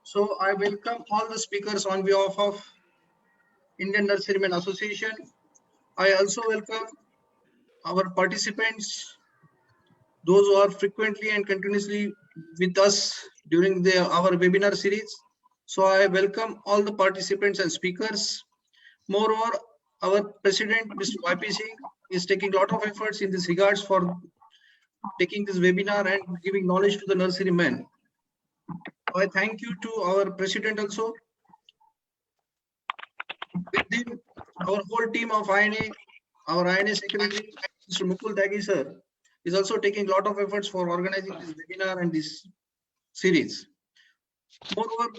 So I welcome all the speakers on behalf of Indian Nurserymen Association. I also welcome our participants, those who are frequently and continuously with us during our webinar series. So I welcome all the participants and speakers. Moreover, our president, Mr. YP Singh, is taking a lot of efforts in this regards for taking this webinar and giving knowledge to the nurserymen. I thank you to our president also. Within our whole team of INA, our INA secretary, Mr. Mukul Dagi sir, is also taking a lot of efforts for organizing this webinar and this series. Moreover,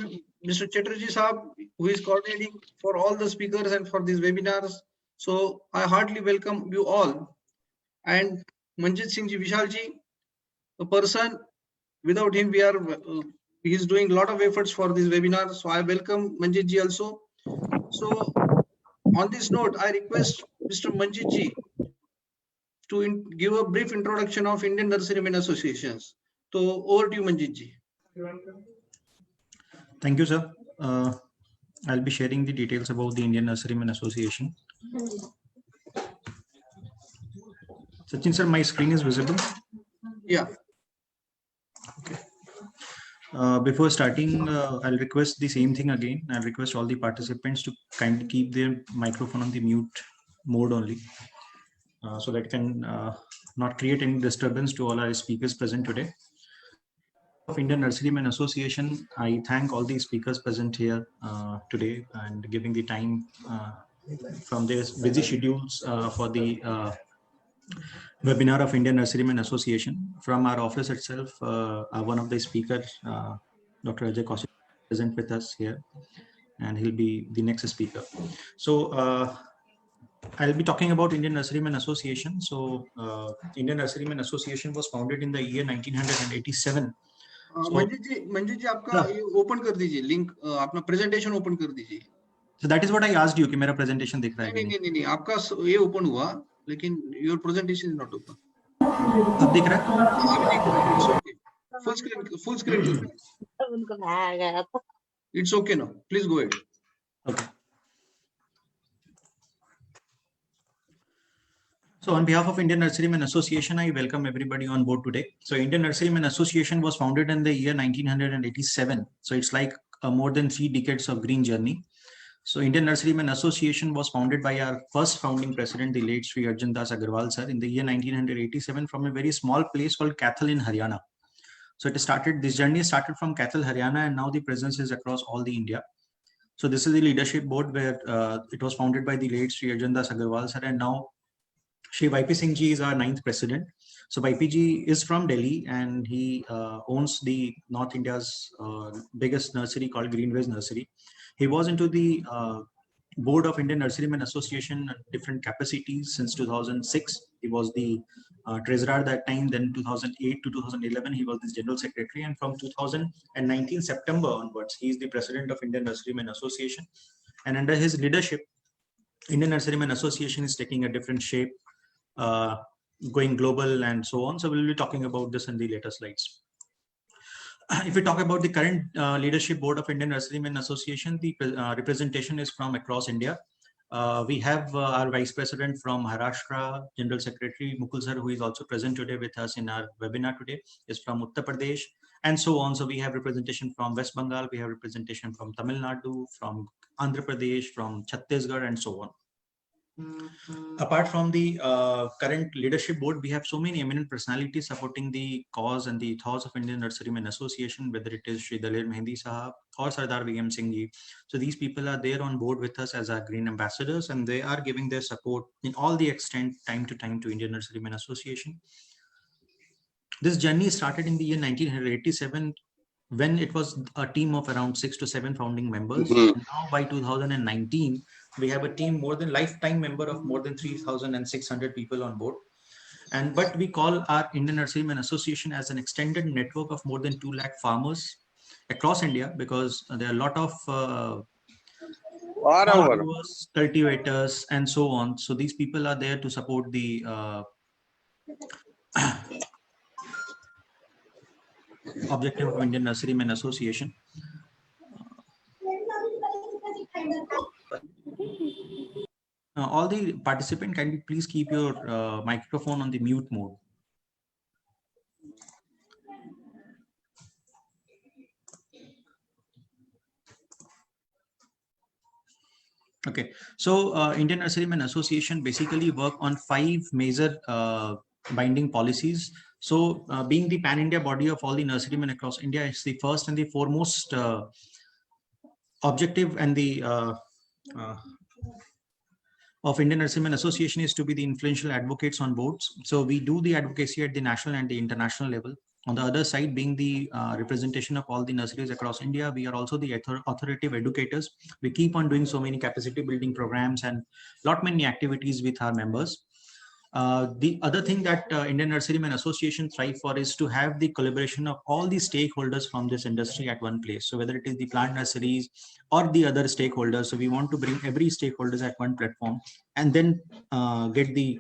Mr. Chatterjee Saab, who is coordinating for all the speakers and for these webinars. So I heartily welcome you all. And Manjit Singh Ji, Vishal Ji, a person, without him, he is doing a lot of efforts for this webinar. So I welcome Manjit Ji also. So on this note, I request Mr. Manjit Ji to give a brief introduction of Indian Nurserymen Associations. So over to you, Manjit Ji. Thank you, sir. I'll be sharing the details about the Indian Nurserymen Association. Sachin sir, my screen is visible? Yeah. Okay. Before starting, I'll request the same thing again. I'll request all the participants to kindly keep their microphone on the mute mode only, so that can not create any disturbance to all our speakers present today. Of Indian Nurserymen Association, I thank all the speakers present here today and giving the time from their busy schedules for the webinar of Indian Nurserymen Association. From our office itself, one of the speakers, Dr. Ajay Kaushik, present with us here, and he'll be the next speaker. So I'll be talking about Indian Nurserymen Association. So Indian Nurserymen Association was founded in the year 1987. Manjit जी आपका ये open कर दीजिए link, अपना presentation open कर दीजिए. So that is what I asked you कि मेरा presentation दिख रहा है. नहीं आपका ये ओपन हुआ लेकिन your presentation is not open. अब दिख रहा है? अब दिख रहा है. It's okay. Full screen दिख रहा है. उनको आ गया था. It's okay now. Please go ahead. Okay. So on behalf of Indian Nurserymen Association, I welcome everybody on board today. So Indian Nurserymen Association was founded in the year 1987. So it's like more than 3 decades of green journey. So Indian Nurserymen Association was founded by our first founding president, the late Sri Arjun Das Agarwal sir, in the year 1987 from a very small place called Kathal in Haryana. So this journey started from Kathal, Haryana, and now the presence is across all the India. So this is the leadership board where it was founded by the late Sri Arjun Das Agarwal sir, and now Shri YP Singh Ji is our 9th president. So YP Ji is from Delhi and he owns the North India's biggest nursery called Greenways Nursery. He was into the board of Indian Nurserymen Association at different capacities since 2006. He was the treasurer at that time. Then 2008 to 2011, he was the general secretary. And from 2019 September onwards, he is the president of Indian Nurserymen Association. And under his leadership, Indian Nurserymen Association is taking a different shape, going global and so on. So we'll be talking about this in the later slides. If we talk about the current leadership board of Indian Nurserymen Association, the representation is from across India. We have our vice president from Maharashtra, General Secretary Mukul sir, who is also present today with us in our webinar today, is from Uttar Pradesh, and so on. So we have representation from West Bengal, we have representation from Tamil Nadu, from Andhra Pradesh, from Chhattisgarh, and so on. Apart from the current leadership board, we have so many eminent personalities supporting the cause and the ethos of Indian Nurserymen Association, whether it is Shri Dalir Mehendi Sahab or Sardar Begum Singh Ji. So these people are there on board with us as our green ambassadors, and they are giving their support in all the extent time to time to Indian Nurserymen Association. This journey started in the year 1987 when it was a team of around 6 to 7 founding members. And now by 2019, we have a team more than lifetime member of more than 3,600 people on board. But we call our Indian Nurserymen Association as an extended network of more than 2 lakh farmers across India, because there are a lot of growers, cultivators, and so on. So these people are there to support the objective of Indian Nurserymen Association. All the participants, can you please keep your microphone on the mute mode? Okay, so Indian Nurserymen Association basically work on 5 major binding policies. So being the pan-India body of all the nurserymen across India, is the first and the foremost objective and the of Indian Nurserymen Association is to be the influential advocates on boards. So we do the advocacy at the national and the international level. On the other side, being the representation of all the nurseries across India, we are also the authoritative educators. We keep on doing so many capacity building programs and lot many activities with our members. The other thing that Indian Nurserymen Association thrive for is to have the collaboration of all the stakeholders from this industry at one place. So whether it is the plant nurseries or the other stakeholders, so we want to bring every stakeholders at one platform and then get the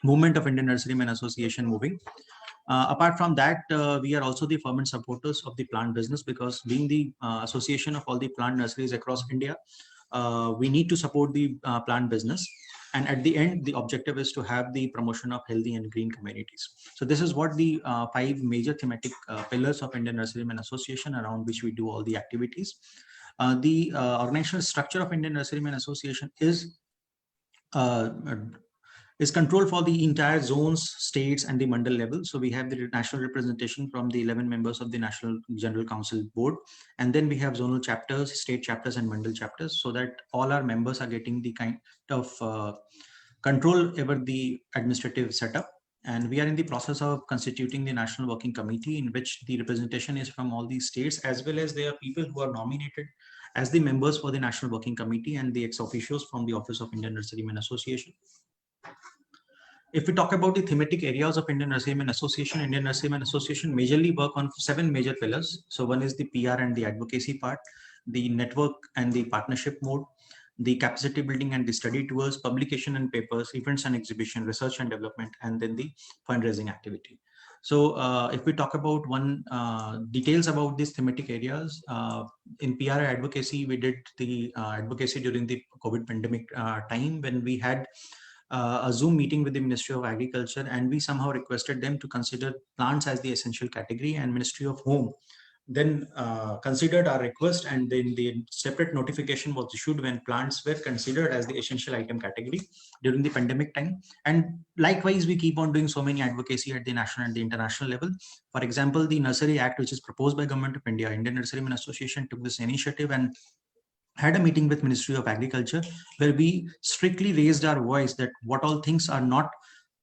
movement of Indian Nurserymen Association moving. Apart from that, we are also the fervent supporters of the plant business, because being the association of all the plant nurseries across India, we need to support the plant business. And at the end, the objective is to have the promotion of healthy and green communities. So this is what the 5 major thematic pillars of Indian Nurserymen Association, around which we do all the activities. The organizational structure of Indian Nurserymen Association is controlled for the entire zones, states, and the mandal level. So we have the national representation from the 11 members of the National General Council Board. And then we have zonal chapters, state chapters, and mandal chapters, so that all our members are getting the kind of control over the administrative setup. And we are in the process of constituting the National Working Committee, in which the representation is from all these states, as well as there are people who are nominated as the members for the National Working Committee and the ex-officios from the Office of Indian Nurserymen Association. If we talk about the thematic areas of Indian Nurserymen Association majorly work on 7 major pillars. So one is the PR and the advocacy part, the network and the partnership mode, the capacity building and the study tours, publication and papers, events and exhibition, research and development, and then the fundraising activity. So if we talk about details about these thematic areas, in PR advocacy, we did the advocacy during the COVID pandemic time, when we had a Zoom meeting with the Ministry of Agriculture, and we somehow requested them to consider plants as the essential category, and Ministry of Home then considered our request, and then the separate notification was issued when plants were considered as the essential item category during the pandemic time. And likewise, we keep on doing so many advocacy at the national and the international level. For example, the Nursery Act, which is proposed by Government of India, Indian Nurserymen Association took this initiative and had a meeting with Ministry of Agriculture, where we strictly raised our voice that what all things are not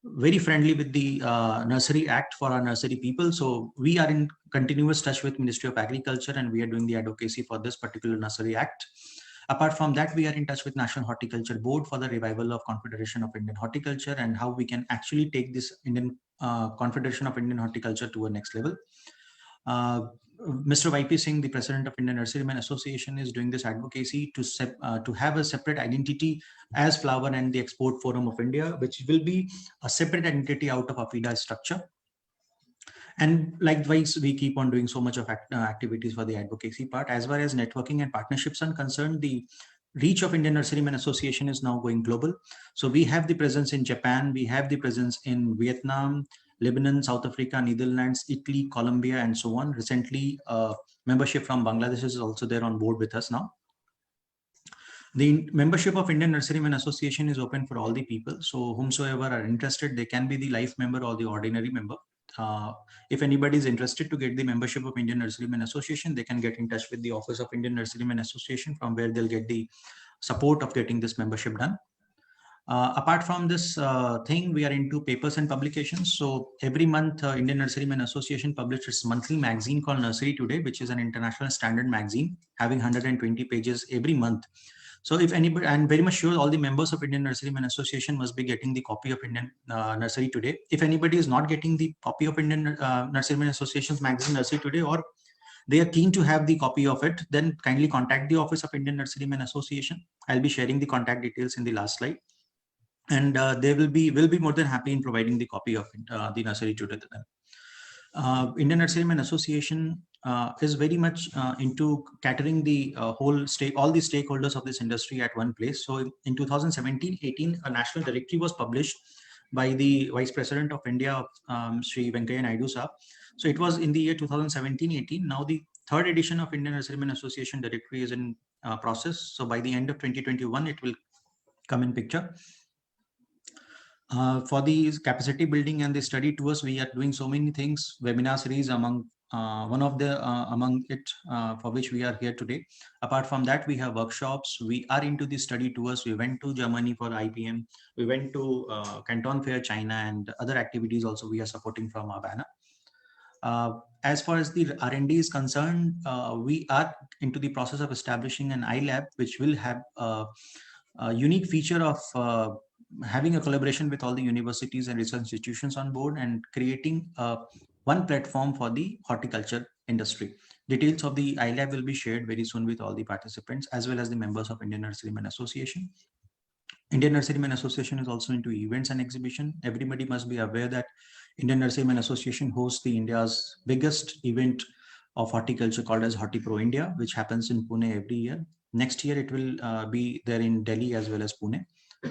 very friendly with the Nursery Act for our nursery people. So we are in continuous touch with Ministry of Agriculture, and we are doing the advocacy for this particular Nursery Act. Apart from that, we are in touch with National Horticulture Board for the revival of Confederation of Indian Horticulture, and how we can actually take this Indian Confederation of Indian Horticulture to a next level. Mr. YP Singh, the president of Indian Nurserymen Association, is doing this advocacy to have a separate identity as Flower and the Export Forum of India, which will be a separate entity out of AFIDA structure. And likewise, we keep on doing so much of activities for the advocacy part. As far as networking and partnerships are concerned, the reach of Indian Nurserymen Association is now going global. So we have the presence in Japan, we have the presence in Vietnam, Lebanon, South Africa, Netherlands, Italy, Colombia, and so on. Recently, membership from Bangladesh is also there on board with us now. The membership of Indian Nurserymen Association is open for all the people. So whomsoever are interested, they can be the life member or the ordinary member. If anybody is interested to get the membership of Indian Nurserymen Association, they can get in touch with the Office of Indian Nurserymen Association, from where they'll get the support of getting this membership done. Apart from this thing, we are into papers and publications. So every month, Indian Nurserymen Association publishes its monthly magazine called Nursery Today, which is an international standard magazine having 120 pages every month. So if anybody, I'm very much sure all the members of Indian Nurserymen Association must be getting the copy of Indian Nursery Today. If anybody is not getting the copy of Indian Nurserymen Association's magazine Nursery Today, or they are keen to have the copy of it, then kindly contact the Office of Indian Nurserymen Association. I'll be sharing the contact details in the last slide. And they will be more than happy in providing the copy of the Nursery Today to them. Indian Nurserymen Association is very much into catering the all the stakeholders of this industry at one place. So in 2017-18, a national directory was published by the Vice President of India, Sri Venkaiah Naidu Sahab. So it was in the year 2017-18. Now the third edition of Indian Nurserymen Association directory is in process. So by the end of 2021, it will come in picture. For the capacity building and the study tours, we are doing so many things. Webinar series among for which we are here today. Apart from that, we have workshops. We are into the study tours. We went to Germany for IPM. We went to Canton Fair, China, and other activities also we are supporting from our banner. As far as the R&D is concerned, we are into the process of establishing an iLab, which will have a unique feature of having a collaboration with all the universities and research institutions on board and creating one platform for the horticulture industry. Details of the iLab will be shared very soon with all the participants as well as the members of Indian Nurserymen Association. Indian Nurserymen Association is also into events and exhibition. Everybody must be aware that Indian Nurserymen Association hosts the India's biggest event of horticulture called as HortiPro India, which happens in Pune every year. Next year, it will be there in Delhi as well as Pune.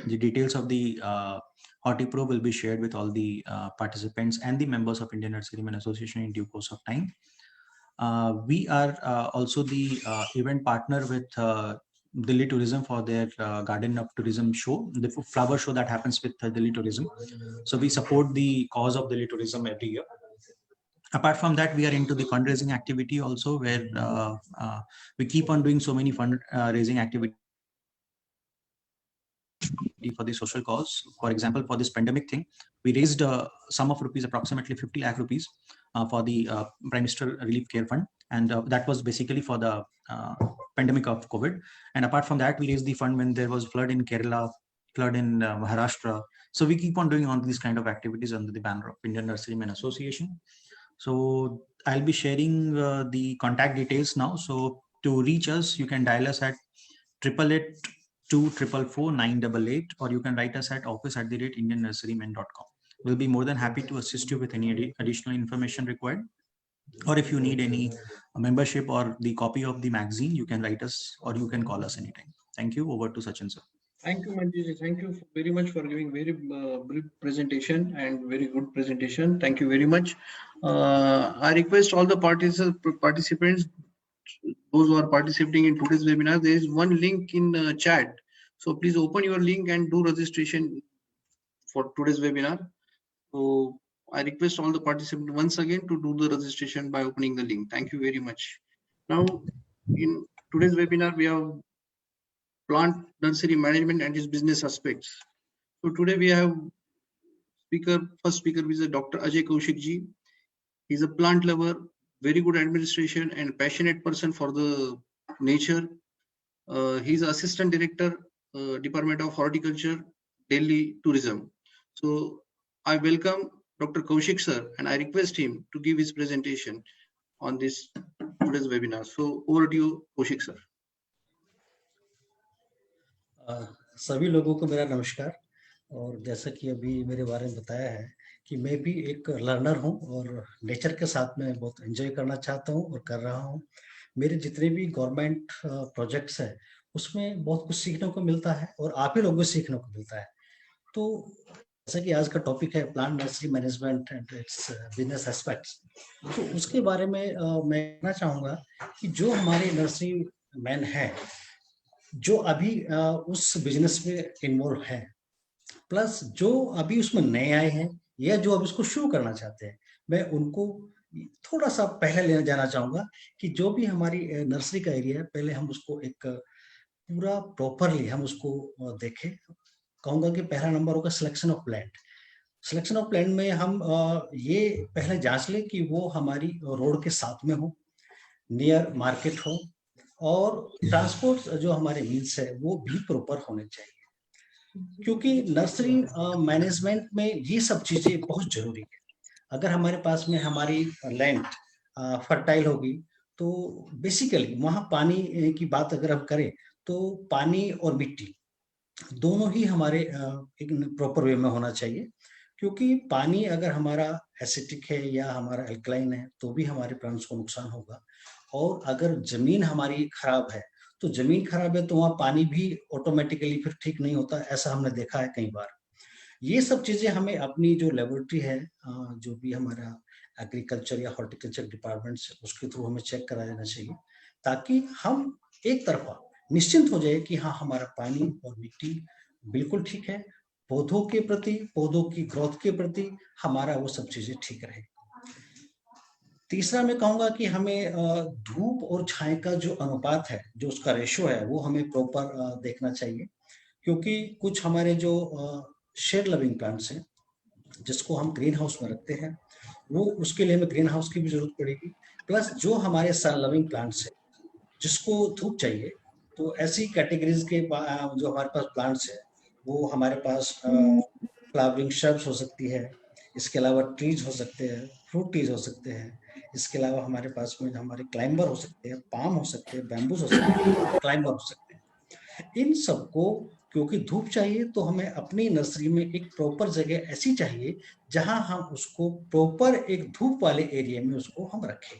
The details of the HortiPro will be shared with all the participants and the members of Indian Nurserymen Association in due course of time. We are also the event partner with Delhi Tourism for their Garden of Tourism show, the flower show that happens with Delhi Tourism. So we support the cause of Delhi Tourism every year. Apart from that, we are into the fundraising activity also, where we keep on doing so many fundraising activities for the social cause. For example, for this pandemic thing, we raised a sum of rupees, approximately 50 lakh rupees for the Prime Minister Relief Care Fund. And that was basically for the pandemic of COVID. And apart from that, we raised the fund when there was flood in Kerala, flood in Maharashtra. So we keep on doing all these kind of activities under the banner of Indian Nurserymen Association. So I'll be sharing the contact details now. So to reach us, you can dial us at 888-244-988, or you can write us at office@indiannurserymen.com. We'll be more than happy to assist you with any additional information required. Or if you need any membership or the copy of the magazine, you can write us or you can call us anytime. Thank you. Over to Sachin sir. Thank you, Manjuji. Thank you very much for giving very brief presentation and very good presentation. Thank you very much. I request all the participants, those who are participating in today's webinar, there is one link in chat. So please open your link and do registration for today's webinar. So I request all the participants once again to do the registration by opening the link. Thank you very much. Now, in today's webinar, we have plant nursery management and its business aspects. So today we have first speaker is Dr. Ajay Kaushik ji. He's a plant lover, very good administration and passionate person for the nature. He's assistant director, Department of Horticulture, Delhi Tourism. So I welcome Dr. Kaushik sir and I request him to give his presentation on this today's webinar. So over to you, Kaushik sir. सभी लोगों को मेरा नमस्कार। और जैसा कि अभी मेरे बारे में बताया है कि मैं भी एक लर्नर हूं और नेचर के साथ में बहुत एंजॉय करना चाहता हूं और कर रहा हूं। मेरे जितने भी गवर्नमेंट प्रोजेक्ट्स हैं उसमें बहुत कुछ सीखने को मिलता है और आप ही लोगों को सीखने को मिलता है। तो जैसा कि आज का टॉपिक है plant nursery management and it's business aspects, तो उसके बारे में मैं कहना चाहूँगा कि जो हमारे नर्सरी मैन हैं जो अभी उस बिजनेस में इन्वॉल्व है, प्लस जो अभी उसमें नए आए हैं या जो अभी उसको शुरू करना चाहते हैं, मैं उनको थोड़ा सा पहले लेना जाना चाहूँगा कि जो भी हमारी नर्सरी का एरिया है पहले हम उसको एक पूरा प्रॉपरली हम उसको देखें। कहूँगा कि पहला नंबर होगा selection of plant. Selection of plant में हम ये पहले जांच लें कि वो हमारी रोड के साथ में हो, नियर मार्केट हो और ट्रांसपोर्ट जो हमारे मीन्स है वो भी प्रॉपर होने चाहिए, क्योंकि नर्सरी मैनेजमेंट में ये सब चीजें बहुत जरूरी है। अगर हमारे पास में हमारी लैंड फर्टाइल होगी तो बेसिकली वहाँ पानी की बात अगर हम करें तो पानी और मिट्टी दोनों ही हमारे एक प्रॉपर वे में होना चाहिए, क्योंकि पानी अगर हमारा एसिडिक है या हमारा एल्कलाइन है तो भी हमारे प्लांट्स को नुकसान होगा। और अगर जमीन हमारी खराब है तो जमीन खराब है तो वहाँ पानी भी ऑटोमेटिकली फिर ठीक नहीं होता, ऐसा हमने देखा है कई बार। ये सब चीजें हमें अपनी जो लेबोरेटरी है, जो भी हमारा एग्रीकल्चर या हॉर्टिकल्चर डिपार्टमेंट से, उसके थ्रू हमें चेक करा देना चाहिए, ताकि हम एक तरफा निश्चिंत हो जाए कि हाँ हमारा पानी और मिट्टी बिल्कुल ठीक है, पौधों के प्रति, पौधों की ग्रोथ के प्रति हमारा वो सब चीजें ठीक रहे। तीसरा मैं कहूंगा कि हमें धूप और छाए का जो अनुपात है, जो उसका रेशो है, वो हमें प्रॉपर देखना चाहिए। क्योंकि कुछ हमारे जो शेड लविंग प्लांट्स हैं जिसको हम ग्रीन हाउस में रखते हैं, वो उसके लिए हमें ग्रीन हाउस की भी जरूरत पड़ेगी। प्लस जो हमारे सन लविंग प्लांट्स हैं जिसको धूप चाहिए, तो ऐसी कैटेगरीज के जो हमारे पास प्लांट्स है, वो हमारे पास फ्लावरिंग श्रब्स हो सकती है, इसके अलावा ट्रीज हो सकते हैं, फ्रूट ट्रीज हो सकते हैं, इसके अलावा हमारे पास में हमारे क्लाइंबर हो सकते हैं, पाम हो सकते हैं, बैम्बूस हो सकते हैं, क्लाइंबर हो सकते हैं। इन सबको क्योंकि धूप चाहिए तो हमें अपनी नर्सरी में एक प्रॉपर जगह ऐसी चाहिए जहां हम उसको प्रॉपर एक धूप वाले एरिया में उसको हम रखें,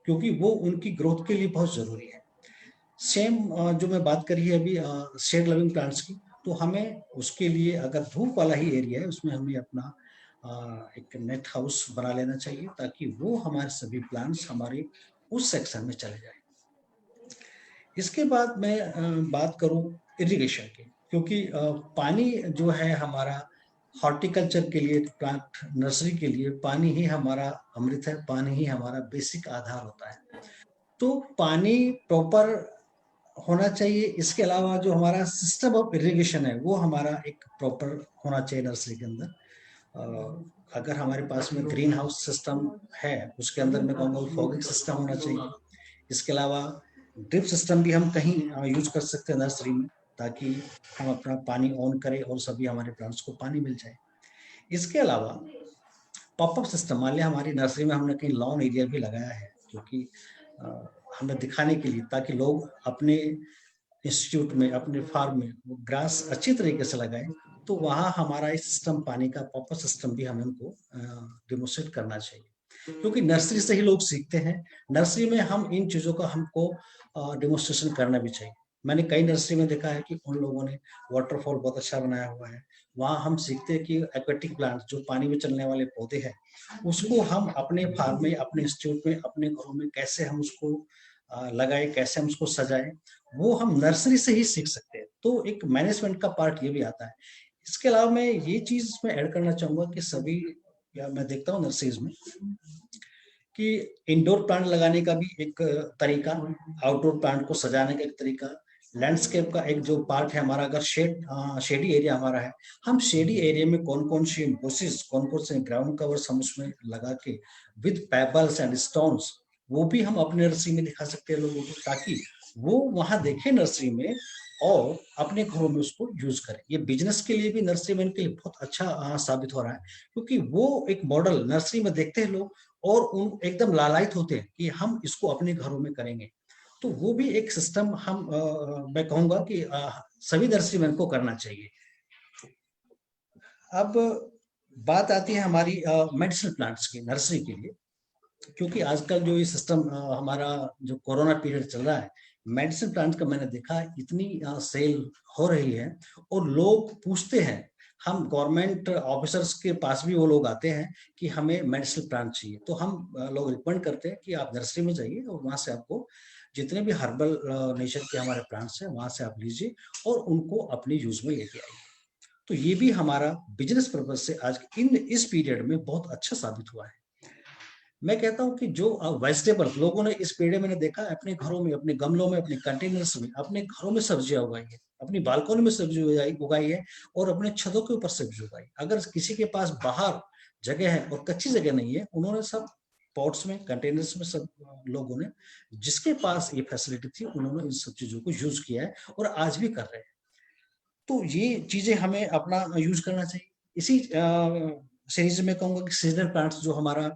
क्योंकि वो उनकी ग्रोथ के लिए बहुत जरूरी है। सेम जो मैं बात करी है अभी शेड लविंग प्लांट्स की, तो हमें उसके लिए अगर धूप वाला ही एरिया है उसमें हमें अपना एक नेट हाउस बना लेना चाहिए, ताकि वो हमारे सभी प्लांट्स हमारे उस सेक्शन में चले जाए। इसके बाद मैं बात करूं इरिगेशन की, क्योंकि पानी जो है हमारा हॉर्टिकल्चर के लिए, प्लांट नर्सरी के लिए पानी ही हमारा अमृत है, पानी ही हमारा बेसिक आधार होता है। तो पानी प्रॉपर होना चाहिए। इसके अलावा जो हमारा सिस्टम ऑफ इरिगेशन है वो हमारा एक प्रॉपर होना चाहिए नर्सरी के अंदर। अगर हमारे पास में ग्रीन हाउस सिस्टम है, उसके अंदर मैं कहूँगा फॉगिंग सिस्टम होना चाहिए। इसके अलावा ड्रिप सिस्टम भी हम कहीं यूज कर सकते हैं नर्सरी में, ताकि हम अपना पानी ऑन करें और सभी हमारे प्लांट्स को पानी मिल जाए। इसके अलावा पॉपअप सिस्टम, मान लिया हमारी नर्सरी में हमने कहीं लॉन एरिया भी लगाया है, क्योंकि हमें दिखाने के लिए, ताकि लोग अपने इंस्टीट्यूट में, अपने फार्म में वो ग्रास अच्छी तरीके से लगाएं, तो वहाँ हमारा इस सिस्टम, पानी का पॉपअप सिस्टम भी हमें उनको डेमोन्स्ट्रेट करना चाहिए, क्योंकि नर्सरी से ही लोग सीखते हैं। नर्सरी में हम इन चीज़ों का हमको डेमोन्स्ट्रेशन करना भी चाहिए। मैंने कई नर्सरी में देखा है कि उन लोगों ने वाटरफॉल बहुत अच्छा बनाया हुआ है, वहाँ हम सीखते हैं कि एक्वेटिक प्लांट, जो पानी में चलने वाले पौधे हैं, उसको हम अपने फार्म में, अपने इंस्टीट्यूट में, अपने घरों में कैसे हम उसको लगाए, कैसे हम उसको सजाएं, वो हम नर्सरी से ही सीख सकते हैं। तो एक मैनेजमेंट का पार्ट ये भी आता है। इसके अलावा मैं ये चीज में ऐड करना चाहूंगा कि सभी, या मैं देखता हूँ नर्सरीज में कि इंडोर प्लांट लगाने का भी एक तरीका, आउटडोर प्लांट को सजाने का एक तरीका, लैंडस्केप का एक जो पार्ट है हमारा, अगर शेडी एरिया हमारा है, हम शेडी एरिया में कौन कौन सी बुशेस, कौन कौन से ग्राउंड कवर्स हम उसमें लगा के विद पेबल्स एंड स्टोन्स, वो भी हम अपने नर्सरी में दिखा सकते हैं लोगों को, ताकि वो वहां देखे नर्सरी में और अपने घरों में उसको यूज करें। ये बिजनेस के लिए भी, नर्सरी मैन के लिए बहुत अच्छा साबित हो रहा है, क्योंकि वो एक मॉडल नर्सरी में देखते हैं लोग और उन एकदम लालायित होते हैं कि हम इसको अपने घरों में करेंगे। तो वो भी एक सिस्टम हम मैं कहूंगा कि सभी नर्सरी मैन को करना चाहिए। अब बात आती है हमारी मेडिसिनल प्लांट्स की नर्सरी के लिए, क्योंकि आजकल जो ये सिस्टम हमारा जो कोरोना पीरियड चल रहा है, मेडिसिन प्लांट का मैंने देखा है इतनी सेल हो रही है, और लोग पूछते हैं, हम गवर्नमेंट ऑफिसर्स के पास भी वो लोग आते हैं कि हमें मेडिसिन प्लांट चाहिए, तो हम लोग रिकमेंड करते हैं कि आप नर्सरी में जाइए और वहाँ से आपको जितने भी हर्बल नेचर के हमारे प्लांट्स हैं वहाँ से आप लीजिए और उनको अपने यूज में लेके आइए। तो ये भी हमारा बिजनेस पर्पज से आज इस पीरियड में बहुत अच्छा साबित हुआ है। मैं कहता हूं कि जो वेजिटेबल लोगों ने इस पीरियड मैंने देखा अपने घरों में, अपने गमलों में, अपने कंटेनर्स में, अपने घरों में सब्जियां उगाई है, अपनी बालकनी में सब्जी उगाई है और अपने छतों के ऊपर सब्जी उगाई। अगर किसी के पास बाहर जगह है और कच्ची जगह नहीं है, उन्होंने सब पॉट्स में, कंटेनर्स में, सब लोगों ने जिसके पास ये फैसिलिटी थी उन्होंने इन सब चीजों को यूज किया है और आज भी कर रहे हैं। तो ये चीजें हमें अपना यूज करना चाहिए। इसी सीरीज में कहूंगा कि सीजनल प्लांट्स जो हमारा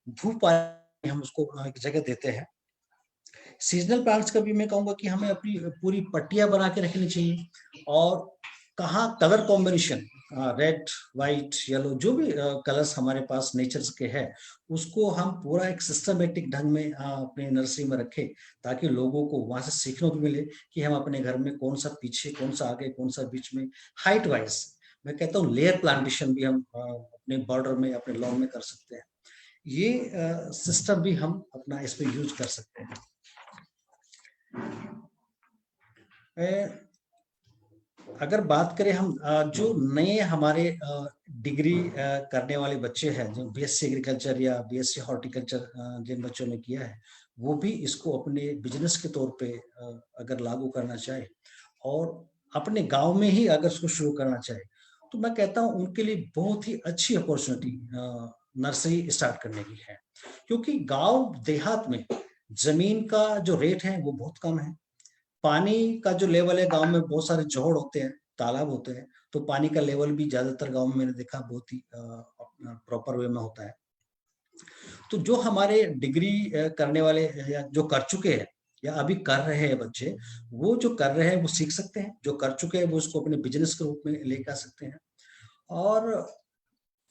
धूप हम उसको एक जगह देते हैं। सीजनल प्लांट्स का भी मैं कहूंगा कि हमें अपनी पूरी पट्टियां बना के रखनी चाहिए, और कहाँ colour combination, red, white, yellow, जो भी कलर्स हमारे पास नेचर के है, उसको हम पूरा एक सिस्टमेटिक ढंग में अपने नर्सरी में रखें, ताकि लोगों को वहां से सीखने को मिले कि हम अपने घर में कौन सा पीछे, कौन सा आगे, कौन सा बीच में, हाइट वाइज। मैं कहता हूँ लेयर प्लांटेशन भी हम अपने बॉर्डर में, अपने लॉन में कर सकते हैं। ये सिस्टम भी हम अपना इसमें यूज कर सकते हैं। अगर बात करें हम जो नए हमारे डिग्री करने वाले बच्चे हैं, जो बीएससी एग्रीकल्चर या बीएससी हॉर्टिकल्चर जिन बच्चों ने किया है, वो भी इसको अपने बिजनेस के तौर पे अगर लागू करना चाहे और अपने गांव में ही अगर इसको शुरू करना चाहे, तो मैं कहता हूँ उनके लिए बहुत ही अच्छी अपॉर्चुनिटी नर्सरी स्टार्ट करने की है। क्योंकि गांव देहात में जमीन का जो रेट है वो बहुत कम है। पानी का जो लेवल है, गांव में बहुत सारे जोड़ होते हैं, तालाब होते हैं, तो पानी का लेवल भी ज्यादातर गांव में मैंने देखा बहुत ही प्रॉपर वे में होता है। तो जो हमारे डिग्री करने वाले या जो कर चुके हैं या अभी कर रहे हैं बच्चे, वो जो कर रहे हैं वो सीख सकते हैं, जो कर चुके हैं वो उसको अपने बिजनेस के रूप में लेकर आ सकते हैं। और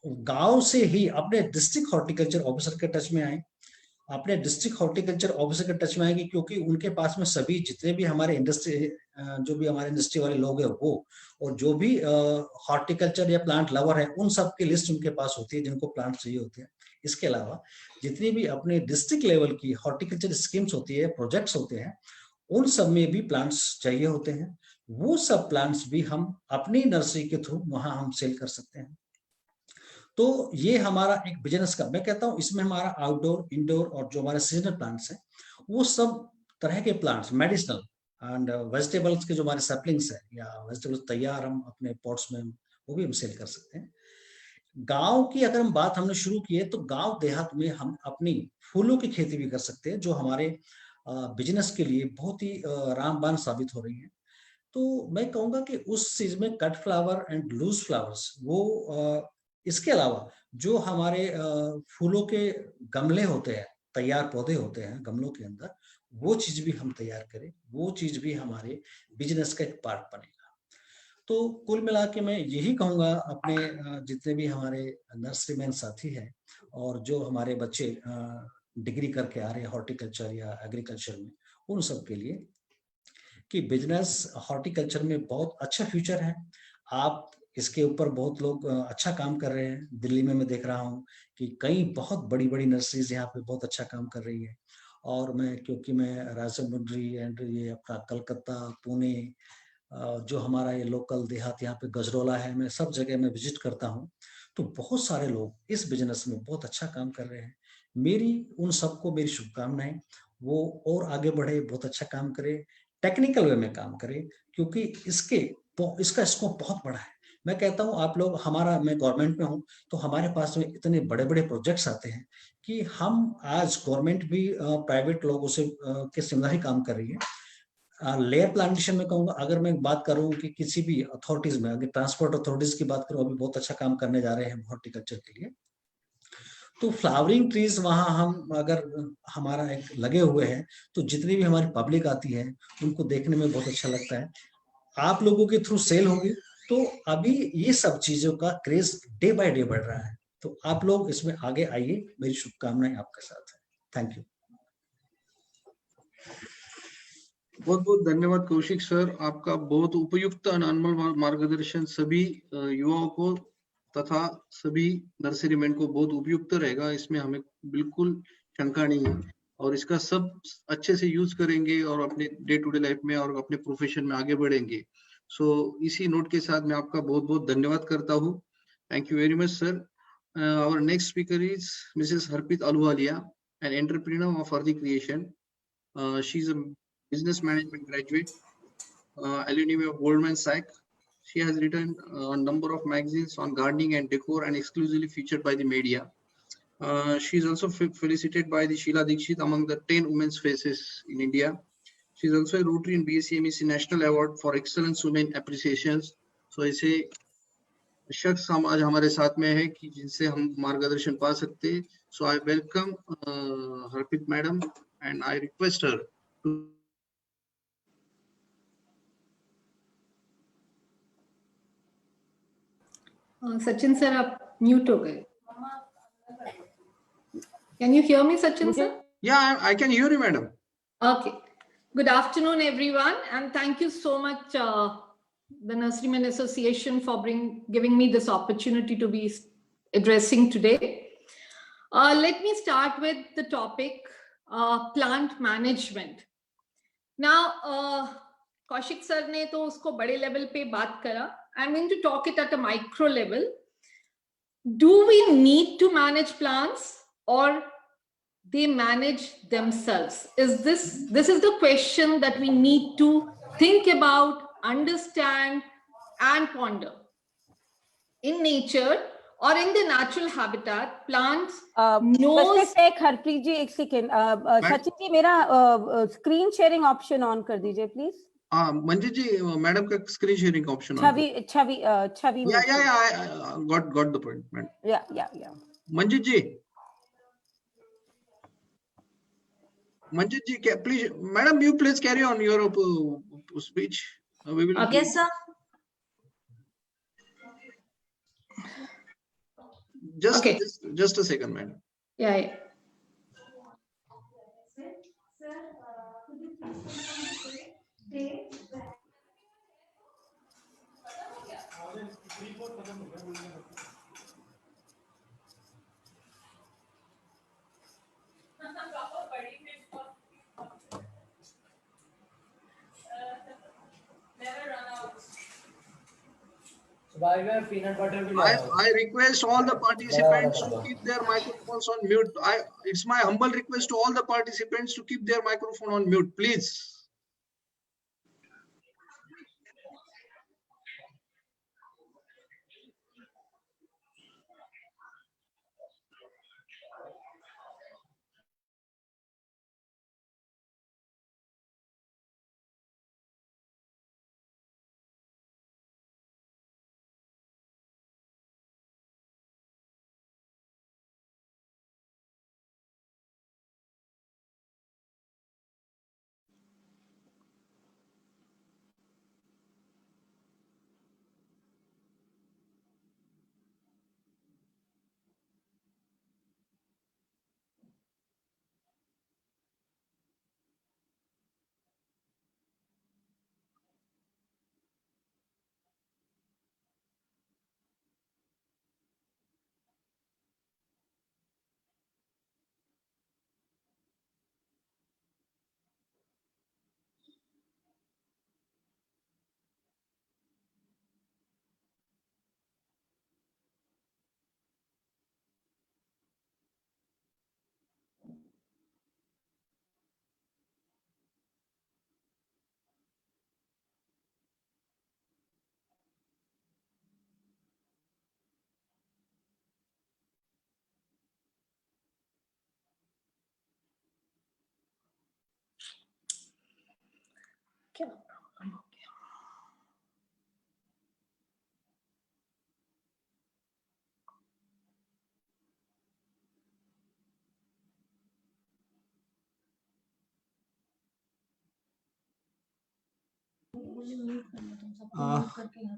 गांव से ही अपने डिस्ट्रिक्ट हॉर्टिकल्चर ऑफिसर के टच में आए, अपने डिस्ट्रिक्ट हॉर्टिकल्चर ऑफिसर के टच में आएंगे, क्योंकि उनके पास में सभी जितने भी हमारे इंडस्ट्री, जो भी हमारे इंडस्ट्री वाले लोग हैं वो, और जो भी हॉर्टिकल्चर या प्लांट लवर है, उन सब की लिस्ट उनके पास होती है जिनको प्लांट चाहिए होते हैं। इसके अलावा जितनी भी अपने डिस्ट्रिक्ट लेवल की हॉर्टिकल्चर स्कीम्स होती है, प्रोजेक्ट्स होते हैं, उन सब में भी प्लांट्स चाहिए होते हैं। वो सब प्लांट्स भी हम अपनी नर्सरी के थ्रू वहां हम सेल कर सकते हैं। तो ये हमारा एक बिजनेस का, मैं कहता हूँ इसमें हमारा आउटडोर, इंडोर और जो हमारे सीजनल प्लांट्स हैं, वो सब तरह के प्लांट्स, मेडिसिनल एंड वेजिटेबल्स के जो हमारे सैपलिंग्स है या वेजिटेबल्स तैयार हम अपने पॉट्स में वो भी हम सेल कर सकते हैं। गांव की अगर हम बात हमने शुरू की है, तो गांव देहात में हम अपनी फूलों की खेती भी कर सकते हैं, जो हमारे बिजनेस के लिए बहुत ही रामबाण साबित हो रही है। तो मैं कहूंगा कि उस चीज में cut flower and loose flowers, वो इसके अलावा जो हमारे फूलों के गमले होते हैं, तैयार पौधे होते हैं गमलों के अंदर, वो चीज भी हम तैयार करें, वो चीज भी हमारे बिजनेस का एक पार्ट बनेगा। तो कुल मिला के मैं यही कहूंगा अपने जितने भी हमारे नर्सरीमैन साथी हैं और जो हमारे बच्चे डिग्री करके आ रहे हैं हॉर्टिकल्चर या एग्रीकल्चर में, उन सब के लिए कि बिजनेस हॉर्टिकल्चर में बहुत अच्छा फ्यूचर है। आप इसके ऊपर बहुत लोग अच्छा काम कर रहे हैं। दिल्ली में मैं देख रहा हूँ कि कई बहुत बड़ी बड़ी नर्सरीज यहाँ पे बहुत अच्छा काम कर रही है। और मैं, क्योंकि मैं राजमुंड्री एंड ये अपना कलकत्ता, पुणे, जो हमारा ये लोकल देहात यहाँ पे गजरौला है, मैं सब जगह मैं विजिट करता हूँ, तो बहुत सारे लोग इस बिजनेस में बहुत अच्छा काम कर रहे हैं। मेरी उन सबको मेरी शुभकामनाएं, वो और आगे बढ़े, बहुत अच्छा काम करे, टेक्निकल वे में काम करे, क्योंकि इसका स्कोप बहुत बड़ा है। मैं कहता हूँ आप लोग, हमारा, मैं गवर्नमेंट में हूँ, तो हमारे पास में इतने बड़े बड़े प्रोजेक्ट्स आते हैं कि हम आज गवर्नमेंट भी प्राइवेट लोगों से के साथ ही काम कर रही है। लेयर प्लांटेशन में कहूंगा, अगर मैं बात करूं कि किसी भी अथॉरिटीज में, अगर ट्रांसपोर्ट अथॉरिटीज की बात करूं, अभी बहुत अच्छा काम करने जा रहे हैं हॉर्टिकल्चर के लिए। तो फ्लावरिंग ट्रीज वहां हम अगर हमारा एक लगे हुए हैं, तो जितनी भी हमारी पब्लिक आती है उनको देखने में बहुत अच्छा लगता है। आप लोगों के थ्रू सेल होगी, तो अभी ये सब चीजों का क्रेज डे बाय डे बढ़ रहा है। तो आप लोग इसमें आगे आइए, मेरी शुभकामनाएं आपके साथ है। Thank you. बहुत बहुत धन्यवाद कौशिक सर, आपका बहुत उपयुक्त और अनमोल मार्गदर्शन सभी युवाओं को तथा सभी नर्सरी मैन को बहुत उपयुक्त रहेगा, इसमें हमें बिल्कुल शंका नहीं है। और इसका सब अच्छे से यूज करेंगे और अपने डे टू डे लाइफ में और अपने प्रोफेशन में आगे बढ़ेंगे। सो इसी नोट के साथ मैं आपका बहुत बहुत धन्यवाद करता हूँ। Thank you very much sir. Our next speaker is Mrs Harpreet Ahluwalia, an entrepreneur of Ardee creation. She's a business management graduate, alumni of Goldman Sachs. She has written a number of magazines on gardening and decor and exclusively featured by the media. She is also felicitated by the Sheila Dikshit among the 10 women's faces in India. She is also a Rotary and BSc National Award for Excellence Women Appreciations. So ऐसे शख्स हम आज हमारे साथ में है कि जिनसे हम मार्गदर्शन पा सकते हैं. So I welcome Harpreet madam and I request her to Sachin sir आप म्यूट हो गए. Can you hear me, Sachin sir? Yeah, I can hear you, madam. Okay. Good afternoon, everyone, and thank you so much, the Nurserymen Association, for giving me this opportunity to be addressing today. Let me start with the topic, plant management. Now, Kaushik sir ने तो उसको बड़े level पे बात करा. I'm going to talk it at a micro level. Do we need to manage plants, or they manage themselves? This is the question that we need to think about, understand, and ponder. In nature or in the natural habitat, plants knows. Harpreet ji, एक second. Sachin ji मेरा screen sharing option on कर दीजिए, please. Manjit ji, madam का screen sharing option छवि I got the point, madam. Yeah. Manjit ji, please, madam, you please carry on your speech. We will. Yes, sir. Just a second, madam. Yeah. I request all the participants to keep their microphones on mute. It's my humble request to all the participants to keep their microphone on mute, please.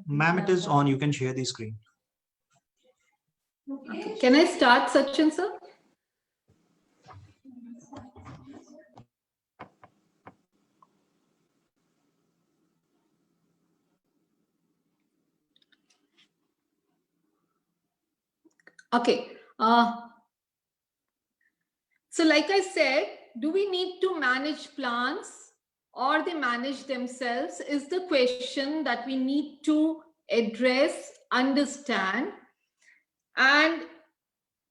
Ma'am, it is on. You can share the screen. Okay. Can I start, Sachin sir? Okay. So like I said, do we need to manage plants or they manage themselves is the question that we need to address, understand. And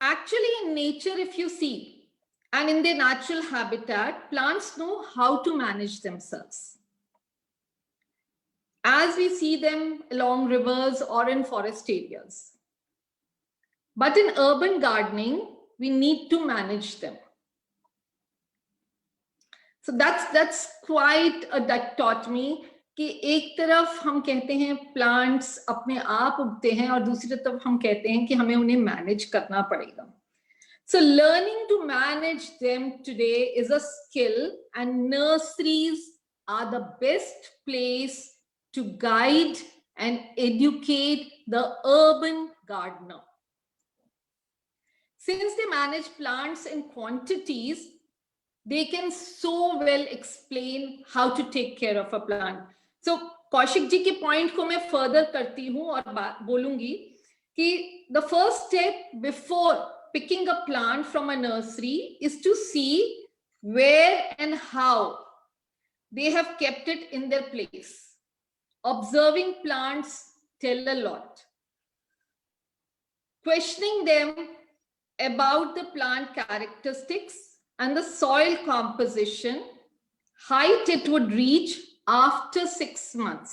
actually in nature, if you see, and in their natural habitat, plants know how to manage themselves. As we see them along rivers or in forest areas. But in urban gardening, we need to manage them. So that's quite a dichotomy कि एक तरफ हम कहते हैं plants अपने आप उगते हैं और दूसरी तरफ हम कहते हैं कि हमें उन्हें manage करना पड़ेगा. So learning to manage them today is a skill, and nurseries are the best place to guide and educate the urban gardener. Since they manage plants in quantities, they can so well explain how to take care of a plant. So Kaushik ji के point को मैं further करती हूँ और बोलूंगी कि the first step before picking a plant from a nursery is to see where and how they have kept it in their place. Observing plants tell a lot. Questioning them about the plant characteristics and the soil composition, height it would reach after 6 months.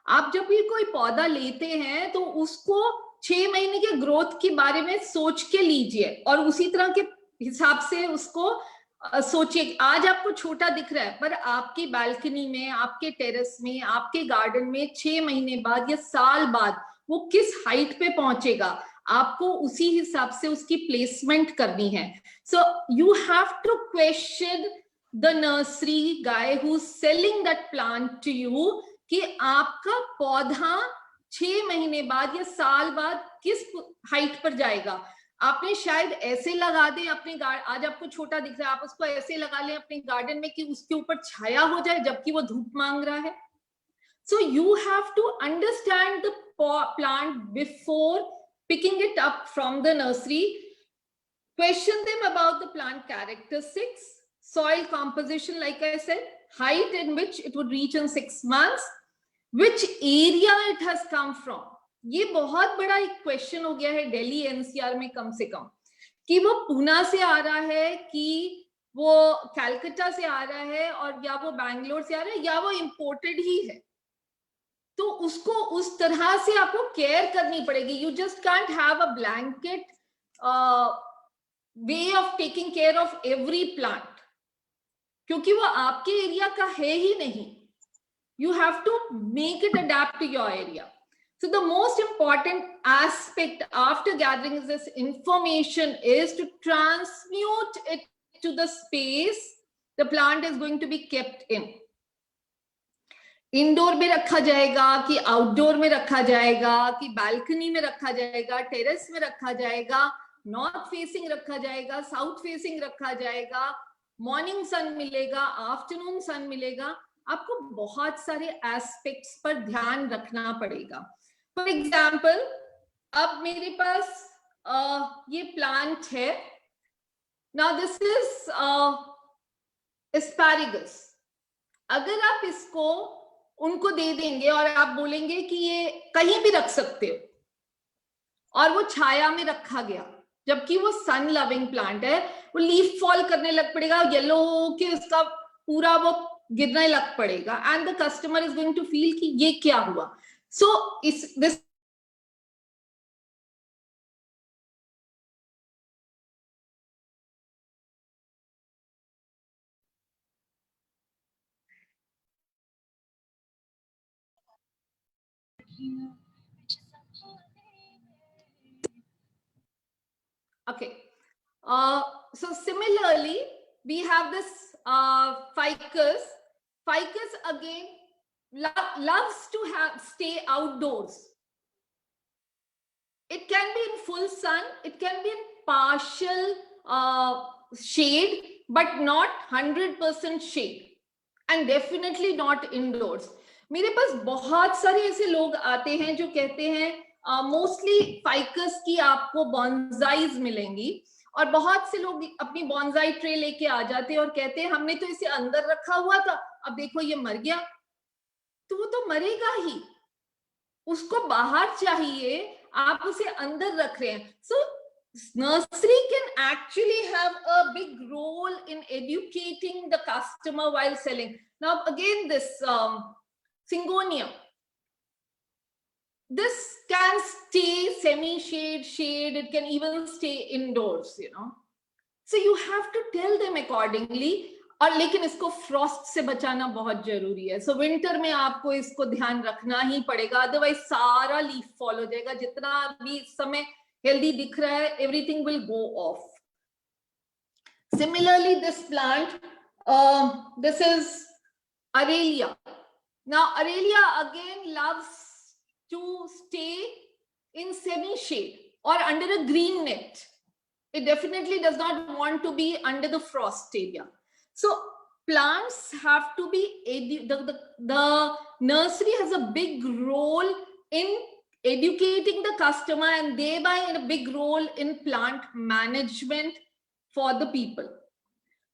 आप जब भी कोई पौधा लेते हैं तो उसको 6 महीने के ग्रोथ के बारे में सोच के लीजिए और उसी तरह के हिसाब से उसको सोचिए. आज आपको छोटा दिख रहा है पर आपकी बालकनी में, आपके टेरेस में, आपके गार्डन में 6 महीने बाद या साल बाद वो किस हाइट पे पहुंचेगा, आपको उसी हिसाब से उसकी प्लेसमेंट करनी है. So you have to question the nursery guy who is selling that plant to you कि आपका पौधा 6 महीने बाद या साल बाद किस हाइट पर जाएगा. आपने शायद ऐसे लगा दें अपने आज आपको छोटा दिख रहा है, आप उसको ऐसे लगा लें अपने गार्डन में कि उसके ऊपर छाया हो जाए जबकि वो धूप मांग रहा है. So you have to understand the plant before picking it up from the nursery. Question them about the plant characteristics, soil composition, like I said, height in which it would reach in 6 months, which area it has come from. ये बहुत बड़ा एक question हो गया है Delhi NCR में कम से कम, कि वो पूना से आ रहा है कि वो कलकत्ता से आ रहा है और या वो बैंगलोर से आ रहा है या वो इंपोर्टेड ही है. तो उसको उस तरह से आपको केयर करनी पड़ेगी. You just can't have a blanket way of taking care of every plant, क्योंकि वो आपके एरिया का है ही नहीं. You have to make it adapt to your area. So the most important aspect after gathering this information is to transmute it to the space the plant is going to be kept in. Indoor में रखा जाएगा कि outdoor में रखा जाएगा कि balcony में रखा जाएगा, टेरेस में रखा जाएगा, नॉर्थ फेसिंग रखा जाएगा, साउथ फेसिंग रखा जाएगा, मॉर्निंग सन मिलेगा, आफ्टरनून सन मिलेगा. आपको बहुत सारे एस्पेक्ट्स पर ध्यान रखना पड़ेगा. फॉर एग्जाम्पल, अब मेरे पास ये प्लांट है. Now this is asparagus. अगर आप इसको उनको दे देंगे और आप बोलेंगे कि ये कहीं भी रख सकते हो और वो छाया में रखा गया, जबकि वो सन लविंग प्लांट है, वो लीफ फॉल करने लग पड़ेगा, येलो के उसका पूरा वो गिरने लग पड़ेगा, and the customer is going to feel कि ये क्या हुआ. So this okay. So similarly, we have this ficus. Ficus again loves to stay outdoors. It can be in full sun, it can be in partial shade, but not 100% shade, and definitely not indoors. मेरे पास बहुत सारे ऐसे लोग आते हैं जो कहते हैं मोस्टली फाइकस की आपको बॉन्जाइज मिलेंगी, और बहुत से लोग अपनी बॉन्जाई ट्रे लेके आ जाते हैं और कहते हैं हमने तो इसे अंदर रखा हुआ था, अब देखो ये मर गया. तो वो तो मरेगा ही, उसको बाहर चाहिए, आप उसे अंदर रख रहे हैं. सो nursery can actually have a big role in educating the customer while selling. Now again, this Syngonium, this can stay semi-shade, shade, it can even stay indoors, you know. So you have to tell them accordingly. और लेकिन इसको Frost से बचाना बहुत जरूरी है. So winter में आपको इसको ध्यान रखना ही पड़ेगा, अदरवाइज सारा लीफ फॉल हो जाएगा. जितना भी इस समय हेल्दी दिख रहा है, everything will go of. Similarly this plant, this is Aurelia. Now, Aurelia again loves to stay in semi-shade or under a green net. It definitely does not want to be under the frost area. So plants have to be, the nursery has a big role in educating the customer and thereby in a big role in plant management for the people.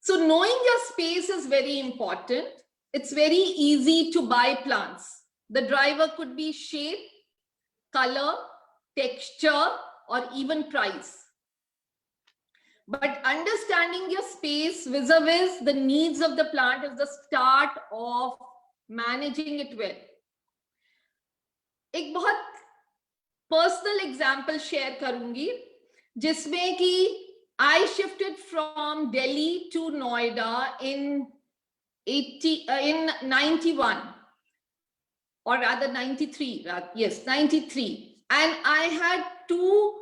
So knowing your space is very important. It's very easy to buy plants. The driver could be shape, color, texture, or even price. But understanding your space vis-a-vis the needs of the plant is the start of managing it well. एक बहुत personal example share करूंगी जिसमें कि I shifted from Delhi to Noida in 91 or rather 93, yes 93, and I had two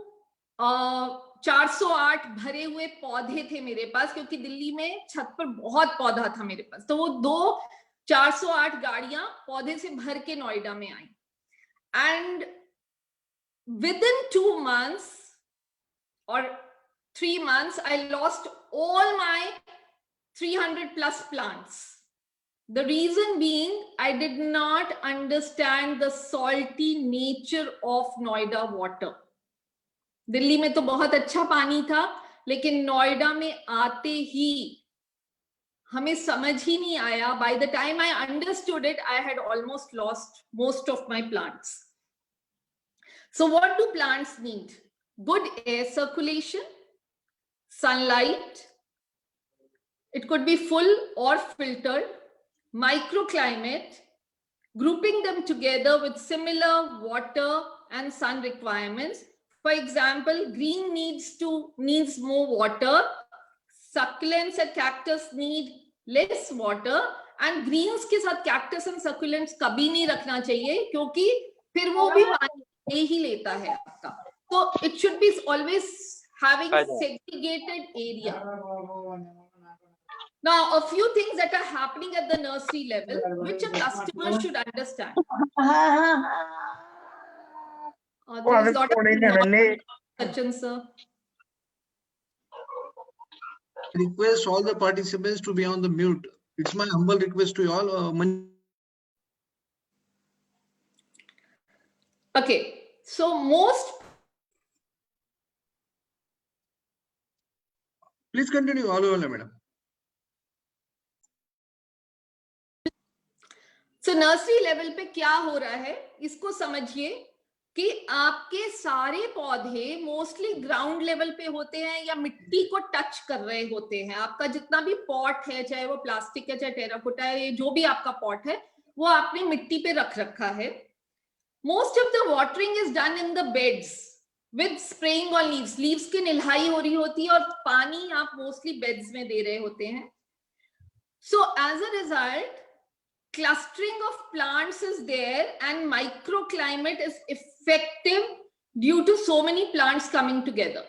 408 भरे हुए पौधे थे मेरे पास क्योंकि दिल्ली में छत पर बहुत पौधा था मेरे पास, तो वो दो 408 गाड़ियां पौधे से भर के नोएडा में आई. And within 2 months or 3 months, I lost all my 300 plus plants. The reason being, I did not understand the salty nature of Noida water. Delhi में तो बहुत अच्छा पानी था, लेकिन नोएडा में आते ही हमें समझ ही नहीं आया. By the time I understood it, I had almost lost most of my plants. So what do plants need? Good air circulation, sunlight. It could be full or filtered, microclimate, grouping them together with similar water and sun requirements. For example, green needs more water, succulents and cactus need less water, and greens के साथ cactus and succulents कभी नहीं रखना चाहिए क्योंकि फिर वो भी पानी ही लेता है आपका. So it should be always having segregated area. Now, a few things that are happening at the nursery level, which a customer should understand. There is a lot of Sachin, sir. Request all the participants to be on the mute. It's my humble request to you all. Okay, so most. Please continue, Ahluwalia, madam. So nursery level पे क्या हो रहा है इसको समझिए कि आपके सारे पौधे मोस्टली ग्राउंड लेवल पे होते हैं या मिट्टी को टच कर रहे होते हैं. आपका जितना भी पॉट है, चाहे वो प्लास्टिक है चाहे टेराकोटा है, जो भी आपका पॉट है वो आपने मिट्टी पे रख रखा है. Most of the watering is done in the beds with spraying on leaves. Leaves की निल्हाई हो रही होती है और पानी आप मोस्टली बेड्स में दे रहे होते हैं. So as a result clustering of plants is there and microclimate is effective due to so many plants coming together.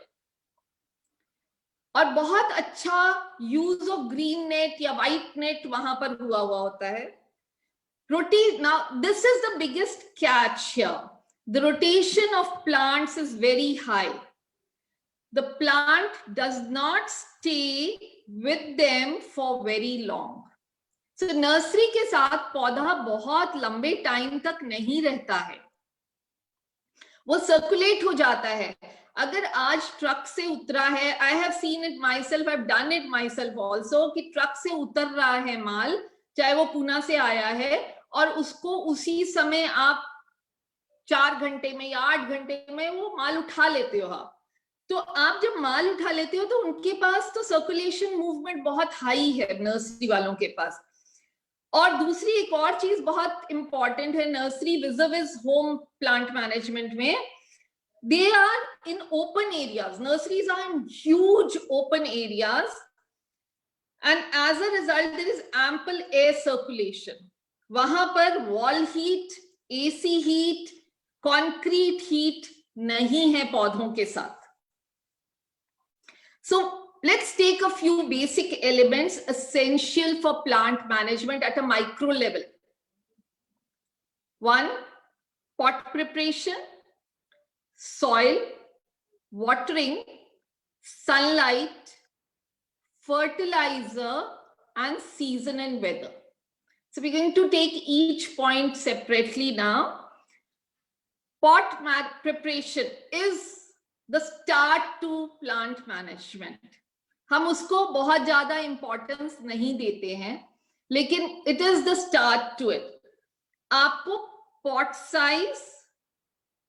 और बहुत अच्छा use of green net या white net वहां पर हुआ होता है. Now this is the biggest catch here. The rotation of plants is very high. The plant does not stay with them for very long. So nursery के साथ पौधा बहुत लंबे टाइम तक नहीं रहता है, वो सर्कुलेट हो जाता है. अगर आज ट्रक से उतरा है, I have seen it my self, I have done it my self also, कि ट्रक से उतर रहा है माल, चाहे वो पूना से आया है, और उसको उसी समय आप 4 घंटे में या 8 घंटे में वो माल उठा लेते हो आप. तो आप जब माल उठा लेते हो तो उनके पास तो सर्कुलेशन मूवमेंट बहुत हाई है नर्सरी वालों के पास. और दूसरी एक और चीज बहुत इंपॉर्टेंट है nursery vis home plant management में, they are in open areas. Nurseries are in huge open areas and as a result there is ample air circulation. वहां पर wall heat, AC heat, concrete heat नहीं है पौधों के साथ. So let's take a few basic elements essential for plant management at a micro level. One, pot preparation, soil, watering, sunlight, fertilizer, and season and weather. So we're going to take each point separately now. Pot preparation is the start to plant management. हम उसको बहुत ज्यादा importance नहीं देते हैं, लेकिन it is the start to it. आपको pot size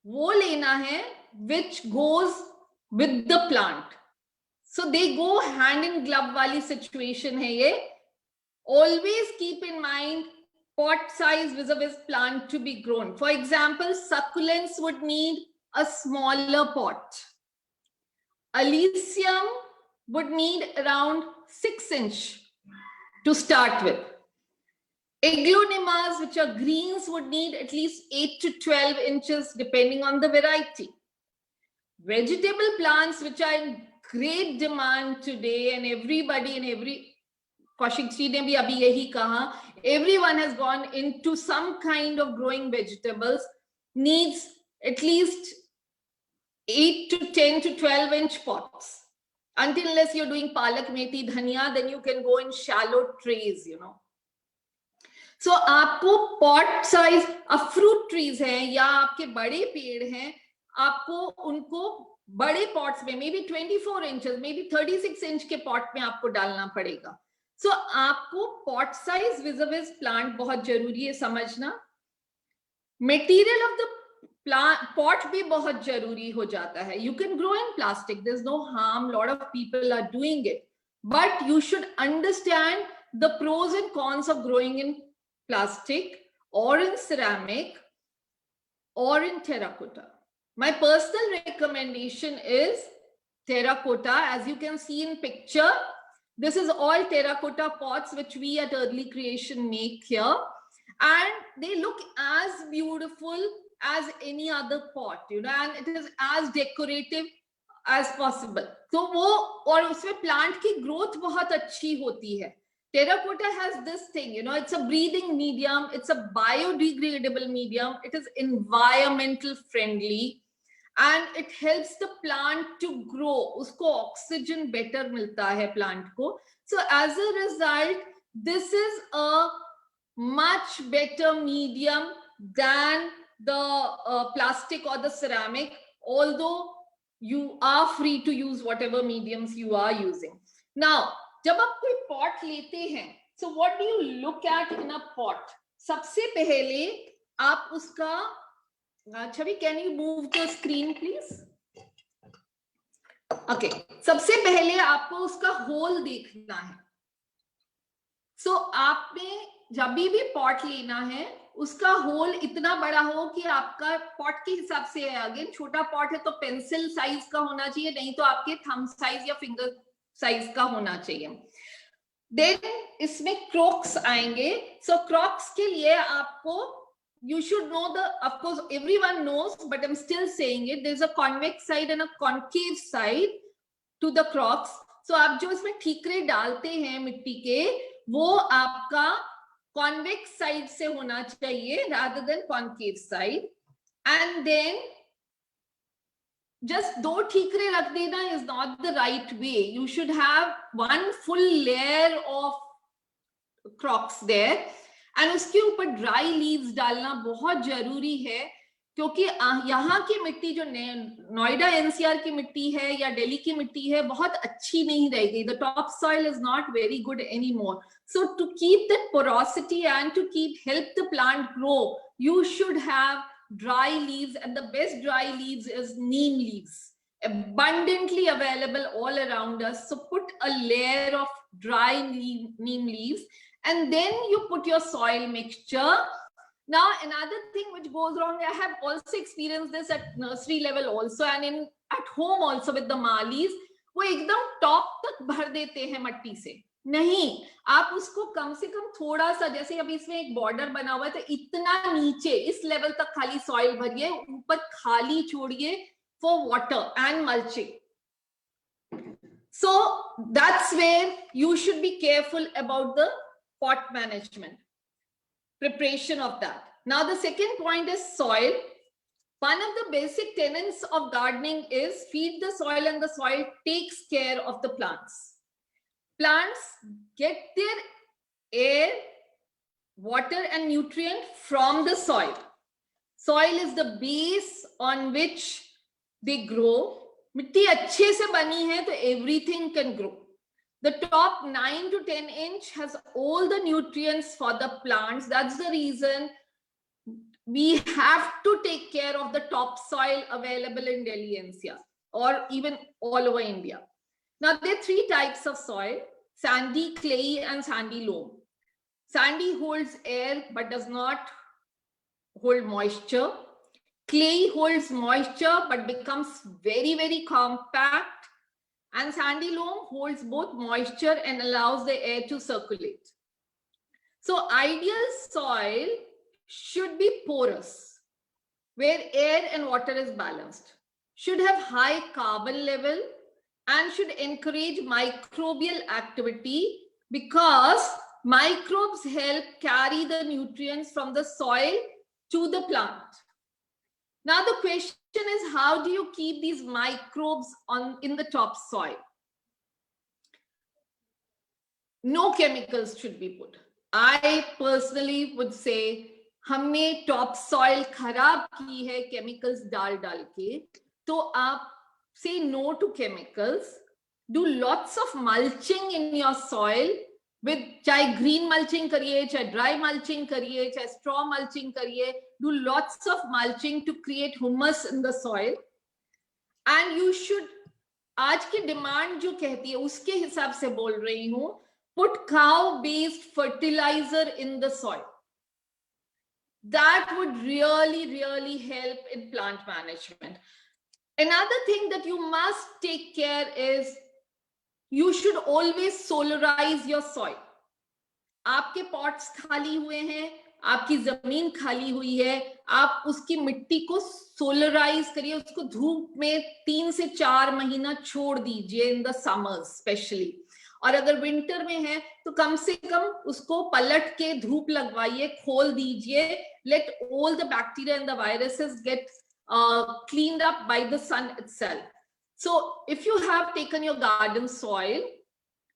वो लेना है which goes with the plant. So they go hand in glove वाली situation है ये. Always keep in mind pot size vis-a-vis plant to be grown. For example, succulents would need a smaller pot. Alyssium would need around 6 inch to start with. Aglaonemas, which are greens, would need at least 8 to 12 inches depending on the variety. Vegetable plants, which are in great demand today, and everybody in every Kaushik ji ne bhi abhi yahi kaha, everyone has gone into some kind of growing vegetables, needs at least 8 to 10 to 12 inch pots. Until unless you're doing palak, methi, dhania, then you can go in shallow trays, you know. So आपको pot size, अब fruit trees हैं या आपके बड़े पेड़ हैं, आपको उनको बड़े pots में maybe 24 inches, maybe 36 inch के pot में आपको डालना पड़ेगा. So आपको pot size vis-a-vis plant बहुत जरूरी है समझना. Material of the plant pot भी बहुत जरूरी हो जाता है. You can grow in plastic. There's no harm. A lot of people are doing it, but you should understand the pros and cons of growing in plastic or in ceramic or in terracotta. My personal recommendation is terracotta. As you can see in picture, this is all terracotta pots which we at Early Creation make here, and they look as beautiful as any other pot, you know, and it is as decorative as possible. So वो और उसमें plant की growth बहुत अच्छी होती है. Terracotta has this thing, you know, it's a breathing medium, it's a biodegradable medium, it is environmental friendly, and it helps the plant to grow. Usko oxygen better milta hai plant ko. So as a result, this is a much better medium than the plastic or the ceramic, although you are free to use whatever mediums you are using. Now, जब आप कोई pot लेते हैं, so what do you look at in a pot? सबसे पहले आप उसका, Chavi, can you move the screen please? Okay, सबसे पहले आपको उसका hole देखना है. So आपने जब भी pot लेना है, उसका hole इतना बड़ा हो कि आपका pot के हिसाब से है. Again, छोटा pot है तो pencil size का होना चाहिए, नहीं तो आपके thumb size या finger size का होना चाहिए. Then इसमें crocks आएंगे. So crocks के लिए आपको, you should know the, of course everyone knows, but I'm still saying it, there's a convex side and a concave side to the crocks. So आप जो इसमें ठीकरे डालते हैं मिट्टी के, वो आपका convex side से होना चाहिए rather than concave side. And then just दो ठीकरे रख देना is not the right way. You should have one full layer of crocks there. And उसके ऊपर dry leaves डालना बहुत जरूरी है, क्योंकि यहाँ की मिट्टी जो नोएडा एनसीआर की मिट्टी है या दिल्ली की मिट्टी है बहुत अच्छी नहीं रहेगी. The topsoil is not very good anymore. So to keep that porosity and to help the plant grow, you should have dry leaves, and the best dry leaves is neem leaves, abundantly available all around us. So put a layer of dry neem leaves, and then you put your soil mixture. Now another thing which goes wrong, I have also experienced this at nursery level also, and at home also with the malis, वो एकदम top तक भर देते हैं मट्टी से. नहीं, आप उसको कम से कम थोड़ा सा, जैसे अभी इसमें एक बॉर्डर बना हुआ है, तो इतना नीचे इस लेवल तक खाली सॉइल भरिए, ऊपर खाली छोड़िए for water and mulching. So that's where you should be careful about the pot management, preparation of that. Now the second point is soil. One of the basic tenets of gardening is feed the soil and the soil takes care of the plants. Plants get their air, water and nutrient from the soil. Soil is the base on which they grow. मिट्टी अच्छे से बनी है तो everything can grow. The top 9 to 10 inch has all the nutrients for the plants. That's the reason we have to take care of the topsoil available in Delhi NCR or even all over India. Now there are 3 types of soil: sandy, clayey and sandy loam. Sandy holds air but does not hold moisture. Clay holds moisture but becomes very, very compact. And sandy loam holds both moisture and allows the air to circulate. So ideal soil should be porous, where air and water is balanced, should have high carbon level, and should encourage microbial activity because microbes help carry the nutrients from the soil to the plant. Now the question is, how do you keep these microbes in the topsoil? No chemicals should be put. I personally would say, हमने topsoil खराब की है chemicals डाल के, तो आप say no to chemicals. Do lots of mulching in your soil, with चाहे green mulching करिए, चाहे dry mulching करिए, चाहे straw mulching करिए. Do lots of mulching to create humus in the soil. And you should, आज की demand जो कहती है उसके हिसाब से बोल रही हूँ, put cow-based fertilizer in the soil. That would really, really help in plant management. Another thing that you must take care is you should always solarize your soil. आपके pots खाली हुए हैं, आपकी जमीन खाली हुई है, आप उसकी मिट्टी को सोलराइज करिए, उसको धूप में 3 से 4 महीना छोड़ दीजिए in the summers especially. और अगर विंटर में है तो कम से कम उसको पलट के धूप लगवाइए, खोल दीजिए. Let all the bacteria and the viruses get cleaned up by the sun itself. So if you have taken your garden soil,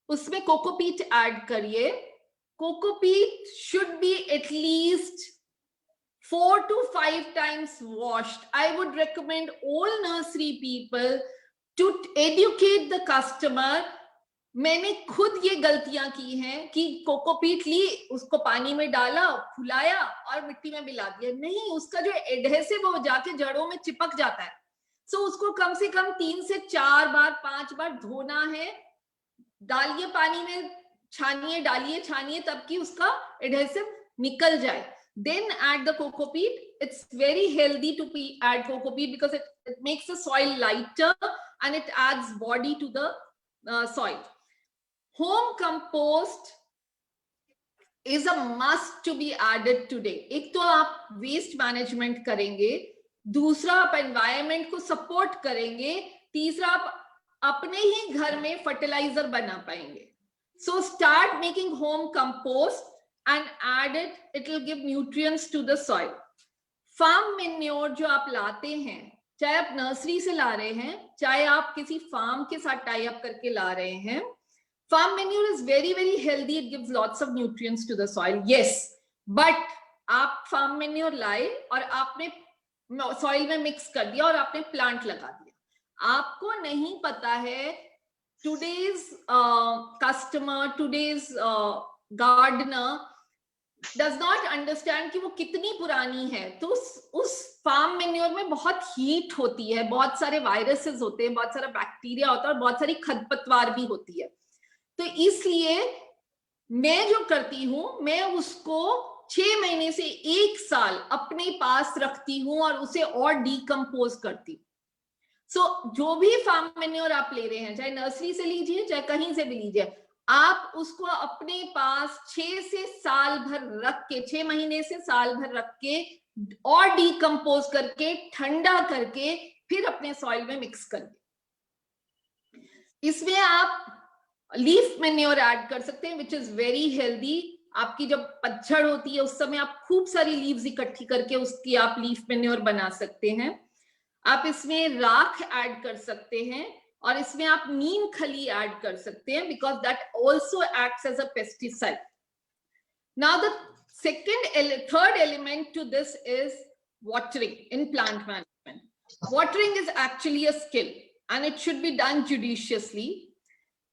उसमें coco peat add करिए. Coco peat should be at least 4 to 5 times washed. I would recommend all nursery people to educate the customer. मैंने खुद ये गलतियां की हैं कि cocopeat ली, उसको पानी में डाला, फुलाया और मिट्टी में मिला दिया. नहीं, उसका जो एडहेसिव वो जाके जड़ों में चिपक जाता है. सो उसको कम से कम 3 से 4 बार 5 बार धोना है. डालिए पानी में, छानिए, डालिए, छानिए, तब कि उसका एडहेसिव निकल जाए. Then add the coco peat. It's very healthy to add coco peat because it makes the soil lighter and it adds body to the soil. Home compost is a must to be added today. एक तो आप waste management करेंगे, दूसरा आप environment को support करेंगे, तीसरा आप अपने ही घर में fertilizer बना पाएंगे. So start making home compost and add it. It will give nutrients to the soil. Farm manure जो आप लाते हैं, चाहे आप नर्सरी से ला रहे हैं, चाहे आप किसी फार्म के साथ टाई अप करके ला रहे हैं, farm manure is very, very healthy. It gives lots of nutrients to the soil. Yes, but आप farm manure लाए और आपने soil में mix कर दिया और आपने plant लगा दिया. आपको नहीं पता है today's customer, today's gardener does not understand कि वो कितनी पुरानी है. तो उस farm manure में बहुत heat होती है, बहुत सारे viruses होते हैं, बहुत सारा bacteria होता है और बहुत सारी खरपतवार भी होती है. तो इसलिए मैं जो करती हूँ, मैं उसको 6 महीने से 1 साल अपने पास रखती हूँ और उसे और डिकम्पोज करती हूँ. सो जो भी फार्म मैन्योर आप ले रहे हैं, चाहे नर्सरी से लीजिए, चाहे कहीं से भी लीजिए, आप उसको अपने पास 6 से साल भर रख के, 6 महीने से साल भर रख के और डिकम्पोज करके, ठंडा करके, फिर अपने सॉइल में मिक्स करिए. इसमें आप लीफ मैन्योर ऐड कर सकते हैं, which is very healthy. आपकी जब पतझड़ होती है उस समय आप खूब सारी लीव्स इकट्ठी करके उसकी आप लीफ मैन्योर बना सकते हैं। आप इसमें राख ऐड कर सकते हैं और इसमें आप नीम खली ऐड कर सकते हैं, because that also acts as a pesticide. Now the third element to this is watering in plant management. Watering is actually a skill and it should be done judiciously.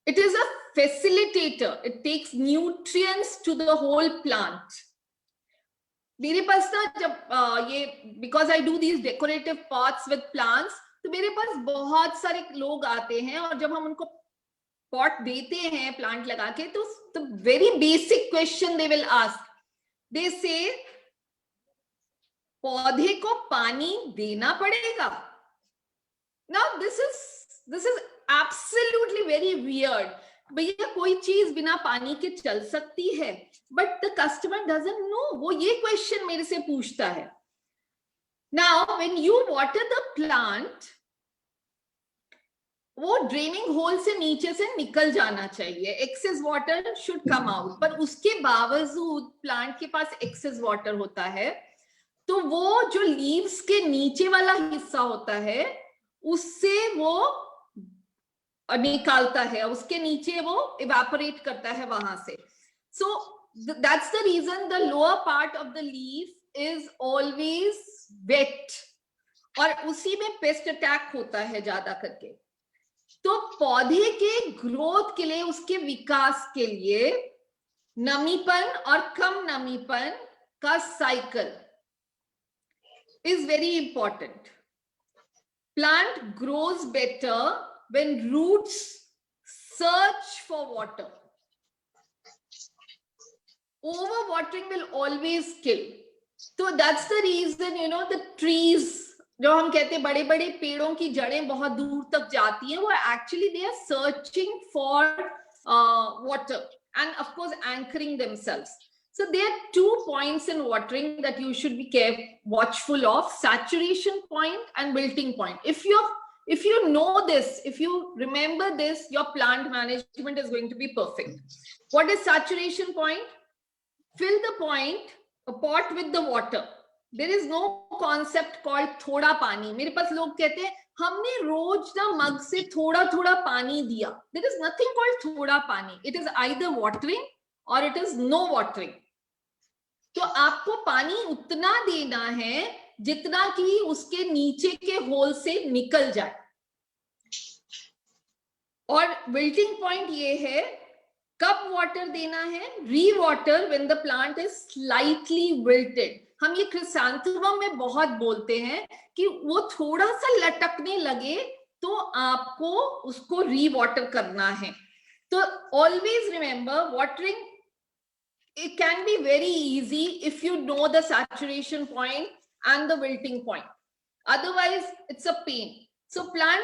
It is a facilitator. It takes nutrients to the whole plant. मेरे पास ना जब ये because I do these decorative pots with plants, तो मेरे पास बहुत सारे लोग आते हैं और जब हम उनको पॉट देते हैं प्लांट लगा के, तो the very basic question they will ask, they say, पौधे को पानी देना पड़ेगा? Now this is absolutely very weird. भैया कोई चीज बिना पानी के चल सकती है, but the customer doesn't know. वो ये question मेरे से पूछता है. Now when you water the plant, वो ड्रेनिंग होल से नीचे से निकल जाना चाहिए, excess water should come out, पर उसके बावजूद प्लांट के पास एक्सेस वाटर होता है, तो वो जो लीव्स के नीचे वाला हिस्सा होता है उससे वो निकालता है, उसके नीचे वो इवेपोरेट करता है वहां से. So that's the reason the lower part of the leaf is always wet, और उसी में पेस्ट अटैक होता है ज्यादा करके. तो पौधे के ग्रोथ के लिए, उसके विकास के लिए नमीपन और कम नमीपन का cycle is very important. Plant grows better when roots search for water. Overwatering will always kill. So that's the reason, you know, the trees, जो हम कहते हैं बड़े बड़े पेड़ों की जड़ें बहुत दूर तक जाती हैं, वो actually they are searching for water and of course anchoring themselves. So there are 2 points in watering that you should be watchful of: saturation point and wilting point. If you know this, if you remember this, your plant management is going to be perfect. What is saturation point? Fill the pot with the water. There is no concept called thoda pani. मेरे पास लोग कहते हैं हमने रोज ना मग से थोड़ा थोड़ा पानी दिया. There is nothing called thoda pani. It is either watering और it is no watering. तो आपको पानी उतना देना है जितना कि उसके नीचे के होल से निकल जाए. और विल्टिंग पॉइंट ये है, कब वाटर देना है? री water when the plant is slightly wilted. हम ये क्रिसैंथेमम में बहुत बोलते हैं कि वो थोड़ा सा लटकने लगे तो आपको उसको री वाटर करना है. तो always remember, watering it can be very easy if you know the saturation point and the wilting point. Otherwise it's a pain. So plant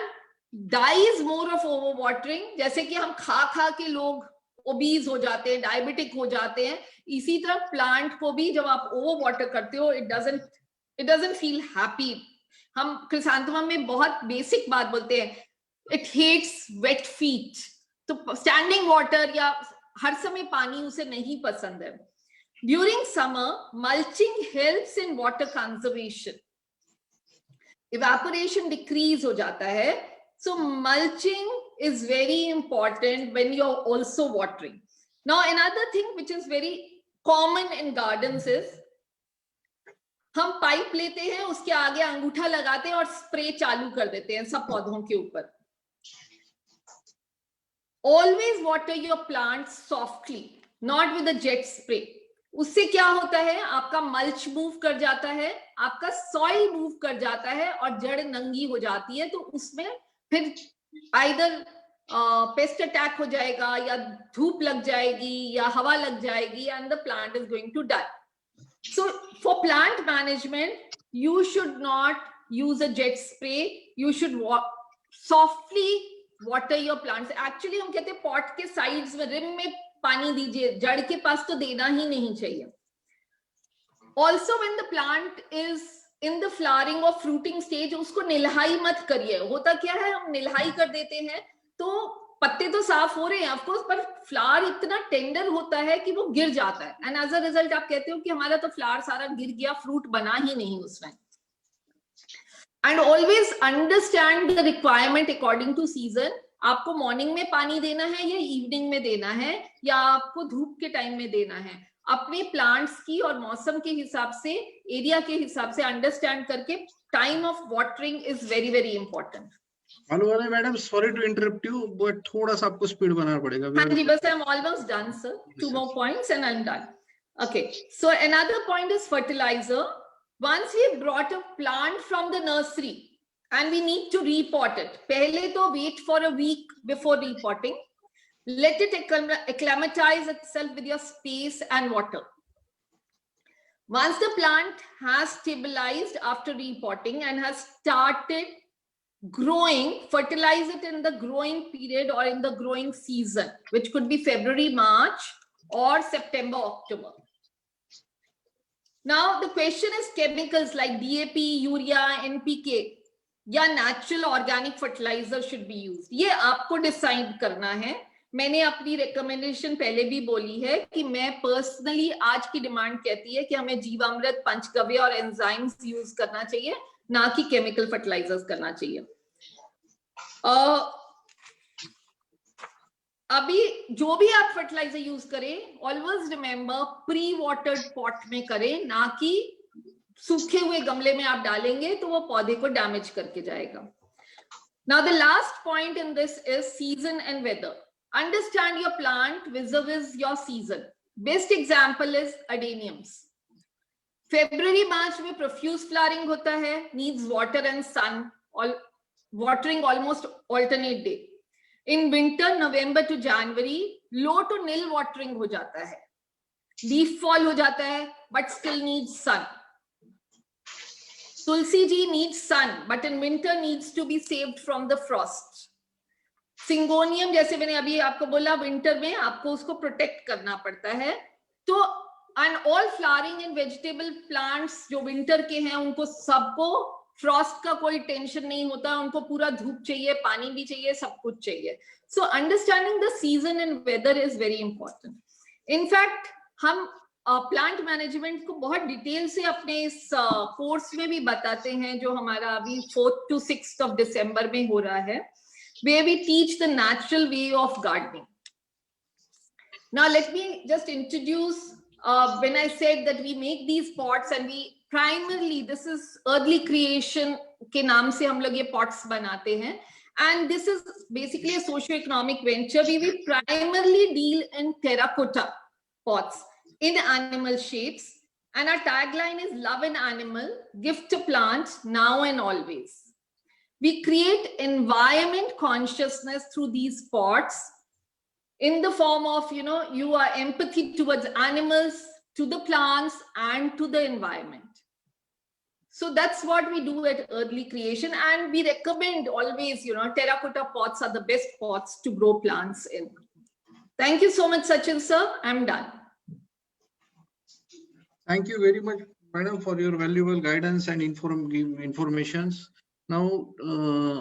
dies more of overwatering. जैसे कि हम खा के लोग obese हो जाते हैं, diabetic हो जाते हैं, इसी तरह plant को भी जब आप overwater करते हो, it doesn't feel happy. हम क्रिसैंथेमम में बहुत बेसिक बात बोलते हैं, it hates wet feet. तो standing water या हर समय पानी उसे नहीं पसंद है. During summer, mulching helps in water conservation. Evaporation decrease हो जाता है. So mulching is very important when you're also watering. Now another thing which is very common in gardens is, हम पाइप लेते हैं, उसके आगे अंगूठा लगाते हैं और स्प्रे चालू कर देते हैं सब पौधों के ऊपर. Always water your plants softly, not with a jet spray. उससे क्या होता है, आपका मल्च मूव कर जाता है, आपका सॉइल मूव कर जाता है और जड़ नंगी हो जाती है. तो उसमें फिर आइदर पेस्ट अटैक हो जाएगा या धूप लग जाएगी या हवा लग जाएगी, and the plant is going to die. So for plant management you should not use a jet spray. You should softly water your plants. Actually हम कहते हैं पॉट के साइड्स में, रिम में पानी दीजिए, जड़ के पास तो देना ही नहीं चाहिए. Also when the plant is in the flowering or fruiting stage, उसको निल्हाई मत करिए. होता क्या है, हम निल्हाई कर देते हैं तो पत्ते तो साफ हो रहे हैं ऑफ कोर्स, पर फ्लावर इतना टेंडर होता है कि वो गिर जाता है, एंड एज अ रिजल्ट आप कहते हो कि हमारा तो फ्लावर सारा गिर गया, फ्रूट बना ही नहीं उसमें. And always understand the requirement according to season. आपको मॉर्निंग में पानी देना है या इवनिंग में देना है या आपको धूप के टाइम में देना है, अपने प्लांट्स की और मौसम के हिसाब से, एरिया के हिसाब से अंडरस्टैंड करके time of watering is very very important. Anuradha madam, sorry to interrupt you, but थोड़ा सा आपको स्पीड बनाना पड़ेगा. हाँ जी, बस I am almost done sir. 2 more points and I'm done. Okay, so another point is fertilizer. Once we brought a plant from the nursery and we need to repot it, pehle to wait for a week before repotting. Let it acclimatize itself with your space and water. Once the plant has stabilized after repotting and has started growing, fertilize it in the growing period or in the growing season, which could be February, March or September, October. Now the question is chemicals like DAP, urea, NPK या natural organic fertilizer should be used. ये आपको decide करना है. मैंने अपनी recommendation पहले भी बोली है कि मैं पर्सनली, आज की डिमांड कहती है कि हमें जीवामृत, पंचगव्य और एंजाइम्स यूज करना चाहिए, ना कि केमिकल फर्टिलाइजर्स करना चाहिए. अभी जो भी आप फर्टिलाइजर यूज करें, always remember pre watered pot में करें, ना कि सूखे हुए गमले में आप डालेंगे तो वो पौधे को डैमेज करके जाएगा. Now the last point in this is season and weather. Understand your plant vis-a-vis your season. Best example is adeniums. February, March में profuse flowering होता है, needs water and sun, watering almost alternate day. In winter, November to January, low to nil watering हो जाता है, leaf fall हो जाता है, but still needs sun. Tulsi ji needs sun, but in winter needs to be saved from the frost. Syngonium जैसे मैंने अभी आपको बोला, विंटर में आपको उसको प्रोटेक्ट करना पड़ता है. तो and all flowering and vegetable plants जो विंटर के हैं, उनको सबको फ्रॉस्ट का कोई टेंशन नहीं होता, उनको पूरा धूप चाहिए, पानी भी चाहिए, सब कुछ चाहिए. So understanding the season and weather is very important. In fact हम प्लांट मैनेजमेंट को बहुत डिटेल से अपने इस कोर्स में भी बताते हैं, जो हमारा अभी 4th to 6th of December में हो रहा है, where we teach the natural way of gardening. Now let me just introduce, when I said that we make these pots and we primarily, this is early creation के नाम से हम लोग ये pots बनाते हैं, and this is basically a socio-economic venture. We primarily deal in terracotta pots in animal shapes, and our tagline is love an animal, gift a plant, now and always. We create environment consciousness through these pots in the form of, you are empathy towards animals, to the plants and to the environment. So that's what we do at early creation, and we recommend always, terracotta pots are the best pots to grow plants in. Thank you so much, Sachin sir. I'm done. Thank you very much, madam, for your valuable guidance and informations. Now,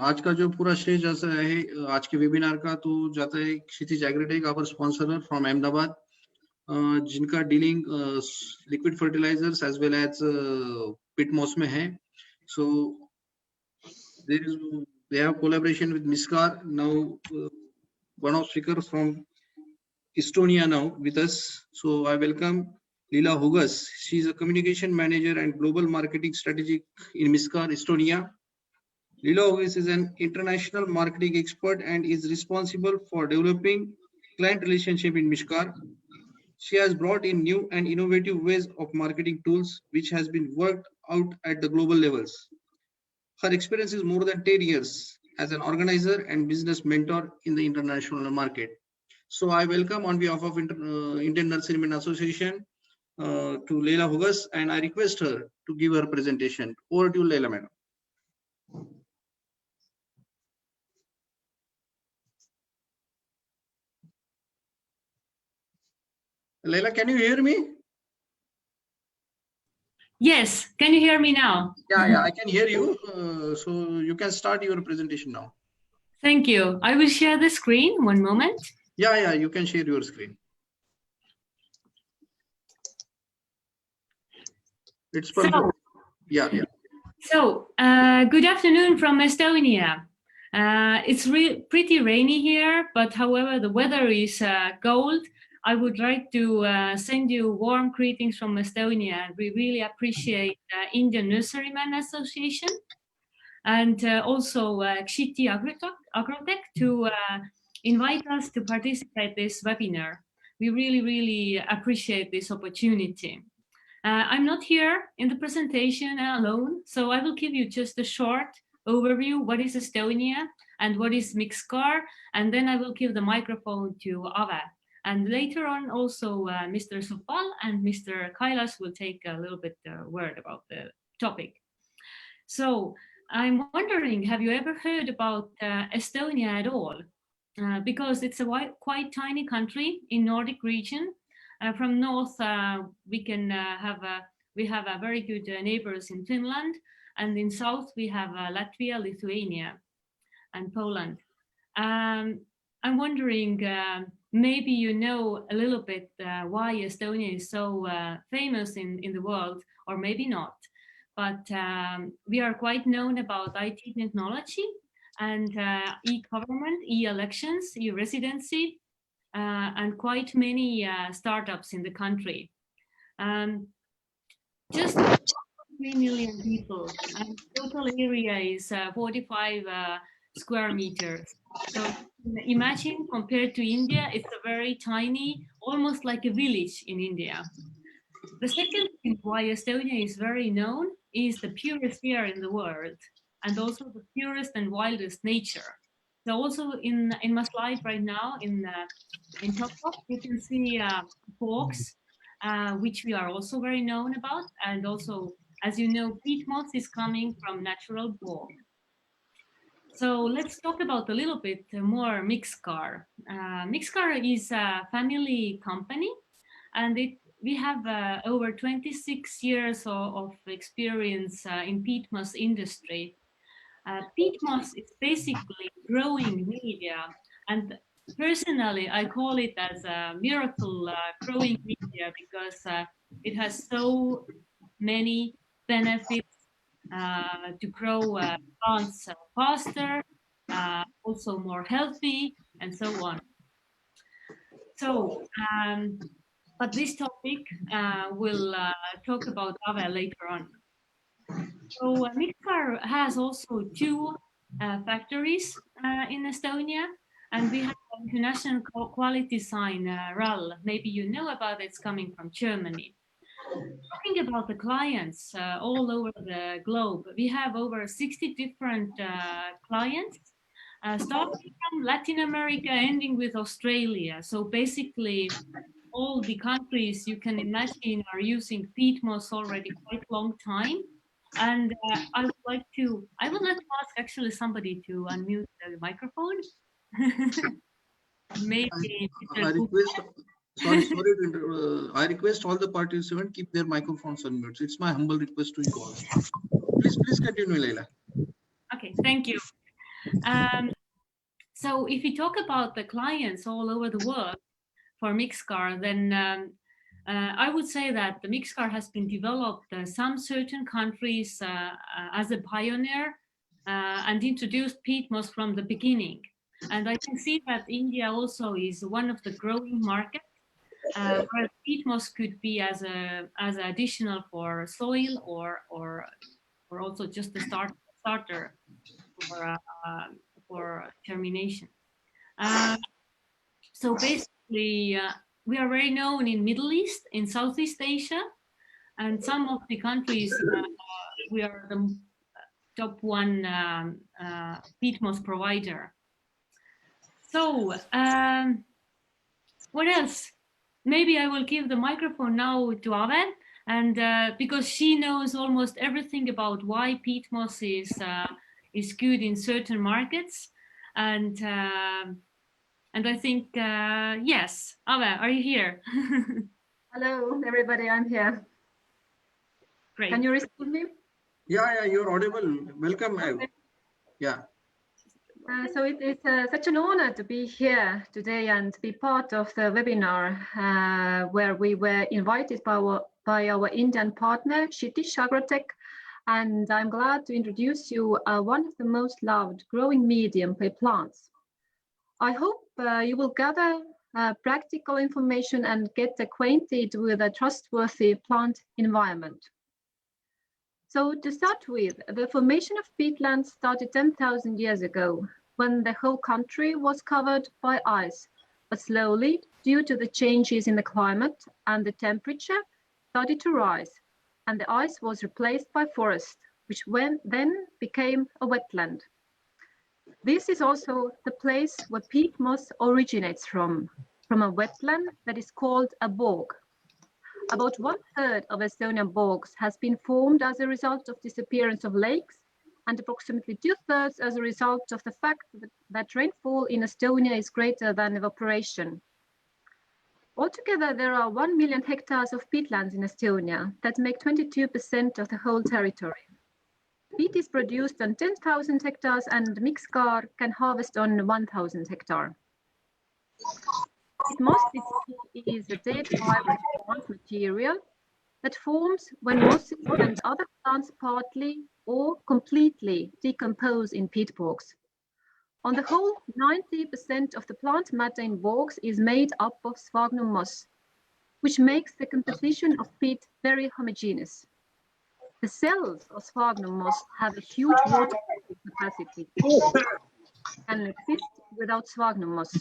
आज का जो पूरा श्रेय जैसा है आज के webinar का, तो जाता है Kshitij Agritech, our sponsor from Ahmedabad, जिनका dealing liquid fertilisers as well as peat moss में है. So they have collaboration with Mikskaar. Now one of speaker from Estonia now with us. So I welcome Leela Haugas. She is a communication manager and global marketing strategic in Mikskaar, Estonia. Leela Hughes is an international marketing expert and is responsible for developing client relationship in Mikskaar. She has brought in new and innovative ways of marketing tools, which has been worked out at the global levels. Her experience is more than 10 years as an organizer and business mentor in the international market. So I welcome on behalf of Indian Nurserymen Association to Leila Hughes, and I request her to give her presentation. Over to you, Leila, madam. Leila, can you hear me? Yes, can you hear me now? Yeah, I can hear you. So you can start your presentation now. Thank you. I will share the screen. One moment. Yeah, you can share your screen. It's perfect. So, Yeah. So, good afternoon from Estonia. It's pretty rainy here, but however, the weather is cold. I would like to send you warm greetings from Estonia. We really appreciate Indian Nurseryman Association and also Xiti Agrotech to invite us to participate in this webinar. We really appreciate this opportunity. I'm not here in the presentation alone, so I will give you just a short overview, what is Estonia and what is Mikskaar, and then I will give the microphone to Ave. And later on also Mr. Supal and Mr. Kailas will take a little bit word about the topic. So I'm wondering, have you ever heard about Estonia at all? Because it's a quite tiny country in Nordic region. From north, we have a very good neighbors in Finland, and in south we have Latvia, Lithuania, and Poland. I'm wondering, maybe you know a little bit why Estonia is so famous in the world, or maybe not. But we are quite known about IT technology and e-government, e-elections, e-residency, and quite many startups in the country. Just 3 million people, and total area is 45 square meters. So imagine, compared to India, it's a very tiny, almost like a village in India. The second thing why Estonia is very known is the purest air in the world, and also the purest and wildest nature. So also in my slide right now, in top you can see Haugas, which we are also very known about, and also, as you know, Peat Moss is coming from natural bog. So let's talk about a little bit more Mikskaar. Mikskaar is a family company, and we have over 26 years of experience in peat moss industry. Peat moss is basically growing media, and personally I call it as a miracle growing media because it has so many benefits to grow plants faster, also more healthy, and so on. So, but this topic we'll talk about Ave later on. So Mikskaar has also 2 factories in Estonia, and we have an international quality sign, RAL. Maybe you know about it, it's coming from Germany. Talking about the clients all over the globe, we have over 60 different clients, starting from Latin America, ending with Australia. So basically, all the countries you can imagine are using peat moss already quite a long time. And I would like to ask actually somebody to unmute the microphone. Maybe I request, I request all the participants keep their microphones on mute. It's my humble request to you all. Please continue, Leila. Okay, thank you. So if we talk about the clients all over the world for Mikskaar, then I would say that the Mikskaar has been developed some certain countries as a pioneer and introduced peat moss from the beginning. And I can see that India also is one of the growing markets where peat moss could be as additional for soil or also just a starter for germination. So basically, we are very known in Middle East, in Southeast Asia, and some of the countries we are the top 1 peat moss provider. So what else? Maybe I will give the microphone now to Ave, and because she knows almost everything about why peat moss is good in certain markets, and I think, yes, Ave, are you here? Hello, everybody, I'm here. Great. Can you receive me? Yeah, you're audible. Welcome. Yeah. So it is such an honor to be here today and be part of the webinar where we were invited by our Indian partner, Kshitij Agrotech. And I'm glad to introduce you one of the most loved growing medium peat plants. I hope you will gather practical information and get acquainted with a trustworthy plant environment. So to start with, the formation of peatlands started 10,000 years ago, when the whole country was covered by ice, but slowly, due to the changes in the climate and the temperature, started to rise, and the ice was replaced by forest, which then became a wetland. This is also the place where peat moss originates from a wetland that is called a bog. About 1/3 of Estonian bogs has been formed as a result of disappearance of lakes, and approximately 2/3 as a result of the fact that rainfall in Estonia is greater than evaporation. Altogether, there are 1 million hectares of peatlands in Estonia that make 22% of the whole territory. Peat is produced on 10,000 hectares and Mikskaar can harvest on 1,000 hectares. Peat moss is a dead fibrous plant material that forms when mosses and other plants partly or completely decompose in peat bogs. On the whole, 90% of the plant matter in bogs is made up of sphagnum moss, which makes the composition of peat very homogeneous. The cells of sphagnum moss have a huge water capacity and exist without sphagnum moss.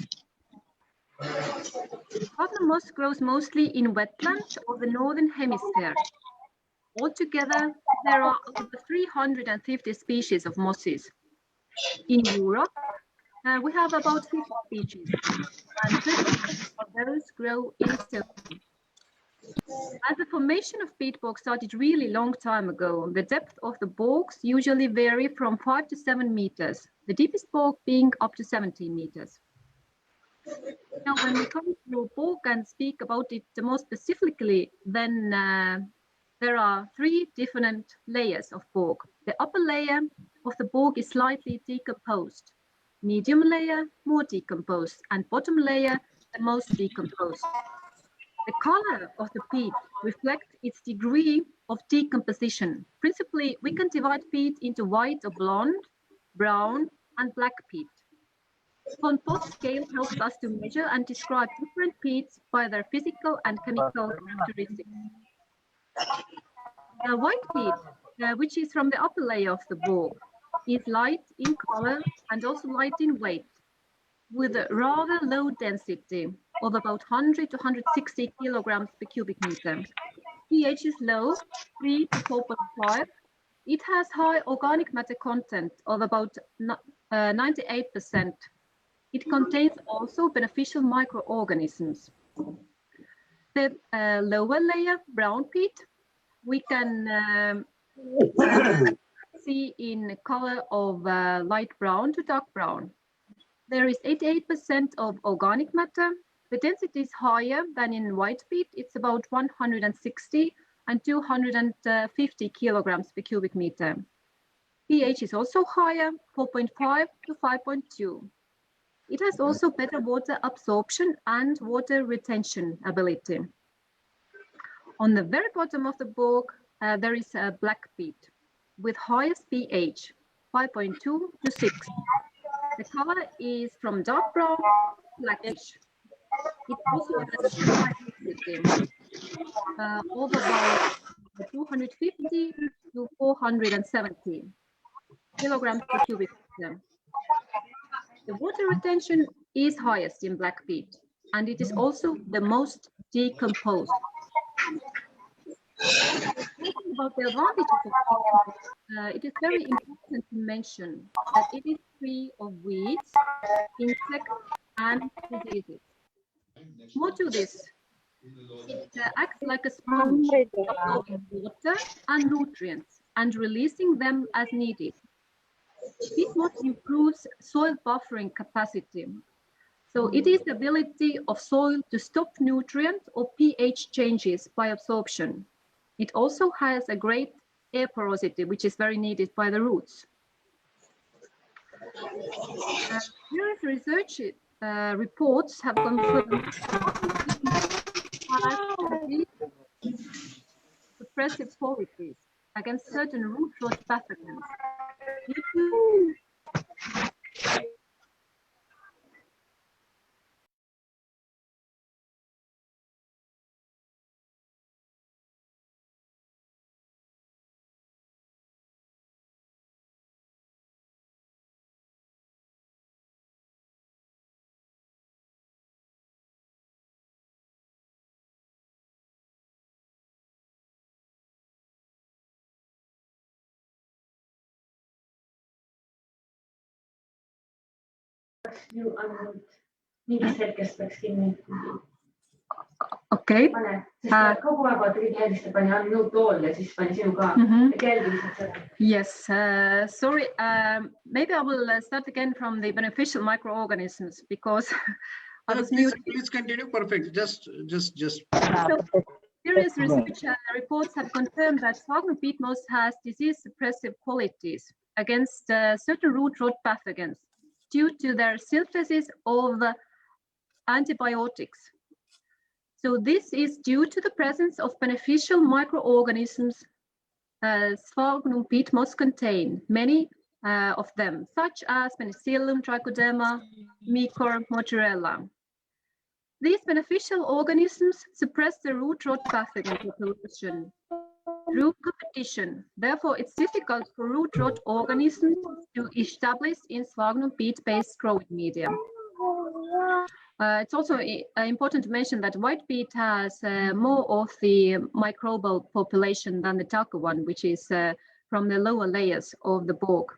Sphagnum moss grows mostly in wetlands of the northern hemisphere. Altogether, there are over 350 species of mosses. In Europe, we have about 50 species, and 30% of those grow in Estonia. As the formation of peat bogs started really long time ago, the depth of the bogs usually vary from 5 to 7 meters, the deepest bog being up to 17 meters. Now, when we come to bog and speak about it more specifically, then there are 3 different layers of bog. The upper layer of the bog is slightly decomposed, medium layer more decomposed, and bottom layer the most decomposed. The color of the peat reflects its degree of decomposition. Principally, we can divide peat into white or blonde, brown, and black peat. Compost scale helps us to measure and describe different peats by their physical and chemical characteristics. The white peat, which is from the upper layer of the bog, is light in color and also light in weight, with a rather low density of about 100 to 160 kilograms per cubic meter. pH is low, 3 to 4.5. It has high organic matter content of about 98%. It contains also beneficial microorganisms. The lower layer, brown peat, we can see in color of light brown to dark brown. There is 88% of organic matter. The density is higher than in white peat. It's about 160 and 250 kilograms per cubic meter. pH is also higher, 4.5 to 5.2. It has also better water absorption and water retention ability. On the very bottom of the bog, there is a black peat with highest pH, 5.2 to 6. The color is from dark brown to blackish. It also has a high density of about 250 to 470 kilograms per cubic meter. The water retention is highest in black peat, and it is also the most decomposed. Talking about the advantages of peat, it is very important to mention that it is free of weeds, insects, and diseases. More to this, it acts like a sponge, absorbing water and nutrients and releasing them as needed. Peat moss improves soil buffering capacity. So it is the ability of soil to stop nutrient or pH changes by absorption. It also has a great air porosity, which is very needed by the roots. Various research reports have confirmed suppressive qualities against certain root rot pathogens. Mingist hetkest läks kinni. Okay. Sest kogu aeg vaata keegi helistab, pani unmute all ja siis pani sinu ka. Kelgi lihtsalt seda. Yes, sorry. Maybe I will start again from the beneficial microorganisms because I was muted. Please continue. Perfect. Just. So, various research reports have confirmed that Swagnum peat moss has disease suppressive qualities against certain root rot pathogens due to their synthesis of antibiotics. So this is due to the presence of beneficial microorganisms Swagnum peat moss contain, many of them, such as Penicillium, Trichoderma, Mikskaar, Mozzarella. These beneficial organisms suppress the root rot pathogen population through competition. Therefore, it's difficult for root rot organisms to establish in Swagnum peat-based growing medium. It's also important to mention that white peat has more of the microbial population than the darker one, which is from the lower layers of the bog.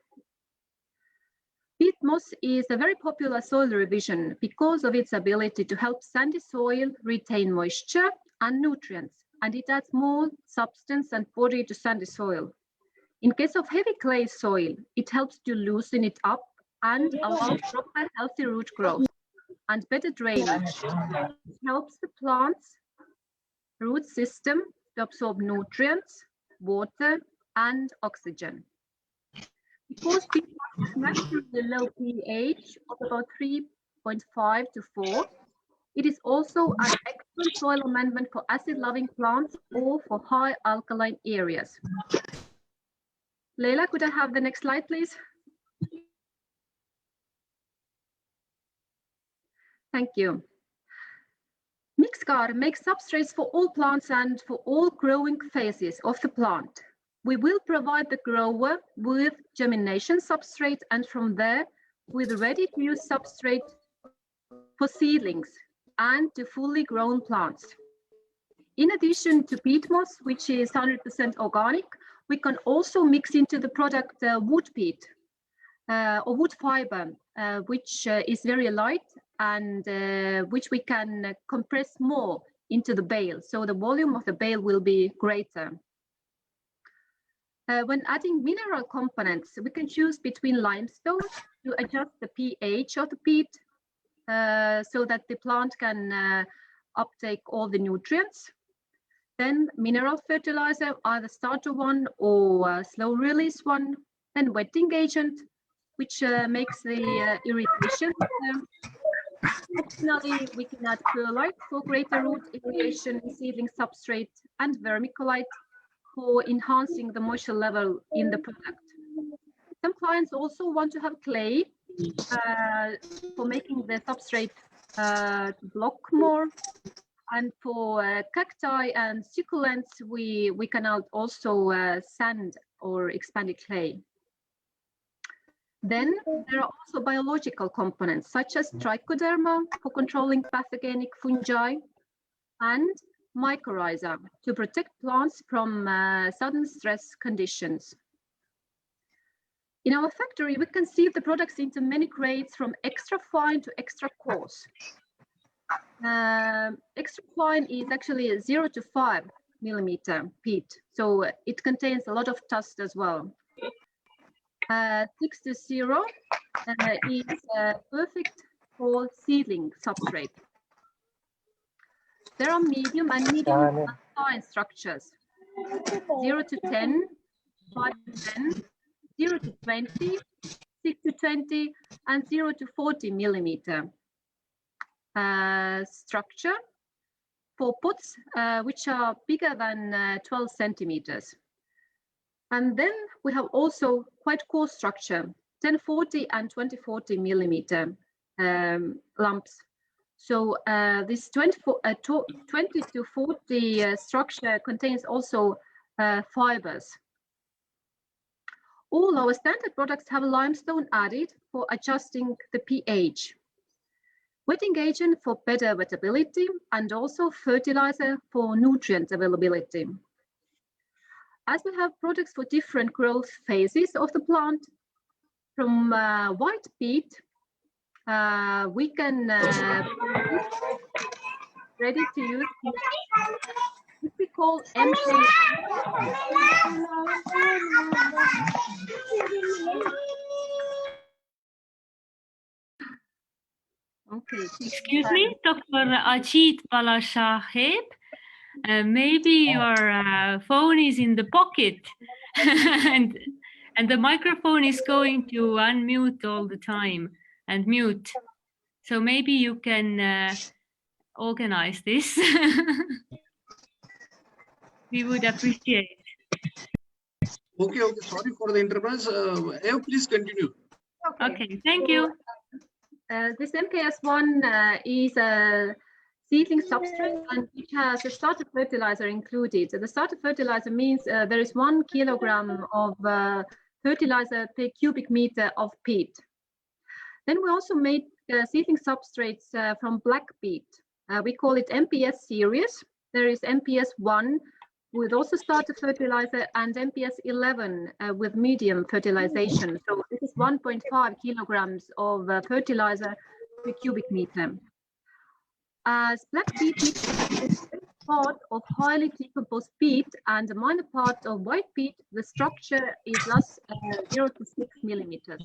Peat moss is a very popular soil revision because of its ability to help sandy soil retain moisture and nutrients, and it adds more substance and body to sandy soil. In case of heavy clay soil, it helps to loosen it up and allow proper healthy root growth and better drainage. It helps the plant's root system to absorb nutrients, water, and oxygen. Because peat moss has naturally low pH of about 3.5 to 4, it is also an excellent soil amendment for acid-loving plants or for high alkaline areas. Leila, could I have the next slide, please? Thank you. Mikskaar makes substrates for all plants and for all growing phases of the plant. We will provide the grower with germination substrate and from there with ready-to-use substrate for seedlings and to fully grown plants. In addition to peat moss, which is 100% organic, we can also mix into the product wood peat or wood fiber, which is very light and which we can compress more into the bale. So the volume of the bale will be greater. When adding mineral components, we can choose between limestone to adjust the pH of the peat so that the plant can uptake all the nutrients. Then mineral fertilizer, either starter one or slow release one. Then wetting agent, which makes the irrigation. Optionally, we can add perlite for greater root irrigation in seedling substrate and vermiculite for enhancing the moisture level in the product. Some clients also want to have clay for making the substrate to block more. And for cacti and succulents, we can add also sand or expanded clay. Then there are also biological components such as trichoderma for controlling pathogenic fungi and mycorrhiza to protect plants from sudden stress conditions. In our factory, we conceive the products into many grades from extra fine to extra coarse. Extra fine is actually a 0 to 5 millimeter peat, so it contains a lot of dust as well. 6 to 0 is perfect for seedling substrate. There are medium and medium and fine structures. 0 to 10, 5 to 10, 0 to 20, 6 to 20, and 0 to 40 millimeter structure for pots which are bigger than 12 centimeters. And then we have also quite coarse structure, 1040 and 2040 millimeter lumps. So this 20 to 40 structure contains also fibers. All our standard products have limestone added for adjusting the pH, wetting agent for better wettability, and also fertilizer for nutrient availability. As we have products for different growth phases of the plant, from white peat, we can ready to use what we call MK. Okay. Excuse me, Dr. Ajay Balasaheb. Maybe your phone is in the pocket and the microphone is going to unmute all the time and mute. So maybe you can organize this. We would appreciate. Okay, sorry for the interference. Ev, please continue. Okay, thank you. This MKS1 is a seedling substrate and it has a starter fertilizer included. So the starter fertilizer means there is 1 kilogram of fertilizer per cubic meter of peat. Then we also made seedling substrates from black peat. We call it MPS series. There is MPS1 with also starter fertilizer and MPS11 with medium fertilization. So this is 1.5 kilograms of fertilizer per cubic meter. As black peat is part of highly decomposed peat and a minor part of white peat, the structure is thus 0 to 6 millimeters.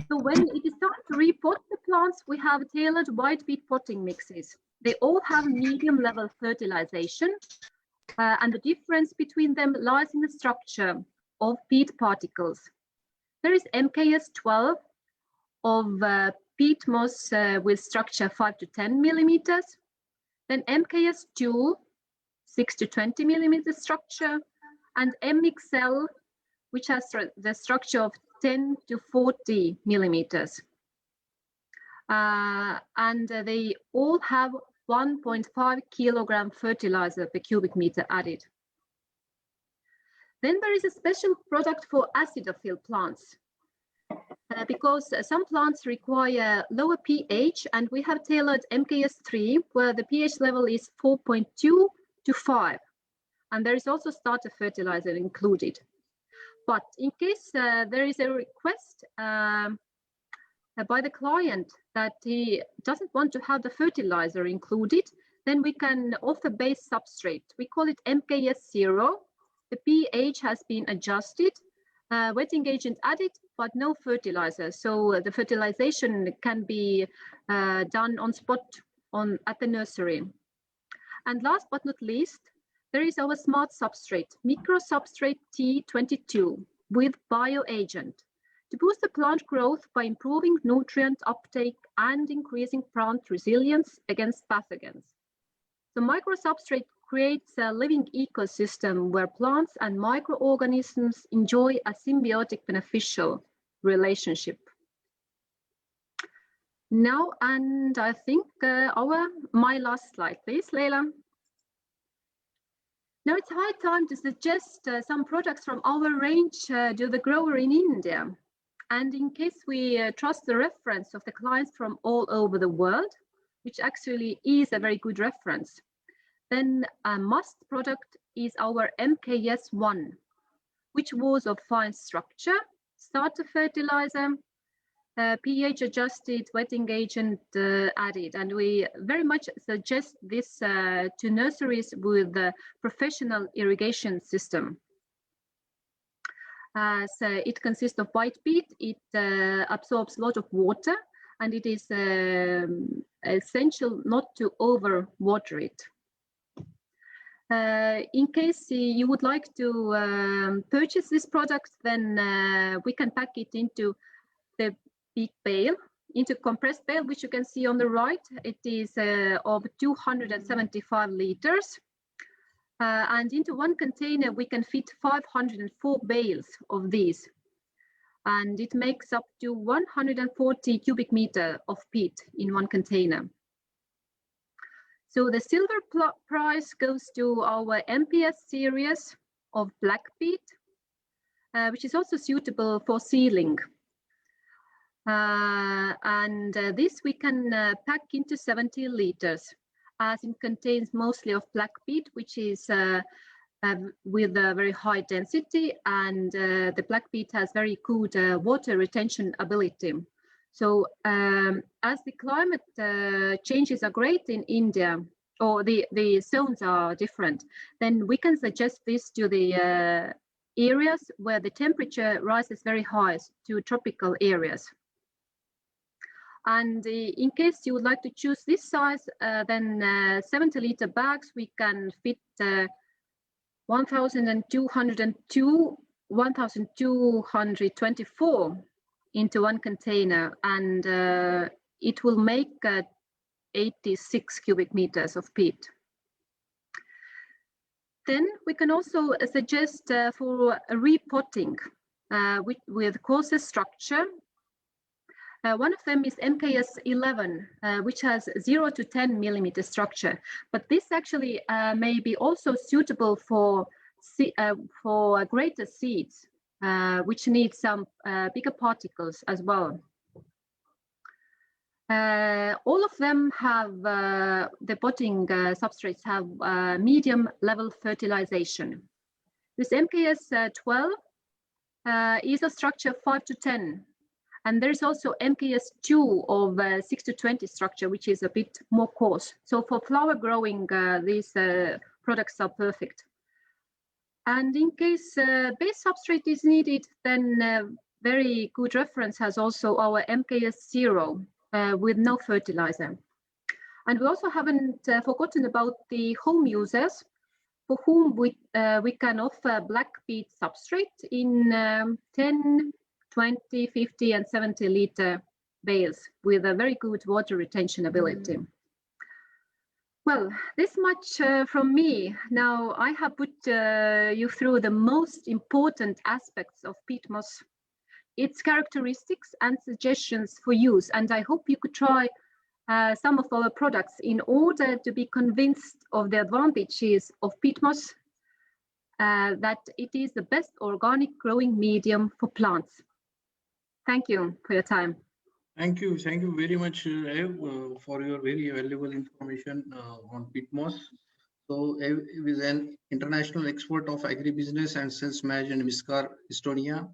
So when it is time to repot the plants, we have tailored white peat potting mixes. They all have medium level fertilization and the difference between them lies in the structure of peat particles. There is MKS12 of peat moss with structure 5 to 10 millimeters, then MKS2, 6 to 20 millimeter structure, and MXL, which has the structure of 10 to 40 millimeters. And they all have 1.5 kilogram fertilizer per cubic meter added. Then there is a special product for acidophile plants because some plants require lower pH, and we have tailored MKS3 where the pH level is 4.2 to 5, and there is also starter fertilizer included. But in case there is a request by the client that he doesn't want to have the fertilizer included, then we can offer base substrate. We call it MKS0. The pH has been adjusted, wetting agent added, but no fertilizer. So the fertilization can be done on spot at the nursery. And last but not least, there is our smart substrate, micro substrate T22 with bioagent to boost the plant growth by improving nutrient uptake and increasing plant resilience against pathogens. The micro substrate creates a living ecosystem where plants and microorganisms enjoy a symbiotic beneficial relationship. Now, and I think my last slide, please, Leila. Now it's high time to suggest some products from our range to the grower in India. And in case we trust the reference of the clients from all over the world, which actually is a very good reference, then a must product is our MKS1, which was of fine structure, starter fertilizer, pH adjusted wetting agent added, and we very much suggest this to nurseries with the professional irrigation system. So it consists of white peat, it absorbs a lot of water, and it is essential not to overwater it. In case you would like to purchase this product, then we can pack it into the big bale, into compressed bale, which you can see on the right. It is of 275 liters. And into one container, we can fit 504 bales of these. And it makes up to 140 cubic meter of peat in one container. So the silver prize goes to our MPS series of black peat, which is also suitable for seedling. This we can pack into 70 liters, as it contains mostly of black peat, which is with a very high density, and the black peat has very good water retention ability. So as the climate changes are great in India, or the zones are different, then we can suggest this to the areas where the temperature rises very high, to tropical areas. And in case you would like to choose this size, then 70-liter bags, we can fit 1,224 into one container, and it will make 86 cubic meters of peat. Then we can also suggest for repotting with course structure. One of them is MKS 11, which has 0 to 10 millimeter structure, but this actually may be also suitable for greater seeds, which need some bigger particles as well. All of them have, the potting substrates have medium level fertilization. This MKS 12 is a structure 5 to 10. And there is also MKS 2 of 6 to 20 structure, which is a bit more coarse. So for flower growing, these products are perfect. And in case base substrate is needed, then very good reference has also our MKS 0 with no fertilizer. And we also haven't forgotten about the home users, for whom we can offer black peat substrate in 10, 20, 50, and 70 liter bales with a very good water retention ability. Well, this much from me. Now I have put you through the most important aspects of peat moss, its characteristics and suggestions for use. And I hope you could try some of our products in order to be convinced of the advantages of peat moss, that it is the best organic growing medium for plants. Thank you for your time. Thank you very much, Ev, for your very valuable information on peat moss. So Ev is an international expert of agribusiness and sales management in Mikskaar, Estonia.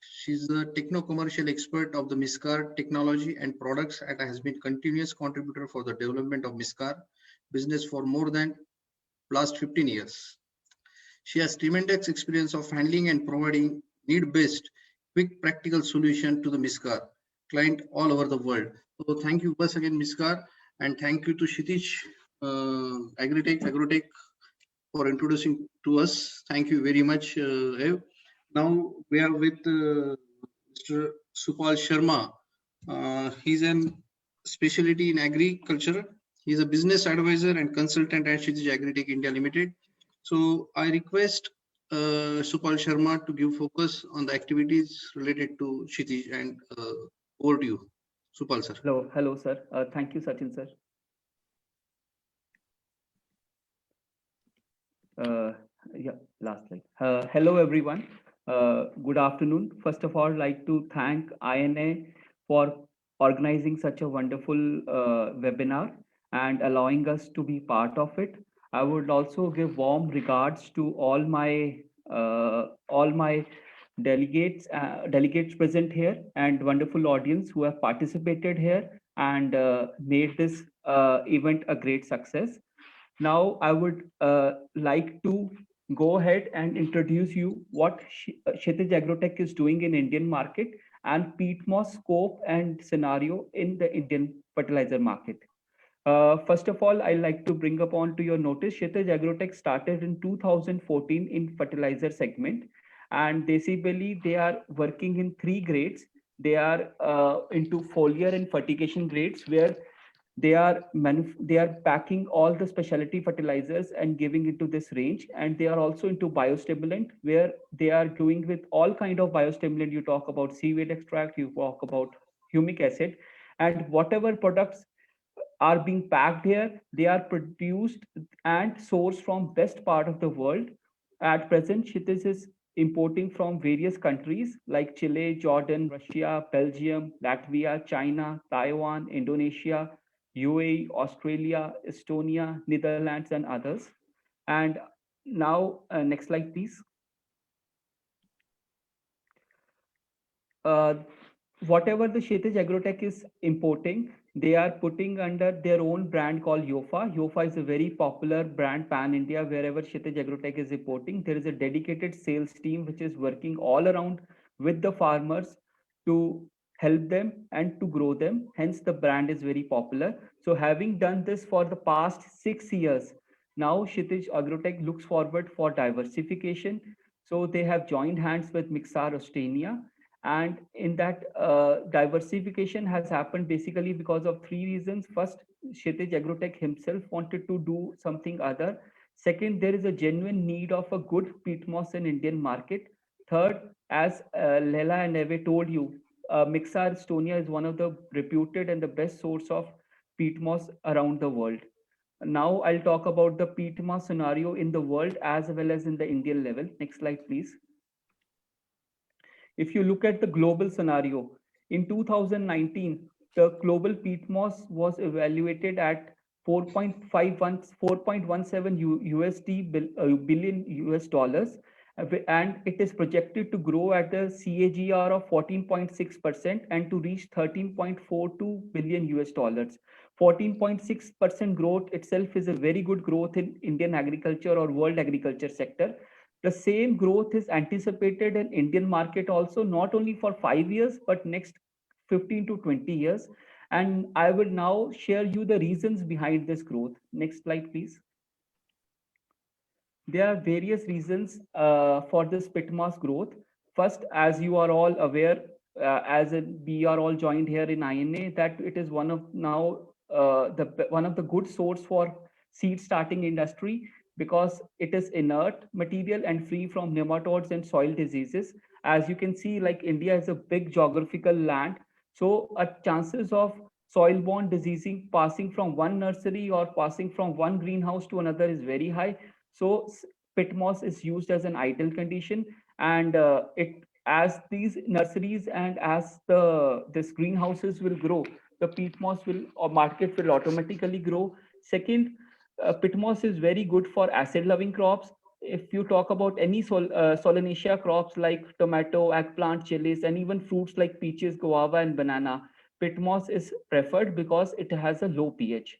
She's the techno-commercial expert of the Mikskaar technology and products, and has been continuous contributor for the development of Mikskaar business for more than last 15 years. She has tremendous experience of handling and providing need-based, quick, practical solution to the Mikskaar client all over the world. So thank you once again, Mikskaar, and thank you to Kshitij Agrotech for introducing to us. Thank you very much, Ev. Now we are with Mr. Supal Sharma. He's an specialty in agriculture. He's a business advisor and consultant at Kshitij Agrotech India Limited. So I request Supal Sharma to give focus on the activities related to Kshitij, and over to you, Supal sir. Hello sir. Thank you, Sachin sir. Last slide. Hello everyone. Good afternoon. First of all, I'd like to thank INA for organizing such a wonderful webinar and allowing us to be part of it. I would also give warm regards to all my delegates present here, and wonderful audience who have participated here and made this event a great success. Now I would like to go ahead and introduce you what Kshitij Agrotech is doing in Indian market and peat moss scope and scenario in the Indian fertilizer market. First of all, I'd like to bring upon to your notice, Kshitij Agrotech started in 2014 in fertilizer segment, and basically they are working in 3 grades. They are into foliar and fertigation grades, where they are packing all the specialty fertilizers and giving it to this range. And they are also into biostimulant, where they are doing with all kind of biostimulant. You talk about seaweed extract, you talk about humic acid, and whatever products are being packed here, they are produced and sourced from best part of the world. At present, Kshitij is importing from various countries like Chile, Jordan, Russia, Belgium, Latvia, China, Taiwan, Indonesia, UAE, Australia, Estonia, Netherlands, and others. And now, next slide, please. Whatever the Kshitij Agrotech is importing, they are putting under their own brand called Yofa. Yofa is a very popular brand pan-India. Wherever Kshitij Agrotech is importing, there is a dedicated sales team which is working all around with the farmers to help them and to grow them. Hence, the brand is very popular. So having done this for the past 6 years, now Kshitij Agrotech looks forward for diversification. So they have joined hands with Mikskaar, Estonia. And in that diversification has happened basically because of 3 reasons. First, Kshitij Agrotech himself wanted to do something other. Second, there is a genuine need of a good peat moss in Indian market. Third, as Leila and Ajay told you, Mikskaar, Estonia is one of the reputed and the best source of peat moss around the world. Now I'll talk about the peat moss scenario in the world as well as in the Indian level. Next slide, please. If you look at the global scenario, in 2019, the global peat moss was evaluated at 4.17 billion US dollars, and it is projected to grow at a CAGR of 14.6% and to reach 13.42 billion US dollars. 14.6% growth itself is a very good growth in Indian agriculture or world agriculture sector. The same growth is anticipated in Indian market also, not only for 5 years, but next 15 to 20 years. And I will now share you the reasons behind this growth. Next slide, please. There are various reasons for this peat moss growth. First, as you are all aware, we are all joined here in INA, that it is one of the good source for seed starting industry, because it is inert material and free from nematodes and soil diseases. As you can see, like India is a big geographical land, so chances of soil-borne diseasing passing from one nursery or passing from one greenhouse to another is very high. So peat moss is used as an ideal condition, and as these nurseries and as this greenhouses will grow, the peat moss market will automatically grow. Second, peat moss is very good for acid-loving crops. If you talk about any solanaceae crops like tomato, eggplant, chilies, and even fruits like peaches, guava, and banana, peat moss is preferred because it has a low pH.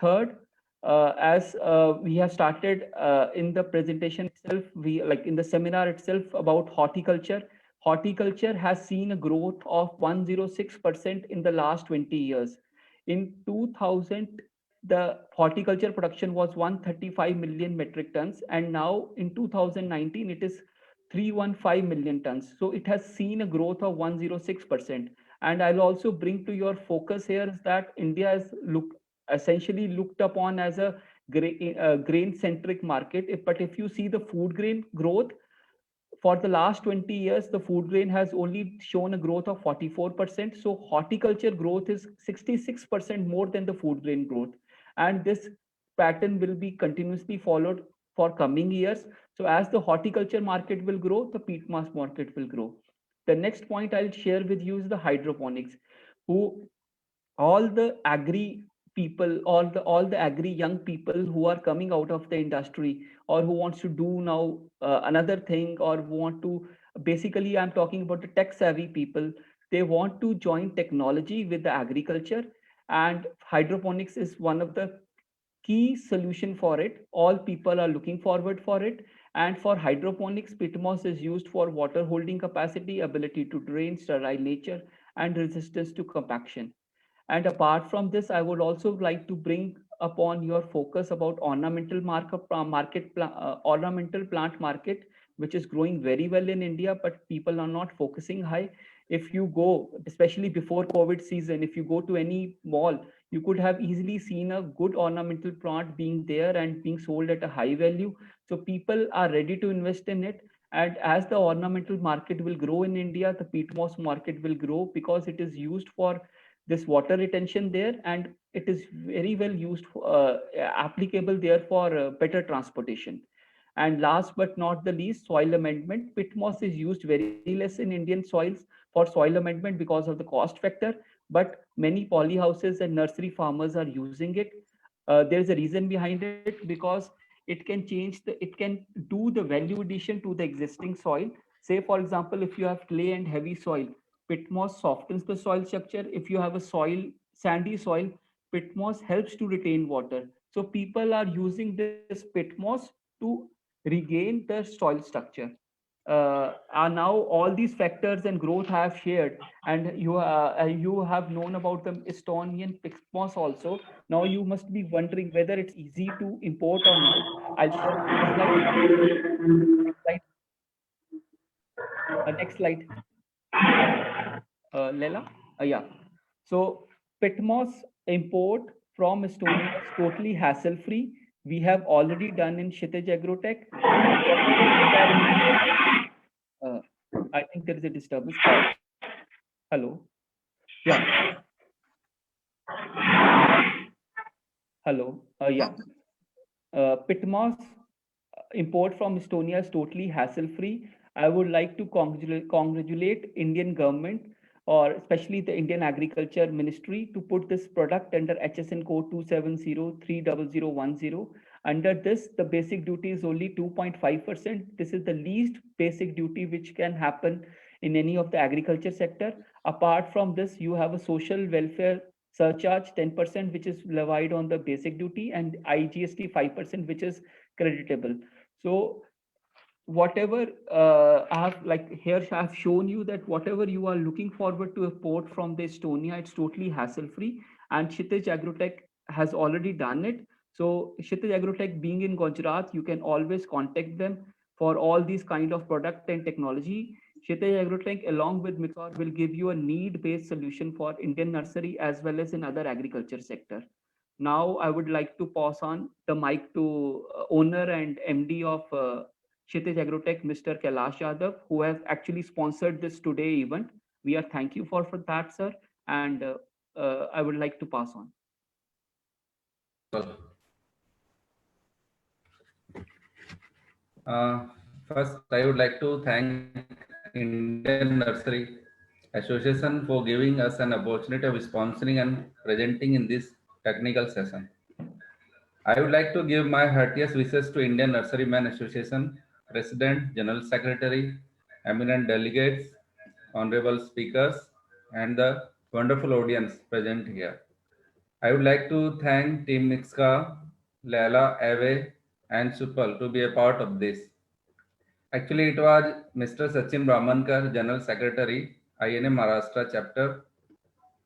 Third, as we have started in the presentation itself, in the seminar itself about horticulture. Horticulture has seen a growth of 106% in the last 20 years. In 2000, the horticulture production was 135 million metric tons, and now in 2019 it is 315 million tons. So it has seen a growth of 106%. And I'll also bring to your focus here is that India is essentially looked upon as a grain centric market. But if you see the food grain growth, for the last 20 years, the food grain has only shown a growth of 44%. So horticulture growth is 66% more than the food grain growth. And this pattern will be continuously followed for coming years. So as the horticulture market will grow, the peat moss market will grow. The next point I'll share with you is the hydroponics, who all the agri people, all the agri young people who are coming out of the industry, or who wants to do now another thing, or who want to, basically I'm talking about the tech savvy people, they want to join technology with the agriculture, and hydroponics is one of the key solution for it. All people are looking forward for it. And for hydroponics, peat moss is used for water holding capacity, ability to drain, sterile nature, and resistance to compaction. And apart from this, I would also like to bring upon your focus about ornamental ornamental plant market, which is growing very well in India, but people are not focusing high. If you go, especially before COVID season, if you go to any mall, you could have easily seen a good ornamental plant being there and being sold at a high value. So people are ready to invest in it. And as the ornamental market will grow in India, the peat moss market will grow because it is used for this water retention there, and it is very well used for, applicable there for better transportation. And last but not the least, soil amendment. Peat moss is used very less in Indian soils for soil amendment because of the cost factor, but many polyhouses and nursery farmers are using it. There's a reason behind it, because it can it can do the value addition to the existing soil. Say for example, if you have clay and heavy soil, peat moss softens the soil structure. If you have a sandy soil, peat moss helps to retain water. So people are using this peat moss to regain the soil structure. Are now all these factors and growth I have shared, and you have known about the Estonian peat moss also. Now you must be wondering whether it's easy to import or not. I'll share next slide. Next slide. Leila? Yeah. So peat moss import from Estonia is totally hassle-free. We have already done in Kshitij Agrotech. I think there is a disturbance. Hello. Yeah. Hello. Yeah. Peat moss import from Estonia is totally hassle-free. I would like to congratulate Indian government, or especially the Indian Agriculture Ministry, to put this product under HSN code 270-30010. Under this, the basic duty is only 2.5%. This is the least basic duty which can happen in any of the agriculture sector. Apart from this, you have a social welfare surcharge 10%, which is levied on the basic duty, and IGST 5%, which is creditable. So whatever I have shown you that whatever you are looking forward to import from the Estonia, it's totally hassle-free, and Kshitij Agrotech has already done it. So Kshitij Agrotech being in Gujarat, you can always contact them for all these kind of product and technology. Kshitij Agrotech along with Mikskaar will give you a need-based solution for Indian nursery as well as in other agriculture sector. Now I would like to pass on the mic to owner and MD of Kshitij Agrotech, Mr. Kailash Yadav, who has actually sponsored this today event. We are thank you for that, sir. And I would like to pass on. First, I would like to thank Indian Nursery Association for giving us an opportunity of sponsoring and presenting in this technical session. I would like to give my heartiest wishes to Indian Nurserymen Association, President, General Secretary, eminent delegates, honorable speakers, and the wonderful audience present here. I would like to thank Team Mikskaar, Leila, Ajay, and Supal to be a part of this. Actually, it was Mr. Sachin Brahmankar, General Secretary, INA Maharashtra chapter,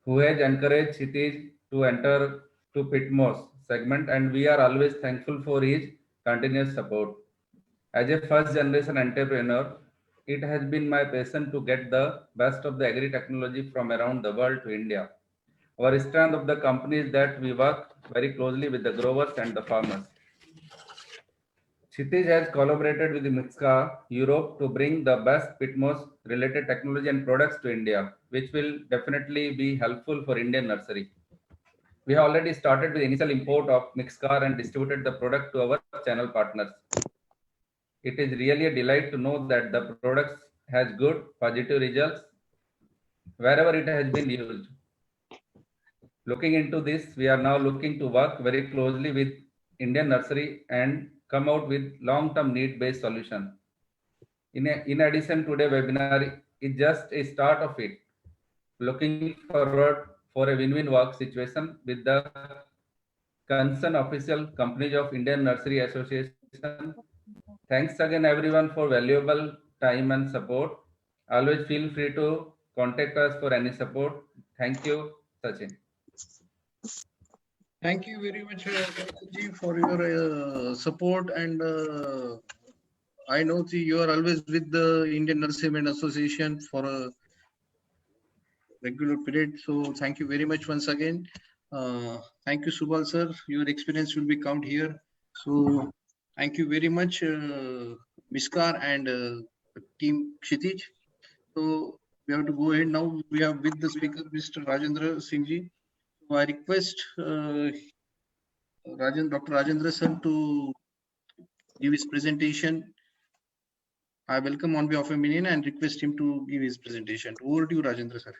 who has encouraged Kshitij to enter to Peat moss segment, and we are always thankful for his continuous support. As a first generation entrepreneur, it has been my passion to get the best of the agri technology from around the world to India. Our strength of the company is that we work very closely with the growers and the farmers. Kshitij has collaborated with Mikskaar Europe to bring the best peat moss related technology and products to India, which will definitely be helpful for Indian nursery. We have already started with initial import of Mikskaar and distributed the product to our channel partners. It is really a delight to know that the product has good positive results wherever it has been used. Looking into this, we are now looking to work very closely with Indian nursery and come out with long-term need-based solution. In addition, today's webinar is just a start of it. Looking forward for a win-win work situation with the concerned official companies of Indian Nursery Association. Thanks again everyone for valuable time and support. Always feel free to contact us for any support. Thank you, Sachin. Thank you very much, Kaushik, for your support, and I know you are always with the Indian Nurserymen Association for a regular period. So thank you very much once again. Thank you, Subal sir. Your experience will be count here. So thank you very much, Mikskaar and team Kshitij. So we have to go ahead now. We have with the speaker, Mr. Rajendra Singh ji. So I request Dr. Rajendra sir to give his presentation. I welcome on behalf of Minion and request him to give his presentation. Over to you, Rajendra sir.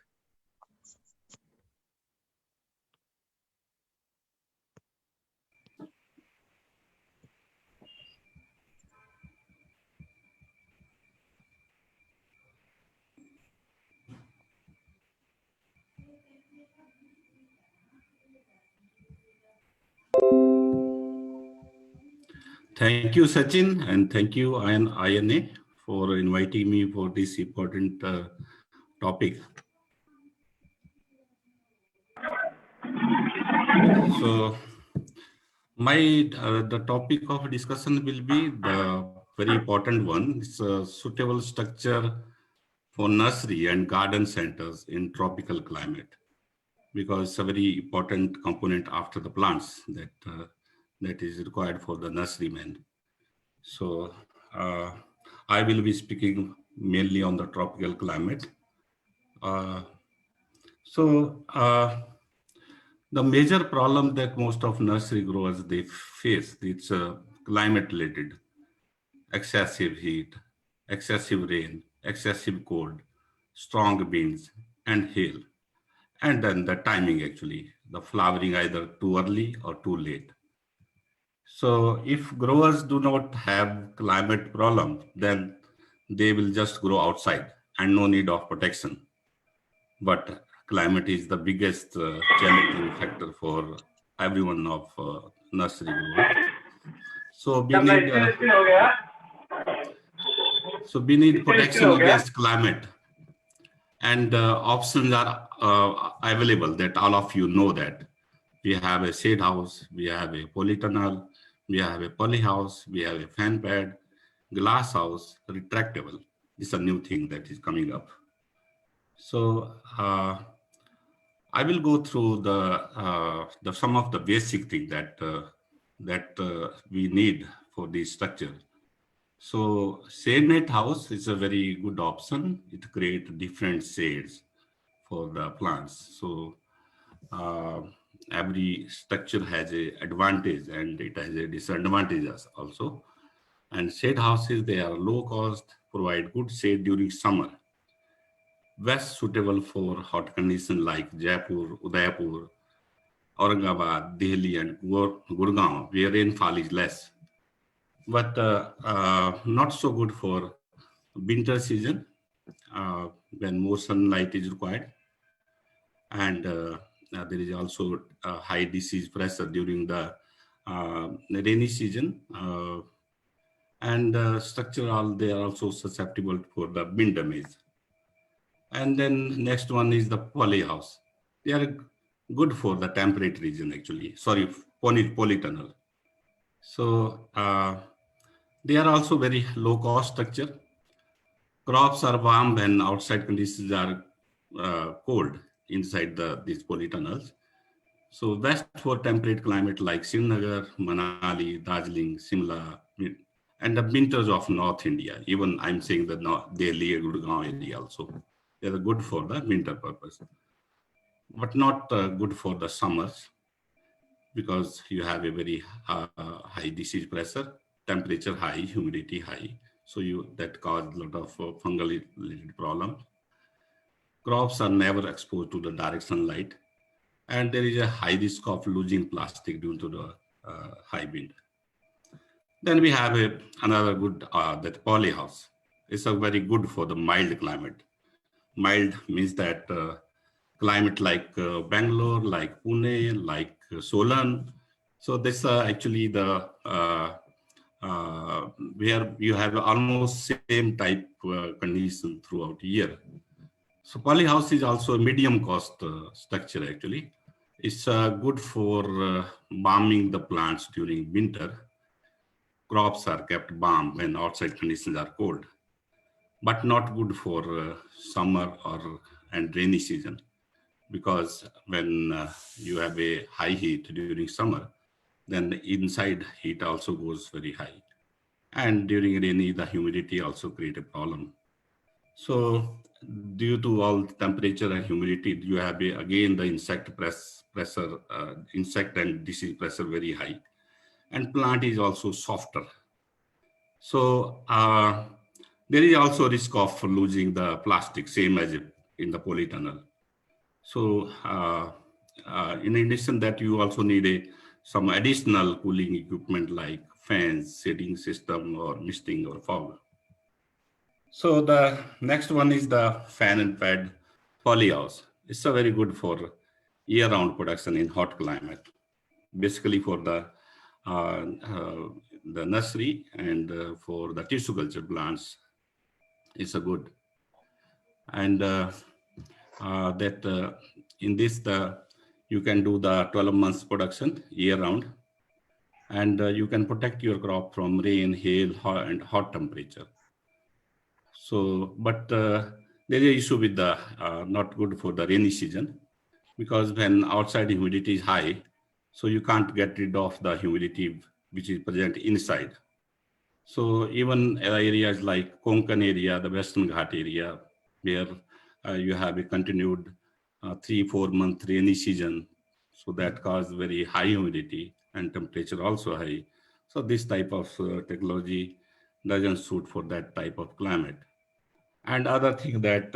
Thank you, Sachin, and thank you, INA, for inviting me for this important topic. So, the topic of discussion will be the very important one. It's a suitable structure for nursery and garden centers in tropical climate, because it's a very important component after the plants that is required for the nurserymen. So I will be speaking mainly on the tropical climate. The major problem that most of nursery growers they face, it's climate related: excessive heat, excessive rain, excessive cold, strong winds, and hail. And then the timing, actually, the flowering either too early or too late. So if growers do not have climate problem, then they will just grow outside and no need of protection. But climate is the biggest challenging factor for everyone of nursery growers. So we need protection against climate, and options are available that all of you know that. We have a shade house, we have a polytunnel, we have a poly house, we have a fan pad, glass house, retractable. It's a new thing that is coming up. So I will go through the some of the basic things that we need for this structure. So shade net house is a very good option. It creates different shades for the plants. So every structure has a advantage and it has a disadvantages also. And shade houses, they are low cost, provide good shade during summer. Best suitable for hot conditions like Jaipur, Udaipur, Aurangabad, Delhi, and Gurgaon, where rainfall is less. But not so good for winter season when more sunlight is required. And there is also a high disease pressure during the rainy season. And structure, they are also susceptible for the wind damage. And then next one is the poly house. They are good for the temperate region, actually. Sorry, polytunnel. So they are also very low cost structure. Crops are warm when outside conditions are cold inside these polytunnels. So best for temperate climate like Srinagar, Manali, Darjeeling, Simla, and the winters of North India. Even I'm saying the Delhi, Gurgaon area also. They are good for the winter purpose, but not good for the summers, because you have a very high disease pressure, temperature high, humidity high. So that cause a lot of fungal related problems. Crops are never exposed to the direct sunlight, and there is a high risk of losing plastic due to the high wind. Then we have another good, that poly house. It's a very good for the mild climate. Mild means that climate like Bangalore, like Pune, like Solan. So this actually the where you have almost same type condition throughout the year. So poly house is also a medium cost structure actually. It's good for balming the plants during winter. Crops are kept warm when outside conditions are cold, but not good for summer and rainy season, because when you have a high heat during summer, then the inside heat also goes very high. And during rainy, the humidity also create a problem. So due to all temperature and humidity, you have again the insect pressure, insect and disease pressure very high. And plant is also softer. So there is also risk of losing the plastic, same as in the polytunnel. So in addition that, you also need some additional cooling equipment like fans, shading system, or misting or fog. So the next one is the fan and pad polyhouse. It's a very good for year-round production in hot climate, basically for the nursery and for the tissue culture plants. It's a good. And in this, you can do the 12 months production year-round, and you can protect your crop from rain, hail, and hot temperature. So, but there is an issue with the not good for the rainy season, because when outside humidity is high, so you can't get rid of the humidity which is present inside. So even areas like Konkan area, the Western Ghat area, where you have a continued 3-4 month rainy season, so that causes very high humidity and temperature also high. So this type of technology doesn't suit for that type of climate. And other thing that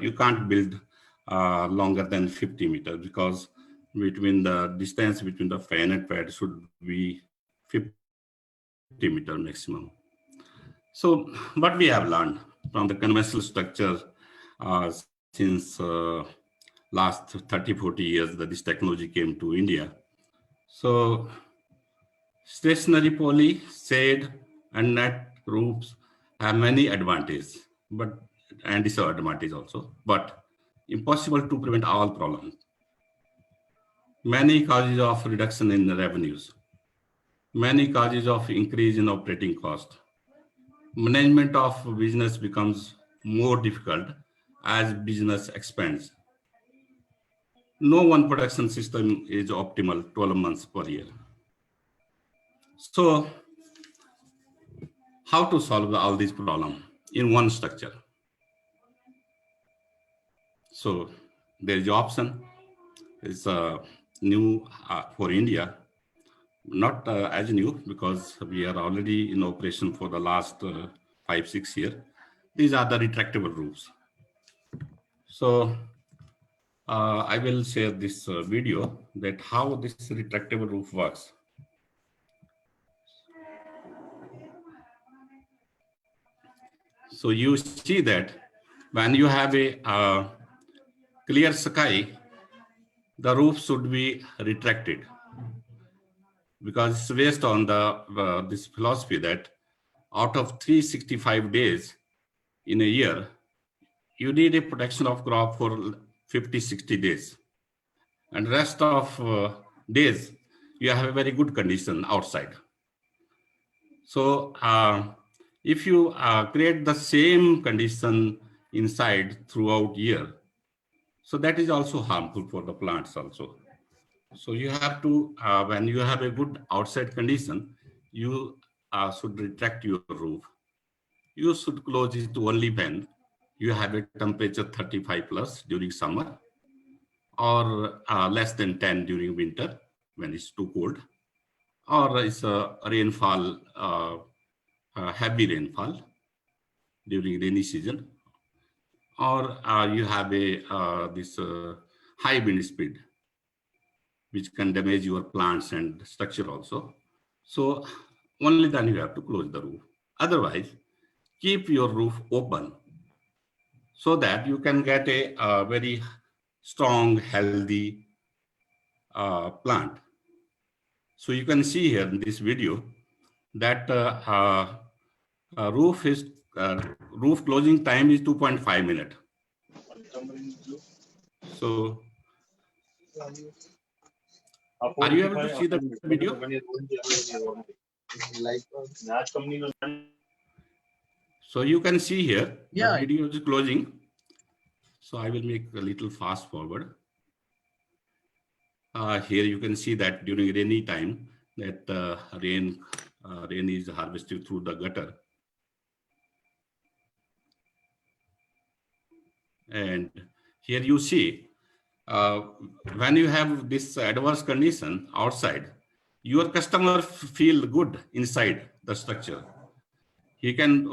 you can't build longer than 50 meters, because between the distance between the fan and pad should be 50 meter maximum. So what we have learned from the conventional structure since last 30-40 years that this technology came to India. So stationary poly, shade, and net roofs have many advantages, and disadvantages also, but impossible to prevent all problems. Many causes of reduction in the revenues, many causes of increase in operating cost. Management of business becomes more difficult as business expands. No one production system is optimal 12 months per year. So how to solve all these problems in one structure? So there is option. It's new for India, not as new, because we are already in operation for the last 5-6 years. These are the retractable roofs. So I will share this video that how this retractable roof works. So you see that when you have a clear sky, the roof should be retracted, because it's based on the this philosophy that out of 365 days in a year, you need a protection of crop for 50-60 days, and rest of days you have a very good condition outside. So if you create the same condition inside throughout year, so that is also harmful for the plants also. So you have to, when you have a good outside condition, you should retract your roof. You should close it only when you have a temperature 35 plus during summer, or less than 10 during winter when it's too cold, or it's a rainfall, heavy rainfall during rainy season, or you have a this high wind speed, which can damage your plants and structure also. So only then you have to close the roof. Otherwise, keep your roof open so that you can get a very strong, healthy plant. So you can see here in this video that roof closing time is 2.5 minutes. So Are you able to see the video? So you can see here, the video is closing. So I will make a little fast forward. Here you can see that during rainy time, that rain is harvested through the gutter. And here you see, when you have this adverse condition outside, your customer feel good inside the structure. He can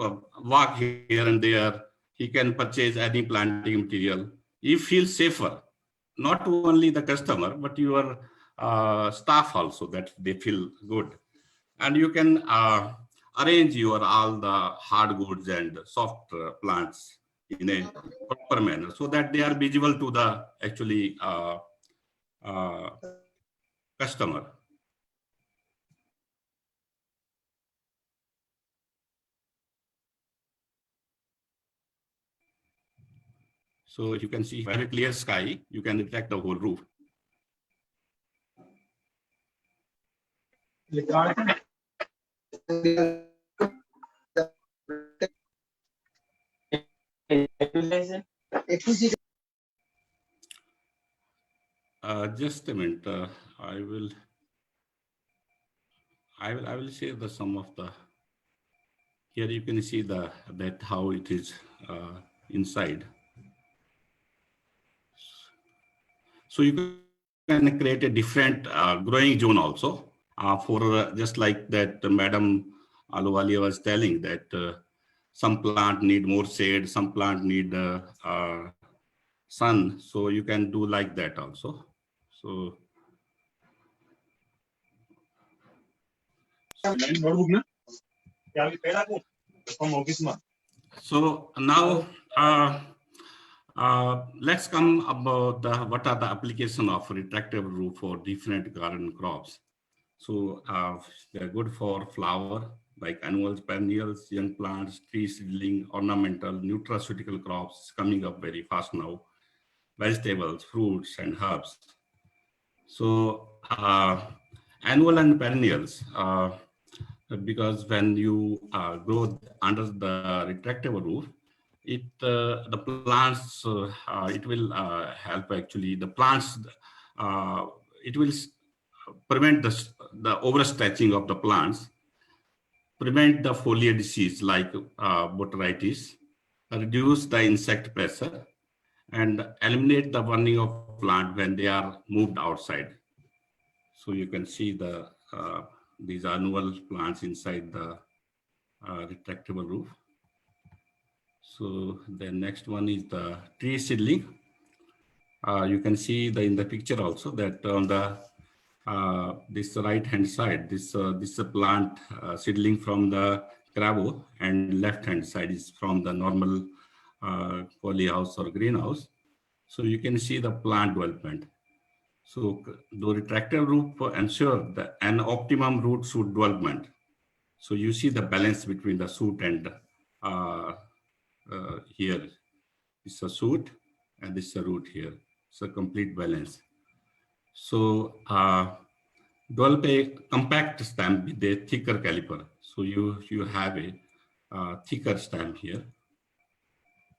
walk here and there. He can purchase any planting material. He feels safer. Not only the customer, but your staff also, that they feel good. And you can arrange your all the hard goods and soft plants in a proper manner so that they are visible to the actually customer. So you can see if you have a clear sky, you can retract the whole roof. Just a minute. I will share the some of the. Here you can see that how it is inside. So you can create a different growing zone also for just like that Madam Ahluwalia was telling that some plant need more shade, some plant need sun. So you can do like that also. So now let's come about what are the application of retractable roof for different garden crops. So they're good for flower like annuals, perennials, young plants, tree seedling, ornamental, nutraceutical crops coming up very fast now, vegetables, fruits, and herbs. So annual and perennials, because when you grow under the retractable roof, the plants it will help actually the plants it will prevent the overstretching of the plants, prevent the foliar disease like botrytis, reduce the insect pressure, and eliminate the burning of plant when they are moved outside. So you can see these annual plants inside the retractable roof. So the next one is the tree seedling. You can see in the picture also that on the this right hand side, this is a plant seedling from the cravo, and left hand side is from the normal polyhouse or greenhouse. So you can see the plant development. So the retractable roof ensure an optimum root shoot development. So you see the balance between the shoot and here is a shoot and this is a root here. It's a complete balance. So develop a compact stem with a thicker caliper. So you have a thicker stem here.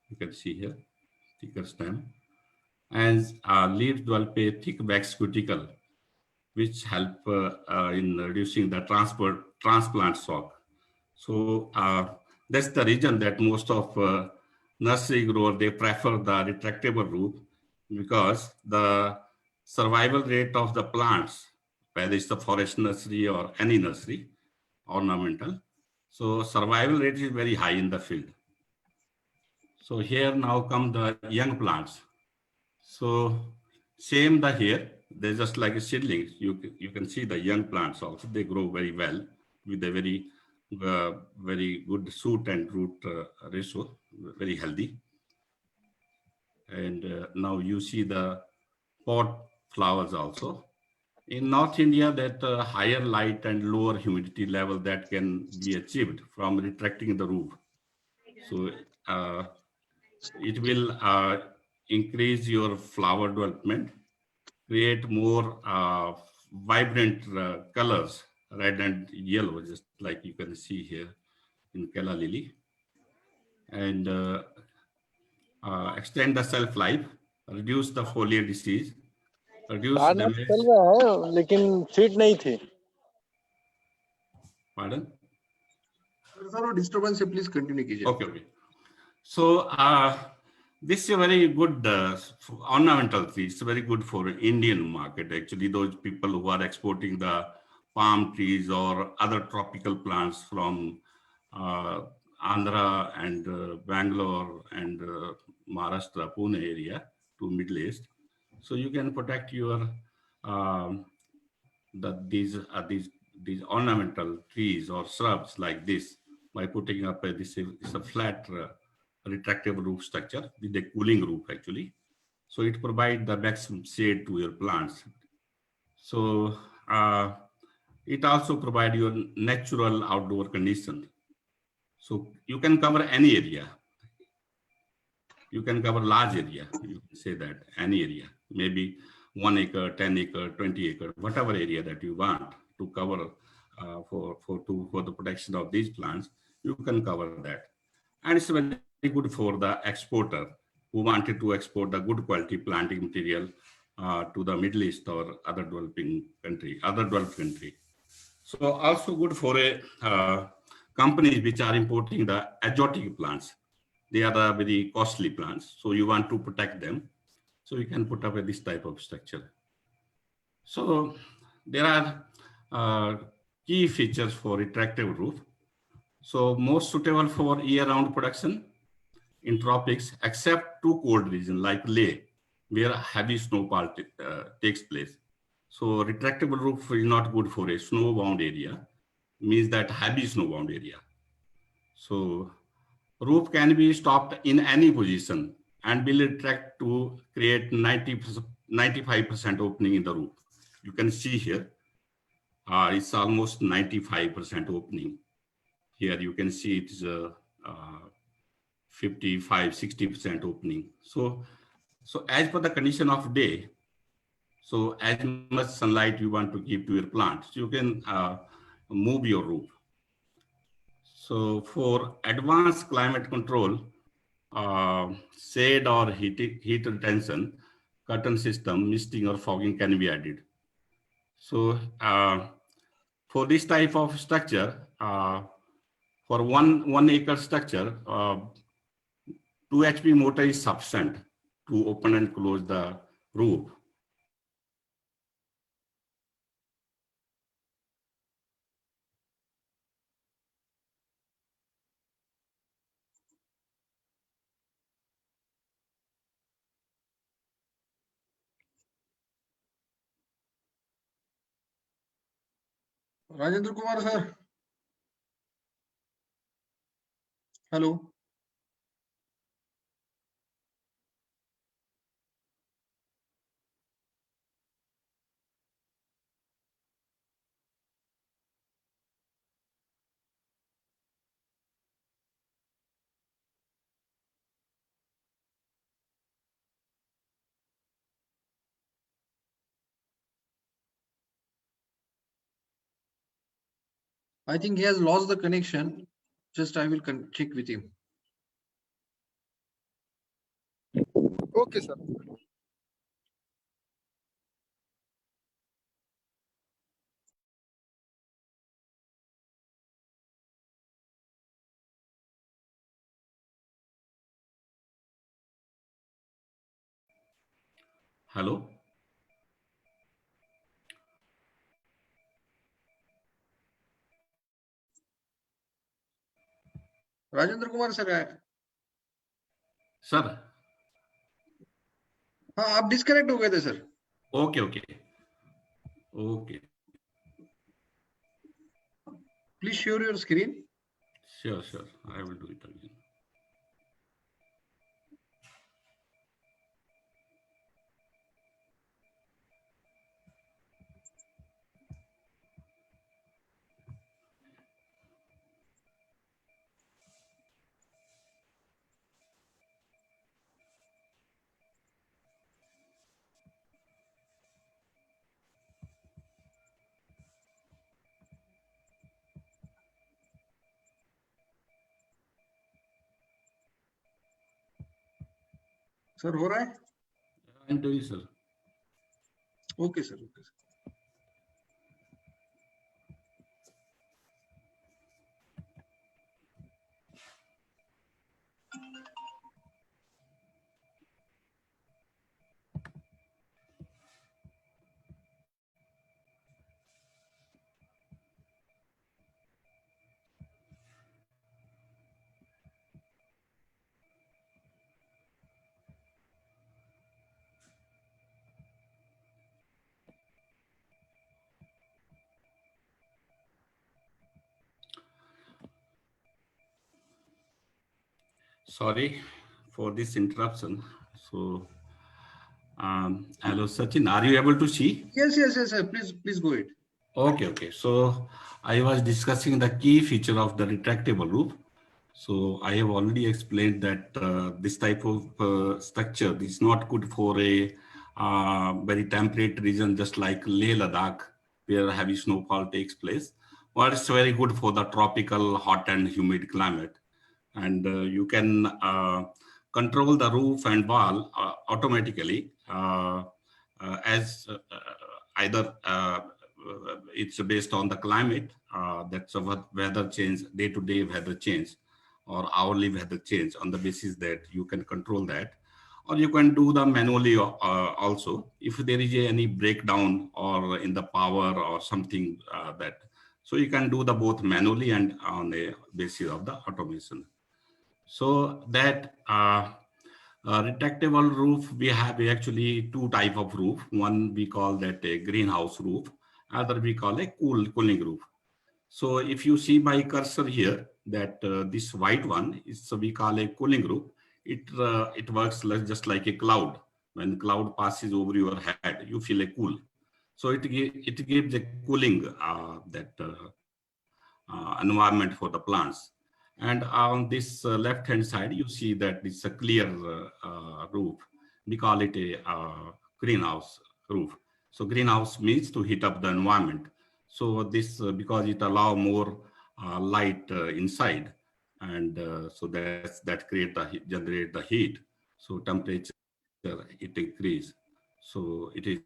You can see here, thicker stem. And leaves develop a thick wax cuticle, which help in reducing the transplant shock. So that's the reason that most of nursery growers, they prefer the retractable roof, because the survival rate of the plants, whether it's the forest nursery or any nursery, ornamental, so survival rate is very high in the field. So here now come the young plants. So same here, they're just like a seedling. You can see the young plants also, they grow very well with a very good shoot and root ratio, very healthy. And now you see the pot flowers also. In North India, that higher light and lower humidity level that can be achieved from retracting the roof. So it will increase your flower development create more vibrant colors, red and yellow, just like you can see here in Kela lily, and extend the shelf life, reduce the foliar disease, reduce card damage. चल रहा है लेकिन seat नहीं थी. Pardon? Sir, disturbance से please continue कीजिए. Okay. So this is a very good ornamental tree. It's very good for Indian market. Actually, those people who are exporting the palm trees or other tropical plants from Andhra and Bangalore and Maharashtra, Pune area to Middle East. So you can protect your these ornamental trees or shrubs like this by putting up this is a flat retractable roof structure with a cooling roof actually. So it provides the maximum shade to your plants. So it also provides your natural outdoor condition. So you can cover any area. You can cover large area. You can say that any area, maybe 1 acre, 10 acre, 20 acre, whatever area that you want to cover for the protection of these plants, you can cover that. And it's very good for the exporter who wanted to export the good quality planting material to the Middle East or other developed country. So also good for a companies which are importing the exotic plants. They are the very costly plants. So you want to protect them. So you can put up this type of structure. So there are key features for retractable roof. So most suitable for year-round production in tropics, except two cold regions like Leh, where heavy snowfall takes place. So retractable roof is not good for a snowbound area, means that heavy snowbound area. So roof can be stopped in any position and will retract to create 95% opening in the roof. You can see here, it's almost 95% opening. Here you can see it is 55-60% opening. So as per the condition of day, so as much sunlight you want to give to your plants, you can move your roof. So for advanced climate control, shade or heat retention, curtain system, misting or fogging can be added. So for this type of structure, for one acre structure, 2 HP motor is sufficient to open and close the roof. Rajendra Kumar sir. Hello. I think he has lost the connection. Just I will check with him. Okay, sir. Hello. Rajendra Kumar sir sir हाँ आप disconnect हो गए थे sir. Okay. Please share your screen. Sure. I will do it again. Sir हो रहा है? I'm doing, sir. Okay, sir. Okay, sir. Sorry for this interruption. So, hello, Sachin, are you able to see? Yes, yes, yes, sir. Please go ahead. Okay, okay. So I was discussing the key feature of the retractable roof. So I have already explained that this type of structure is not good for a very temperate region, just like Leh Ladakh, where heavy snowfall takes place. But it's very good for the tropical, hot and humid climate. And you can control the roof and wall automatically as either it's based on the climate, that's a weather change, day-to-day weather change, or hourly weather change. On the basis that you can control that, or you can do the manually also if there is any breakdown or in the power or something that. So you can do the both manually and on the basis of the automation. So that retractable roof, we have actually two type of roof. One we call that a greenhouse roof, other we call a cooling roof. So if you see my cursor here, that this white one is we call a cooling roof. It works just like a cloud. When cloud passes over your head, you feel a cool. So it gives a cooling environment for the plants. And on this left-hand side, you see that it's a clear roof. We call it a greenhouse roof. So greenhouse means to heat up the environment. So this, because it allows more light inside, and so that generate the heat. So temperature it increase. So it is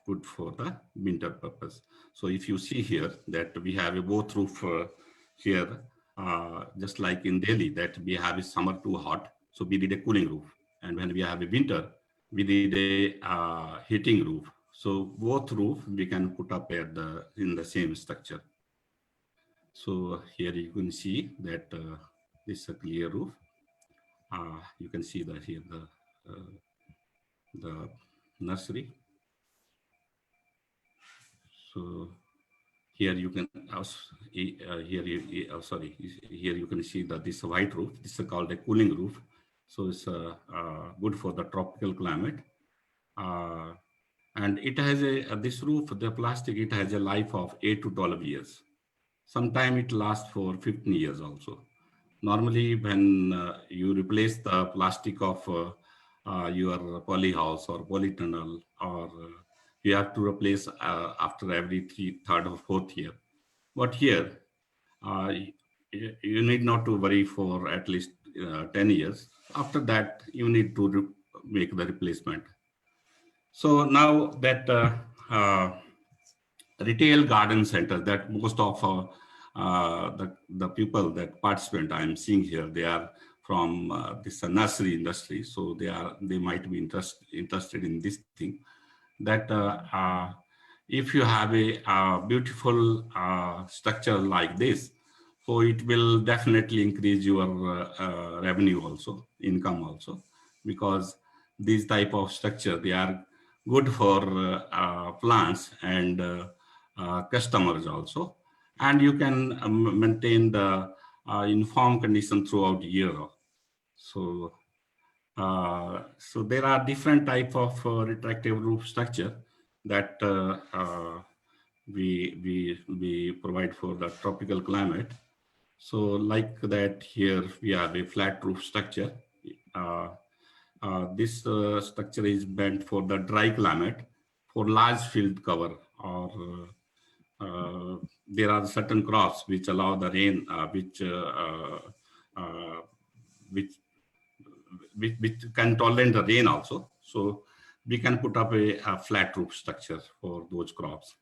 good for the winter purpose. So if you see here that we have a both roof here, just like in Delhi, that we have a summer too hot, so we did a cooling roof. And when we have a winter, we did a heating roof. So both roof we can put up in the same structure. So here you can see that this is a clear roof. You can see that here the nursery. So here you can here you can see that this white roof. This is called a cooling roof. So it's good for the tropical climate. And it has this roof, the plastic, it has a life of 8 to 12 years. Sometimes it lasts for 15 years also. Normally, when you replace the plastic of your poly house or polytunnel, or you have to replace after every third or fourth year. But here, you need not to worry for at least 10 years. After that, you need to make the replacement. So now that retail garden center, that most of the people that participate I'm seeing here, they are from this nursery industry, so they might be interested in this thing. That if you have a beautiful structure like this, so it will definitely increase your revenue also, income also, because these type of structure, they are good for plants and customers also. And you can maintain the uniform condition throughout the year. So, so there are different type of retractive roof structure that we provide for the tropical climate. So like that, here we have a flat roof structure. This structure is meant for the dry climate, for large field cover, or there are certain crops which allow the rain, which which can tolerate the rain also. So we can put up a flat roof structure for those crops.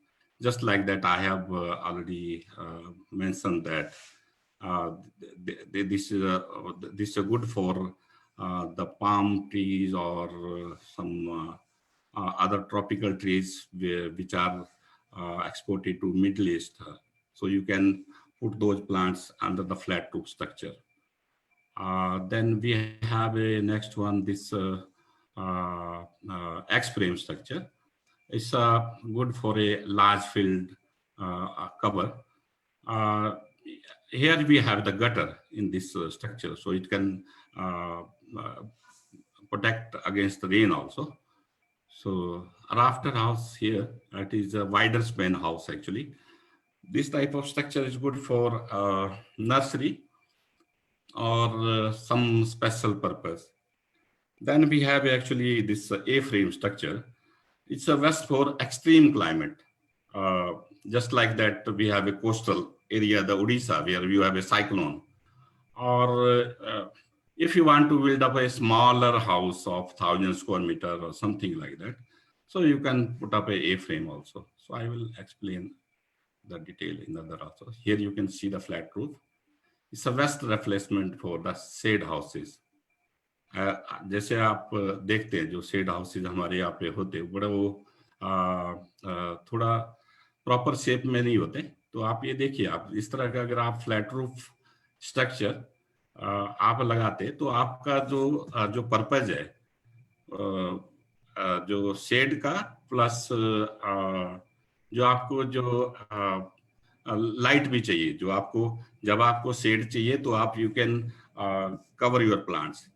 Just like that, I have already mentioned that this is good for the palm trees or some other tropical trees which are exported to Middle East. So you can put those plants under the flat roof structure. Then we have a next one, this X-frame structure. It's good for a large field cover. Here we have the gutter in this structure, so it can protect against the rain also. So Rafter House here, it is a wider span house actually. This type of structure is good for nursery or some special purpose. Then we have actually this A-frame structure. It's a best for extreme climate. Just like that, we have a coastal area, the Odisha, where you have a cyclone. Or if you want to build up a smaller house of 1,000 square meter or something like that, so you can put up a A-frame also. So I will explain the detail in the other also. Here you can see the flat roof. It's a best replacement for the shade houses. जैसे आप देखते हैं जो shade houses हमारे यहाँ पे होते हैं बड़ा वो थोड़ा प्रॉपर शेप में नहीं होते, तो आप ये देखिए, आप इस तरह का अगर आप फ्लैट रूफ स्ट्रक्चर आप लगाते तो आपका जो पर्पज है जो शेड का प्लस जो आपको जो लाइट भी चाहिए, जो आपको जब आपको शेड चाहिए तो आप you can cover your plants.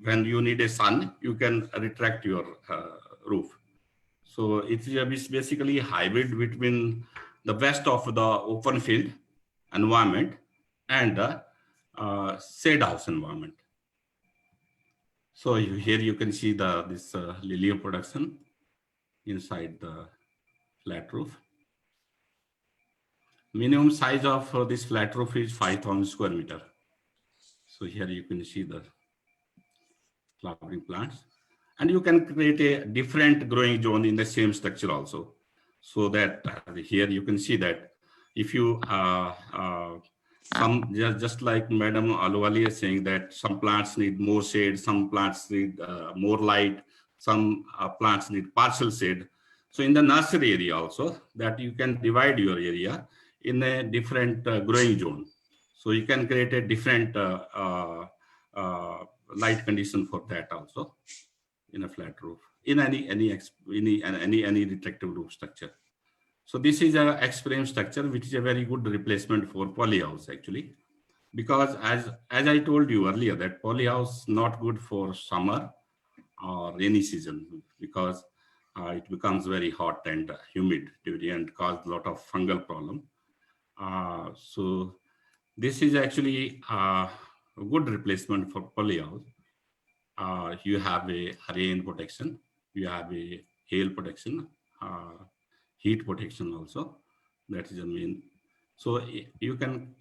When you need a sun, you can retract your roof. So it's basically a hybrid between the best of the open field environment and the shade house environment. So here you can see this lilium production inside the flat roof. Minimum size of this flat roof is 5,000 square meter. So here you can see the flowering plants, and you can create a different growing zone in the same structure also. So that here you can see that if you just like Madam Ahluwalia is saying that some plants need more shade, some plants need more light, some plants need partial shade. So in the nursery area also, that you can divide your area in a different growing zone. So you can create a different light condition for that also in a flat roof, in any retractable roof structure. So this is a X-frame structure, which is a very good replacement for polyhouse actually, because as I told you earlier that polyhouse not good for summer or rainy season, because it becomes very hot and humid and cause a lot of fungal problem. So this is actually a good replacement for polyhouse. You have a rain protection, you have a hail protection, heat protection also. That is the main. So you can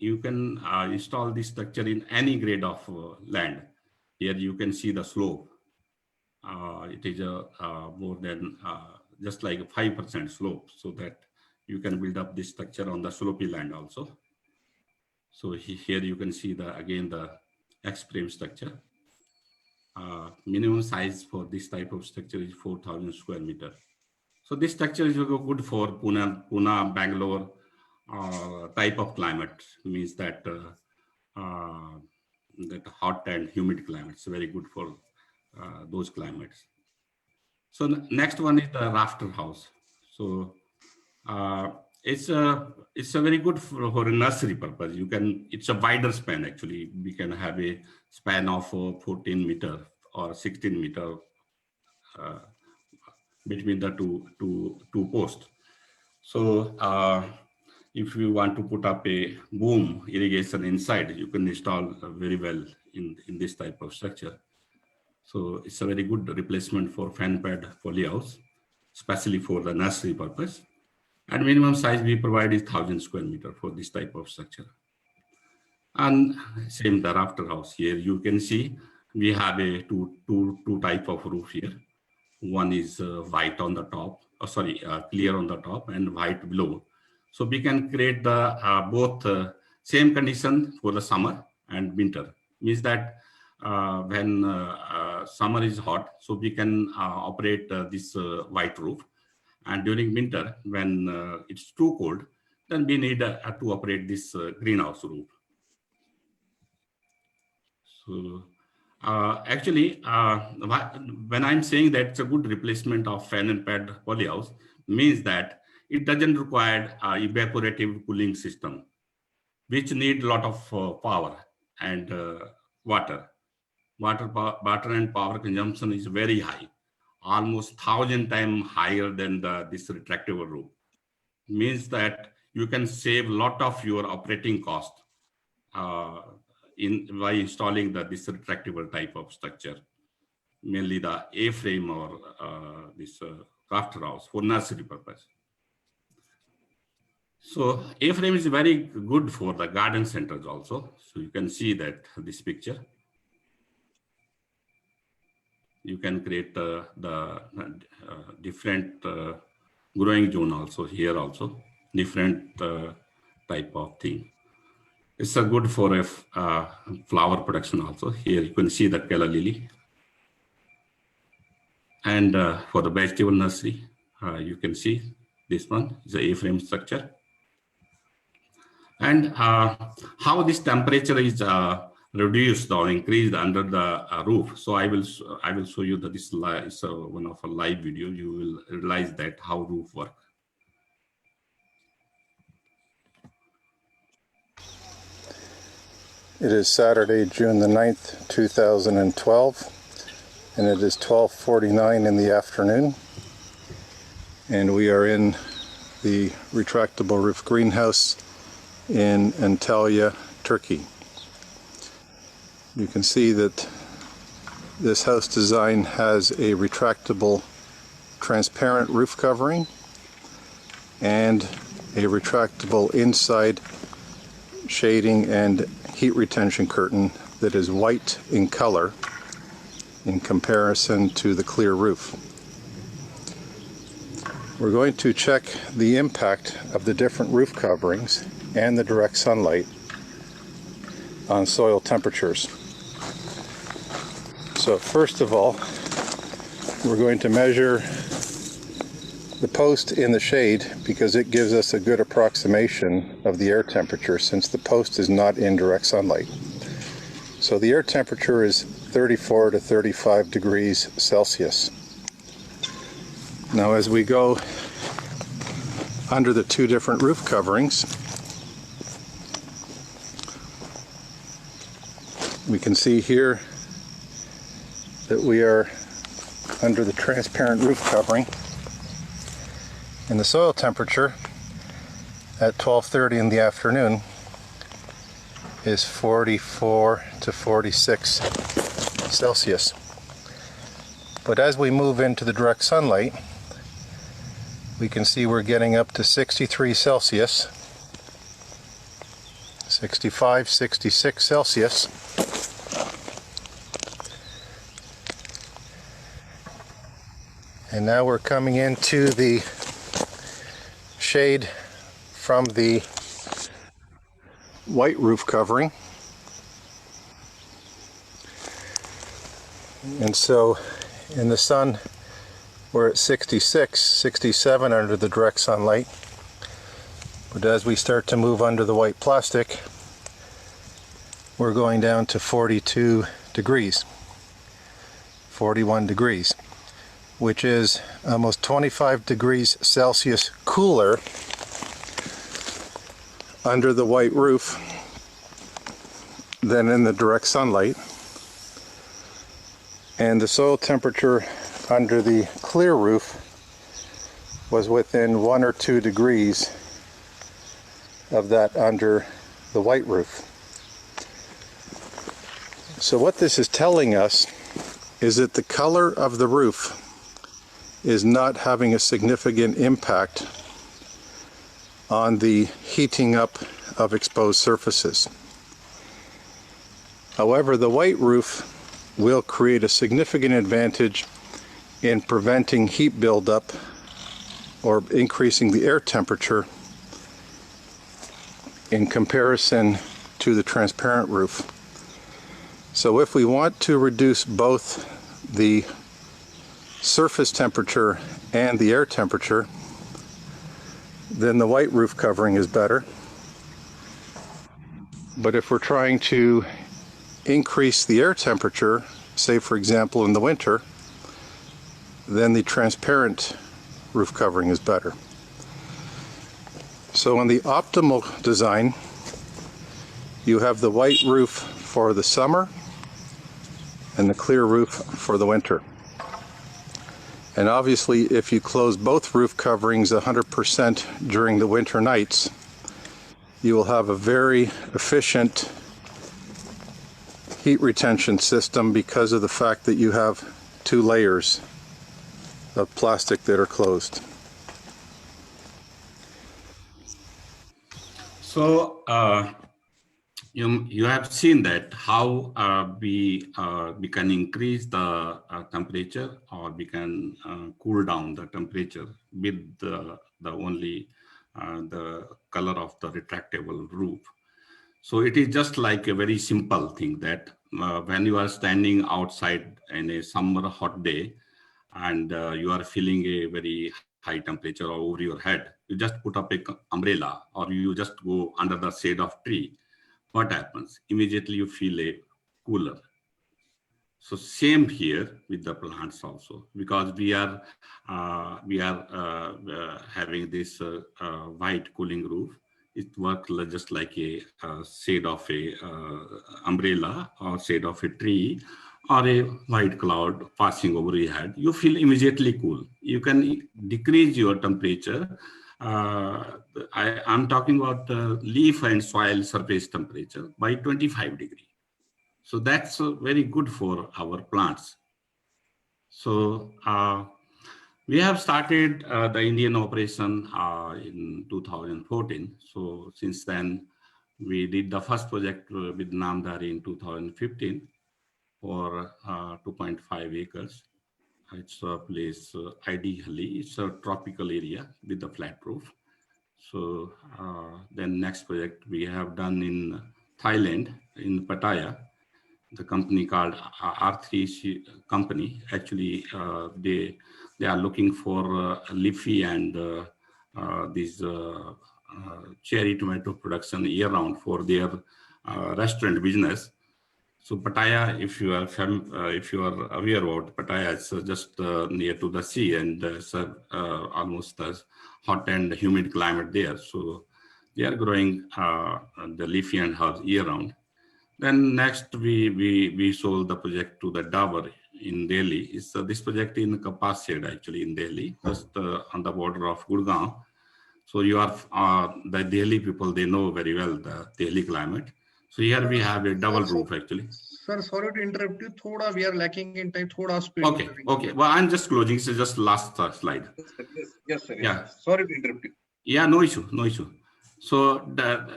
install this structure in any grade of land. Here you can see the slope. It is more than just like a 5% slope, so that you can build up this structure on the slopy land also. So here you can see again the X-frame structure. Minimum size for this type of structure is 4,000 square meter. So this structure is good for Pune, Bangalore type of climate. Means that that hot and humid climate. It's very good for those climates. So next one is the Rafter House. So it's a very good for a nursery purpose. It's a wider span actually. We can have a span of 14 meter or 16 meter between the two posts. So if you want to put up a boom irrigation inside, you can install very well in this type of structure. So it's a very good replacement for fan pad polyhouse, especially for the nursery purpose. And minimum size we provide is 1,000 square meter for this type of structure. And same the Rafter House. Here you can see we have a two type of roof here. One is white on the top, clear on the top and white below. So we can create the both same condition for the summer and winter. Means that when summer is hot, so we can operate this white roof, and during winter when it's too cold, then we need to operate this greenhouse roof. So actually, when I'm saying that it's a good replacement of fan and pad polyhouse, means that it doesn't require evaporative cooling system, which need a lot of power and water. Water and power consumption is very high, almost 1,000 times higher than this retractable roof. Means that you can save a lot of your operating cost by installing this retractable type of structure, mainly the A-frame or this Rafter House for nursery purpose. So A-frame is very good for the garden centers also. So you can see that this picture. You can create the different growing zone also here also, different type of thing. It's a good for a flower production also. Here you can see the Kela lily. And for the vegetable nursery, you can see this one is a A-frame structure. And how this temperature is reduced or increased under the roof. So I will show you that this is one of a live video. You will realize that how roof work. It is Saturday, June the 9th, 2012, and it is 12:49 in the afternoon, and we are in the retractable roof greenhouse in Antalya, Turkey. You can see that this house design has a retractable transparent roof covering and a retractable inside shading and heat retention curtain that is white in color in comparison to the clear roof. We're going to check the impact of the different roof coverings and the direct sunlight on soil temperatures. So first of all, we're going to measure the post in the shade because it gives us a good approximation of the air temperature since the post is not in direct sunlight. So the air temperature is 34 to 35 degrees Celsius. Now as we go under the two different roof coverings, we can see here that we are under the transparent roof covering, and the soil temperature at 12:30 in the afternoon is 44 to 46 Celsius. But as we move into the direct sunlight, we can see we're getting up to 63 Celsius, 65, 66 Celsius. And now we're coming into the shade from the white roof covering. And so in the sun, we're at 66, 67 under the direct sunlight. But as we start to move under the white plastic, we're going down to 42 degrees, 41 degrees, which is almost 25 degrees Celsius cooler under the white roof than in the direct sunlight. And the soil temperature under the clear roof was within 1 or 2 degrees of that under the white roof. So what this is telling us is that the color of the roof is not having a significant impact on the heating up of exposed surfaces. However, the white roof will create a significant advantage in preventing heat buildup or increasing the air temperature in comparison to the transparent roof. So if we want to reduce both the surface temperature and the air temperature, then the white roof covering is better. But if we're trying to increase the air temperature, say for example in the winter, then the transparent roof covering is better. So in the optimal design, you have the white roof for the summer and the clear roof for the winter. And obviously, if you close both roof coverings 100% during the winter nights, you will have a very efficient heat retention system because of the fact that you have 2 layers of plastic that are closed. So you have seen that how we can increase the temperature, or we can cool down the temperature with the only the color of the retractable roof. So it is just like a very simple thing that when you are standing outside in a summer hot day and you are feeling a very high temperature over your head, you just put up an umbrella or you just go under the shade of tree. What happens? Immediately you feel a cooler. So same here with the plants also, because we are having this white cooling roof. It works just like a shade of a umbrella or shade of a tree or a white cloud passing over your head. You feel immediately cool. You can decrease your temperature. I'm talking about leaf and soil surface temperature by 25 degrees. So that's very good for our plants. So we have started the Indian operation in 2014. So since then, we did the first project with Namdari in 2015 for 2.5 acres. It's a place, ideally, it's a tropical area with a flat roof. So then next project we have done in Thailand, in Pattaya, the company called Earthy company. Actually, they are looking for leafy and these cherry tomato production year round for their restaurant business. So Pattaya, if you are aware about Pattaya, it's just near to the sea, and it's almost as hot and humid climate there. So they are growing the leafy and herbs year round. Then next we sold the project to the Dabur in Delhi. It's this project in Kapas Shed actually in Delhi, just on the border of Gurgaon. So you are the Delhi people, they know very well the Delhi climate. So here we have a double roof actually. Sir, sorry to interrupt you. Thoda we are lacking in time. Thoda speed. Okay, okay. Well, I'm just closing. This is just last slide. Yes, sir. Yeah. Sorry to interrupt you. Yeah, no issue, no issue. So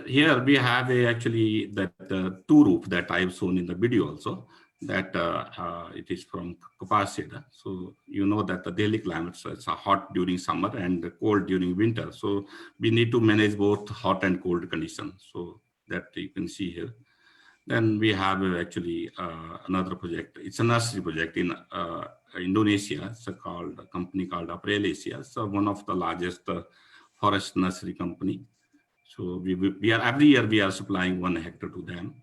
here we have actually that 2 roof that I've shown in the video also, that it is from Kapas Shed. So you know that the Delhi climate, so it's hot during summer and cold during winter. So we need to manage both hot and cold conditions. So that you can see here. Then we have actually another project. It's a nursery project in Indonesia. It's a company called Aurelia. So one of the largest forest nursery company. So we are every year we are supplying 1 hectare to them.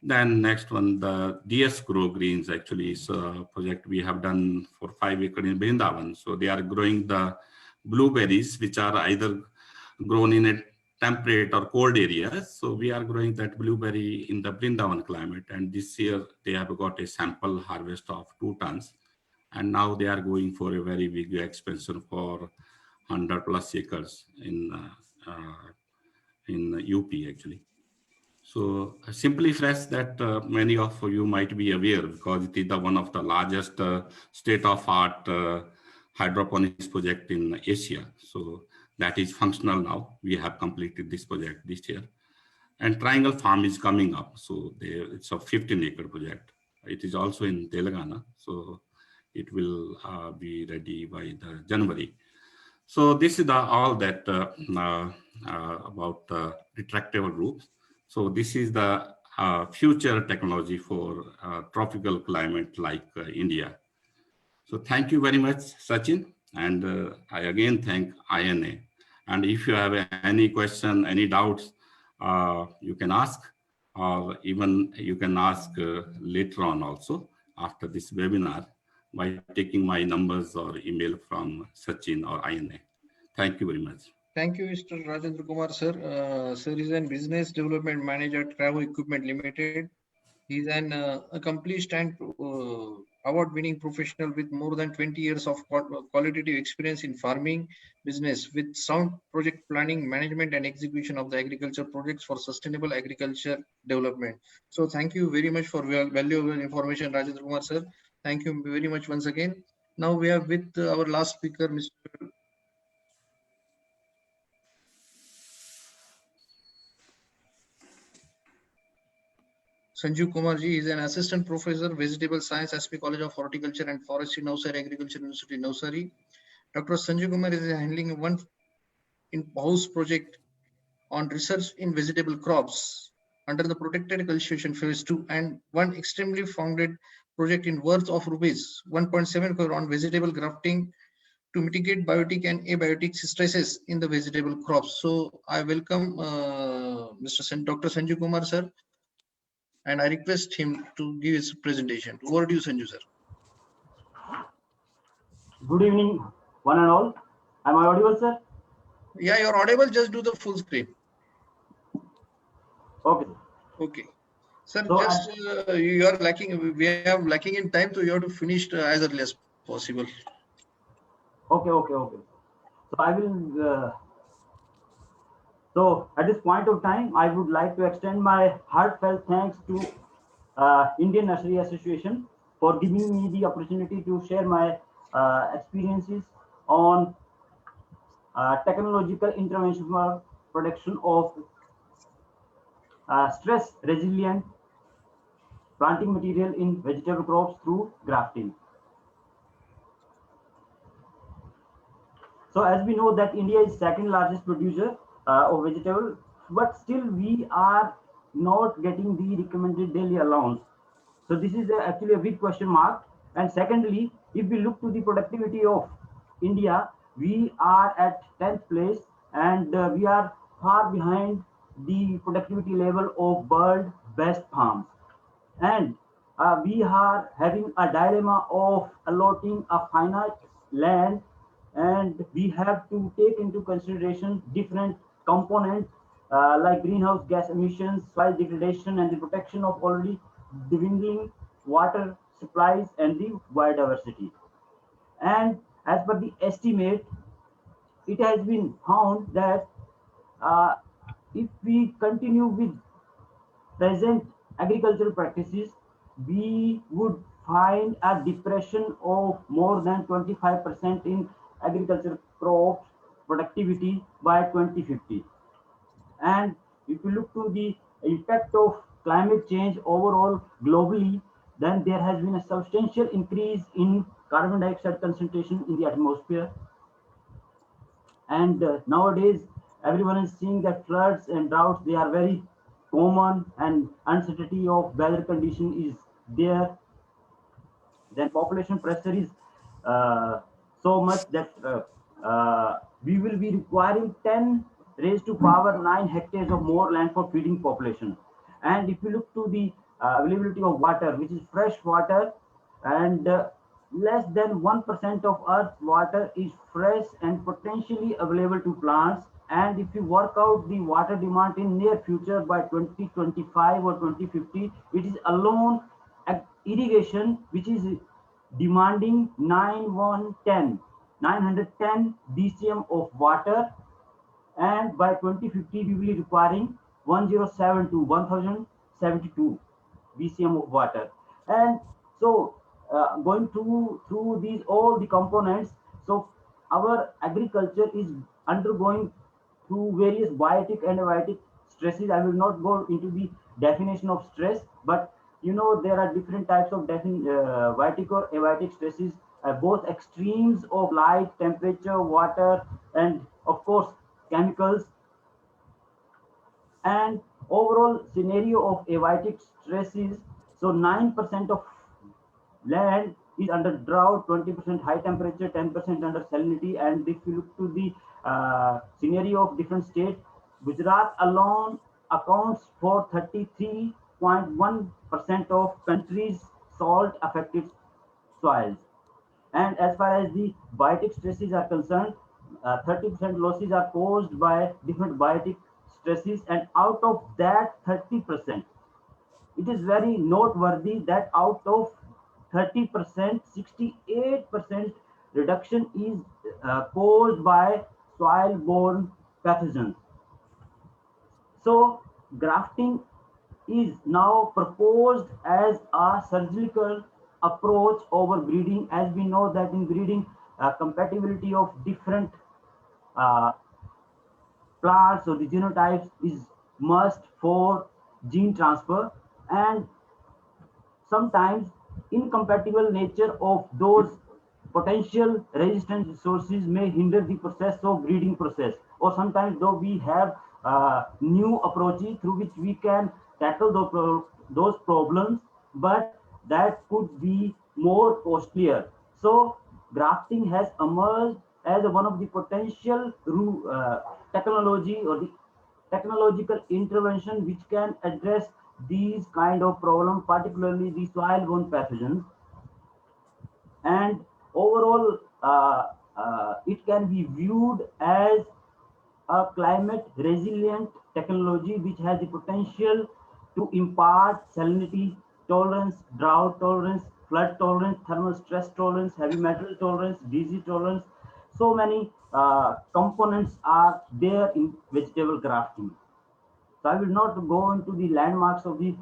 Then next one, the DS Grow Greens actually is a project we have done for 5 acres in Vrindavan. So they are growing the blueberries, which are either grown in a temperate or cold areas. So we are growing that blueberry in the Vrindavan climate. And this year they have got a sample harvest of 2 tons. And now they are going for a very big expansion for 100+ acres in UP actually. So Simply Fresh, that many of you might be aware, because it is one of the largest state-of-art hydroponics project in Asia. So that is functional now. We have completed this project this year. And Triangle Farm is coming up. So it's a 15-acre project. it is also in Telangana. So it will be ready by the January. So this is all that about retractable roofs. So this is the future technology for tropical climate like India. So thank you very much, Sachin. And I again thank INA. And if you have any question, any doubts, you can ask, or even you can ask later on also after this webinar by taking my numbers or email from Sachin or INA. Thank you very much. Thank you, Mr. Rajendra Kumar, sir. Sir is a business development manager at Travel Equipment Limited. He's an accomplished and award-winning professional with more than 20 years of qualitative experience in farming business with sound project planning, management, and execution of the agriculture projects for sustainable agriculture development. So thank you very much for valuable information, Rajendra Kumar, sir. Thank you very much once again. Now we have with our last speaker, Mr. Sanjeev Kumar ji is an assistant professor, vegetable science, Asst College of Horticulture and Forestry, Nursey Agriculture University, Nursey. Dr. Sanjeev Kumar is handling one in-house project on research in vegetable crops under the protected cultivation phase 2 and one extremely founded project in worth of rupees 1.7 crore on vegetable grafting to mitigate biotic and abiotic stresses in the vegetable crops. So I welcome Dr. Sanjeev Kumar, sir. And I request him to give his presentation. Over to you, Sanju, sir. Good evening, one and all. Am I audible, sir? Yeah, you're audible. Just do the full screen. Okay. Okay. Sir, so just you are lacking. We are lacking in time, so you have to finish as early as possible. Okay. So I will. So at this point of time, I would like to extend my heartfelt thanks to Indian Nursery Association for giving me the opportunity to share my experiences on technological intervention for production of stress resilient planting material in vegetable crops through grafting. So as we know that India is second largest producer of vegetable, but still we are not getting the recommended daily allowance. So this is actually a big question mark. And secondly, if we look to the productivity of India, we are at 10th place and we are far behind the productivity level of world best farms. And we are having a dilemma of allotting a finite land, and we have to take into consideration different components like greenhouse gas emissions, soil degradation, and the protection of already dwindling water supplies and the biodiversity. And as per the estimate, it has been found that if we continue with present agricultural practices, we would find a depression of more than 25% in agricultural crops productivity by 2050. And if you look to the impact of climate change overall globally, then there has been a substantial increase in carbon dioxide concentration in the atmosphere. And nowadays, everyone is seeing that floods and droughts, they are very common, and uncertainty of weather condition is there. Then population pressure is so much that we will be requiring 10 raised to power 9 hectares of more land for feeding population. And if you look to the availability of water, which is fresh water, and less than 1% of Earth's water is fresh and potentially available to plants. And if you work out the water demand in near future by 2025 or 2050, it is alone irrigation which is demanding 910 BCM of water, and by 2050 we will be requiring 1072 BCM of water. And so going through these all the components, so our agriculture is undergoing through various biotic and abiotic stresses. I will not go into the definition of stress, but you know, there are different types of vitic or avitic stresses, both extremes of light, temperature, water, and of course chemicals. And overall scenario of avitic stresses, so 9% of land is under drought, 20% high temperature, 10% under salinity. And if you look to the scenario of different states, Gujarat alone accounts for 33.1% of country's salt affected soils. And as far as the biotic stresses are concerned, 30% losses are caused by different biotic stresses, and out of that 30%, it is very noteworthy that out of 30%, 68% reduction is caused by soil-borne pathogens. So grafting is now proposed as a surgical approach over breeding, as we know that in breeding, compatibility of different plants or the genotypes is must for gene transfer, and sometimes incompatible nature of those potential resistant resources may hinder the process of breeding process. Or sometimes though we have new approaches through which we can tackle those problems, but that could be more costlier. So grafting has emerged as one of the potential technology or the technological intervention which can address these kind of problems, particularly the soil-borne pathogens. And overall, it can be viewed as a climate resilient technology which has the potential to impart salinity tolerance, drought tolerance, flood tolerance, thermal stress tolerance, heavy metal tolerance, disease tolerance. So many components are there in vegetable grafting. So I will not go into the landmarks of the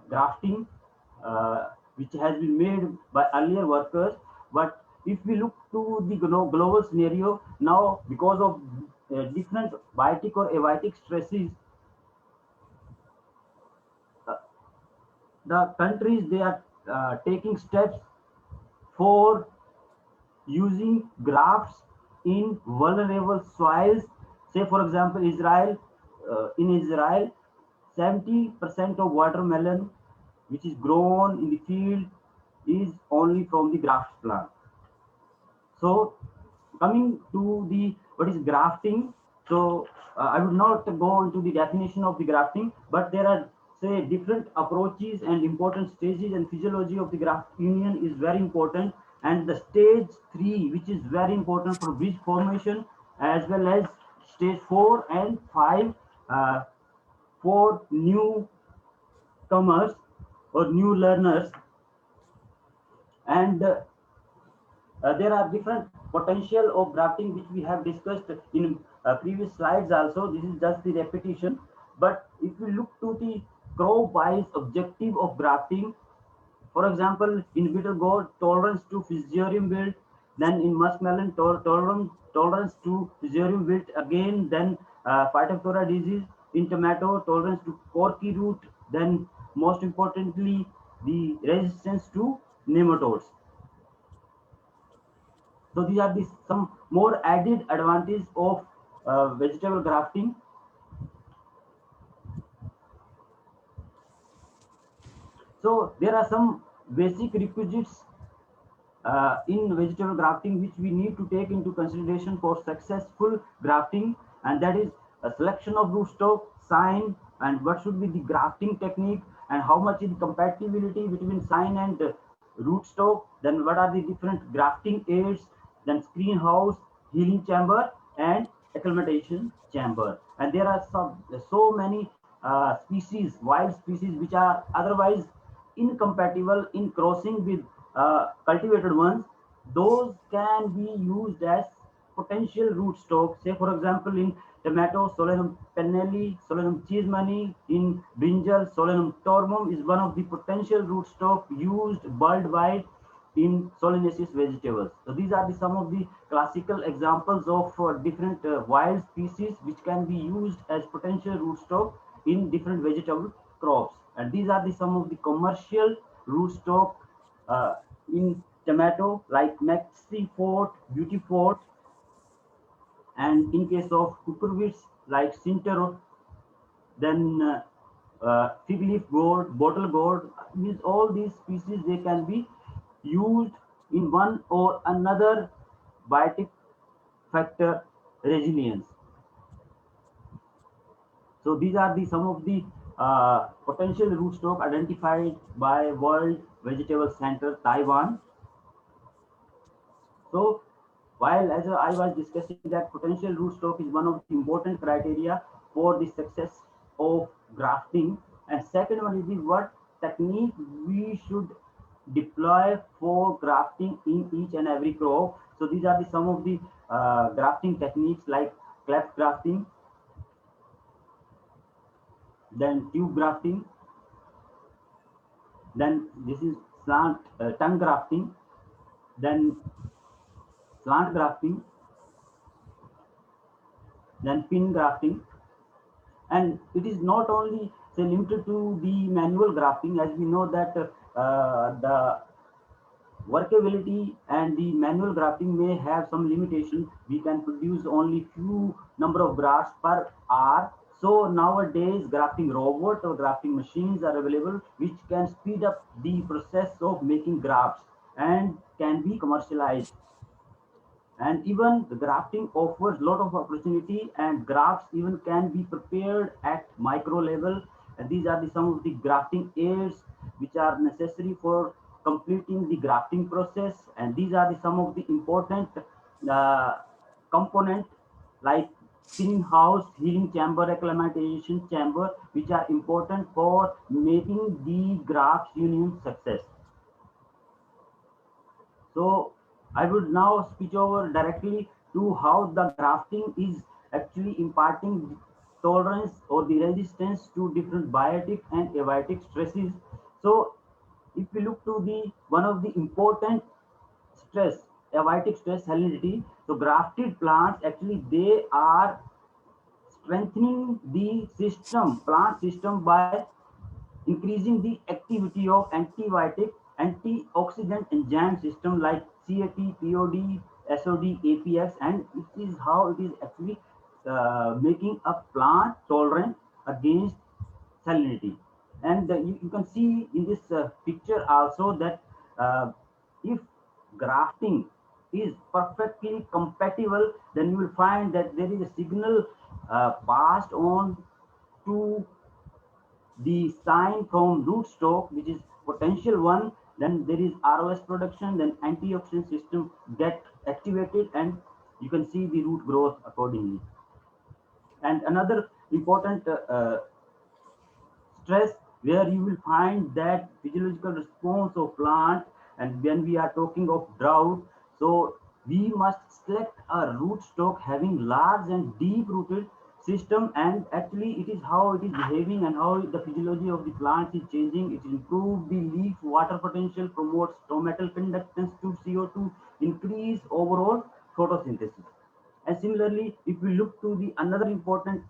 grafting which has been made by earlier workers, but if we look to the global scenario now, because of different biotic or avitic stresses, the countries, they are taking steps for using grafts in vulnerable soils. Say for example, Israel, in Israel, 70% of watermelon which is grown in the field is only from the graft plant. So coming to the what is grafting, so I would not go into the definition of the grafting, but there are, say, different approaches and important stages, and physiology of the graft union is very important. And the stage 3, which is very important for bridge formation, as well as stage 4 and 5 for new comers or new learners. And there are different potential of grafting which we have discussed in previous slides also. This is just the repetition. But if we look to the crop-wise objective of grafting, for example, in bitter gourd, tolerance to Fusarium wilt, then in muskmelon, tolerance to Fusarium wilt again, then Phytophthora disease, in tomato, tolerance to corky root, then most importantly, the resistance to nematodes. So these are some more added advantages of vegetable grafting. So there are some basic requisites in vegetable grafting which we need to take into consideration for successful grafting, and that is a selection of rootstock, sign, and what should be the grafting technique, and how much is the compatibility between sign and rootstock, then what are the different grafting aids, then screen house, healing chamber, and acclimatization chamber. And there are so many species, wild species, which are otherwise incompatible in crossing with cultivated ones. Those can be used as potential rootstock. Say for example, in tomato, Solanum pennelli, Solanum cheesemani; in brinjal, Solanum tormum is one of the potential rootstock used worldwide in solanaceous vegetables. So these are some of the classical examples of different wild species which can be used as potential rootstock in different vegetable crops. And these are the some of the commercial rootstock in tomato, like Maxi Fort, Beauty Fort, and in case of cucurbits like Cintero, then fig leaf gourd, bottle gourd. With all these species, they can be used in one or another biotic factor resilience. So these are the some of the potential rootstock identified by World Vegetable Center, Taiwan. So while as I was discussing that potential rootstock is one of the important criteria for the success of grafting, and second one is the what technique we should deploy for grafting in each and every crop. So these are the some of the grafting techniques like cleft grafting, then tube grafting, then this is slant tongue grafting, then slant grafting, then pin grafting. And it is not only say limited to the manual grafting, as we know that the workability and the manual grafting may have some limitation. We can produce only few number of grafts per hour. So nowadays grafting robot or grafting machines are available which can speed up the process of making grafts and can be commercialized. And even the grafting offers a lot of opportunity, and grafts even can be prepared at micro level. And these are the some of the grafting aids which are necessary for completing the grafting process. And these are the some of the important component like thinning house, healing chamber, acclimatization chamber, which are important for making the graft union success. So I would now switch over directly to how the grafting is actually imparting tolerance or the resistance to different biotic and abiotic stresses. So if we look to the one of the important stress, abiotic stress salinity, so grafted plants actually they are strengthening the system, plant system by increasing the activity of antibiotic, antioxidant enzyme system like CAT, POD, SOD, APX, and it is how it is actually making a plant tolerant against salinity. And you can see in this picture also that if grafting is perfectly compatible, then you will find that there is a signal passed on to the sign from rootstock, which is potential one, then there is ROS production, then antioxidant system get activated, and you can see the root growth accordingly. And another important stress where you will find that physiological response of plant, and when we are talking of drought, so we must select a rootstock having large and deep rooted system, and actually it is how it is behaving and how the physiology of the plant is changing. It improves the leaf water potential, promotes stomatal conductance to CO2, increase overall photosynthesis. And similarly, if we look to the another important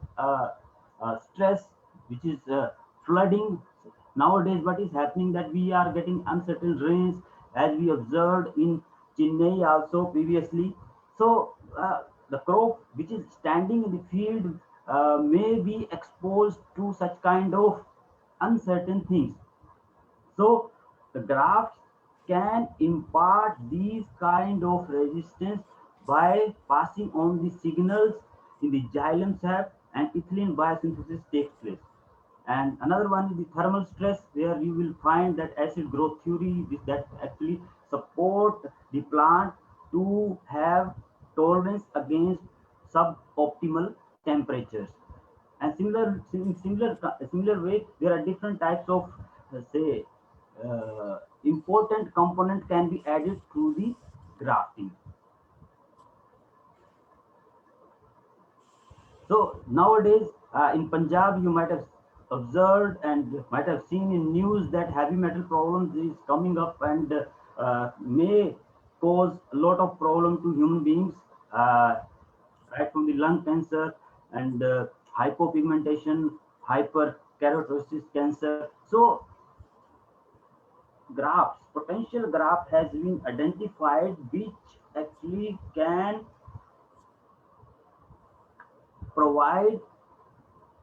stress, which is flooding. Nowadays, what is happening that we are getting uncertain rains, as we observed in Chennai also previously. So the crop which is standing in the field may be exposed to such kind of uncertain things. So the grafts can impart these kind of resistance by passing on the signals in the xylem sap, and ethylene biosynthesis takes place. And another one is the thermal stress, where you will find that acid growth theory that actually support the plant to have tolerance against suboptimal temperatures. And similar way, there are different types of say important component can be added to the grafting. So nowadays in Punjab, you might have observed and might have seen in news that heavy metal problems is coming up and may cause a lot of problem to human beings, right from the lung cancer and hypopigmentation, hyperkeratosis cancer, So grafts, potential graft has been identified which actually can provide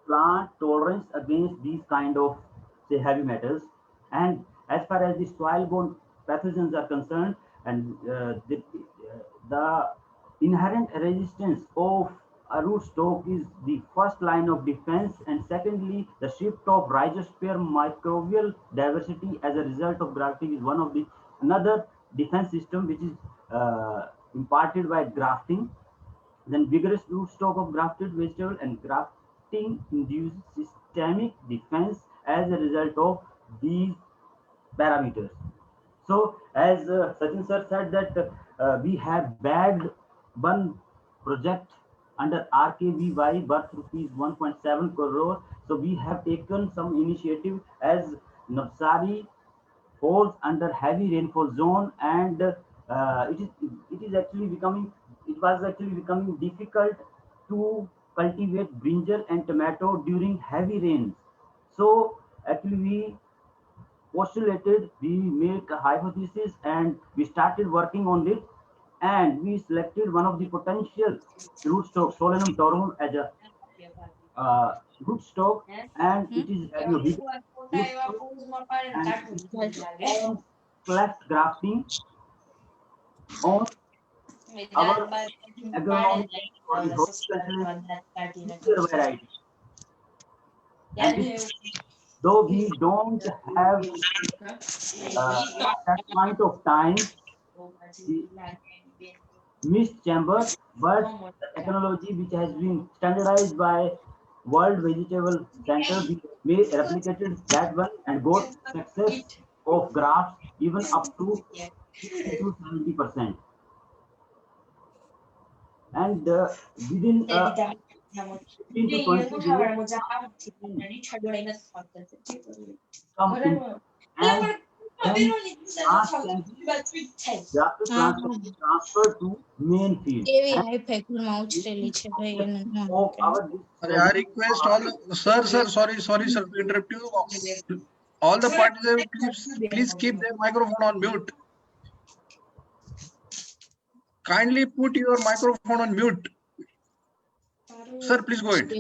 plant tolerance against these kind of say heavy metals. And as far as the soil borne pathogens are concerned, and the inherent resistance of a rootstock is the first line of defense, and secondly the shift of rhizosphere microbial diversity as a result of grafting is one of the another defense system which is imparted by grafting. Then vigorous rootstock of grafted vegetable, and grafting induces systemic defense as a result of these parameters. So as Sachin sir said that we have bagged one project under RKVY worth rupees 1.7 crore. So we have taken some initiative as Navsari falls under heavy rainfall zone, and it was actually becoming difficult to cultivate brinjal and tomato during heavy rains. So actually we made a hypothesis and we started working on it, and we selected one of the potential rootstock Solanum torum as a rootstock, and it is having a big and cleft grafting on our agronomic or the horticulture variety. And though we don't have that point of time the mist chamber, but the technology which has been standardized by World Vegetable Center, we replicated that one and got success of grafts even up to 60 to 70%. And within 15 to 20 days, something, and then plants can be transferred to main field. I request all, sir, sorry, sir, to interrupt you. All the participants, please keep their microphone on mute. Kindly put your microphone on mute. Sir, please go ahead.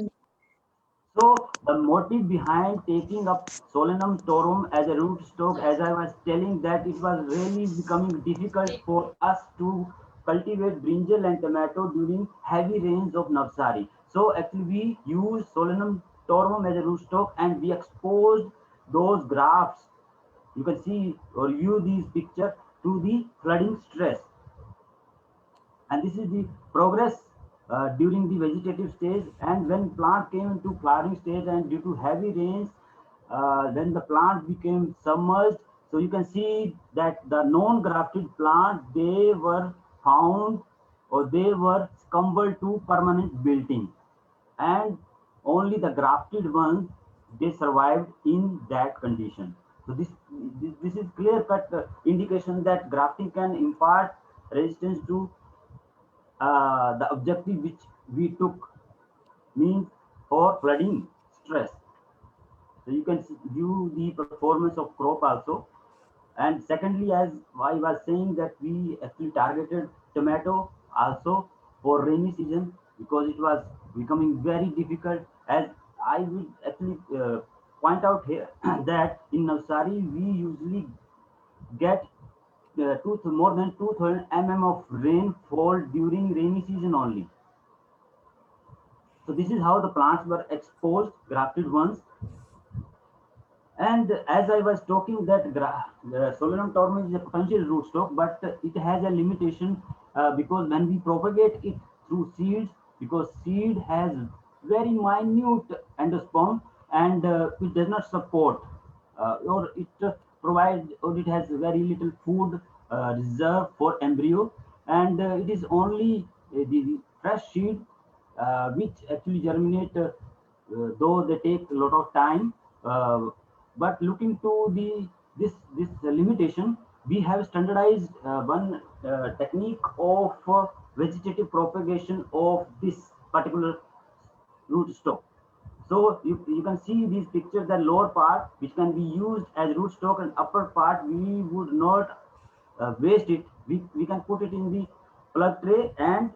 So the motive behind taking up Solanum torum as a rootstock, as I was telling, that it was really becoming difficult for us to cultivate brinjal and tomato during heavy rains of Navsari. So actually we used Solanum torum as a rootstock, and we exposed those grafts. You can see or view these pictures to the flooding stress. And this is the progress during the vegetative stage, and when plant came into flowering stage and due to heavy rains, then the plant became submerged. So you can see that the non-grafted plant, they were found or they were succumbed to permanent wilting, and only the grafted ones, they survived in that condition. So this is clear-cut indication that grafting can impart resistance to the objective which we took, means for flooding stress. So you can view the performance of crop also. And secondly, as I was saying, that we actually targeted tomato also for rainy season, because it was becoming very difficult. As I will actually point out here that in Navsari we usually get more than 2,000 mm of rainfall during rainy season only. So this is how the plants were exposed, grafted ones. And as I was talking that Solanum torum is a potential rootstock, but it has a limitation because when we propagate it through seeds, because seed has very minute endosperm, and it does not support or it provides, or it has very little food reserve for embryo, and it is only the fresh seed which actually germinate, though they take a lot of time. But looking to this limitation, we have standardized one technique of vegetative propagation of this particular rootstock. So you can see these pictures, the lower part which can be used as rootstock, and upper part we would not waste it. We can put it in the plug tray, and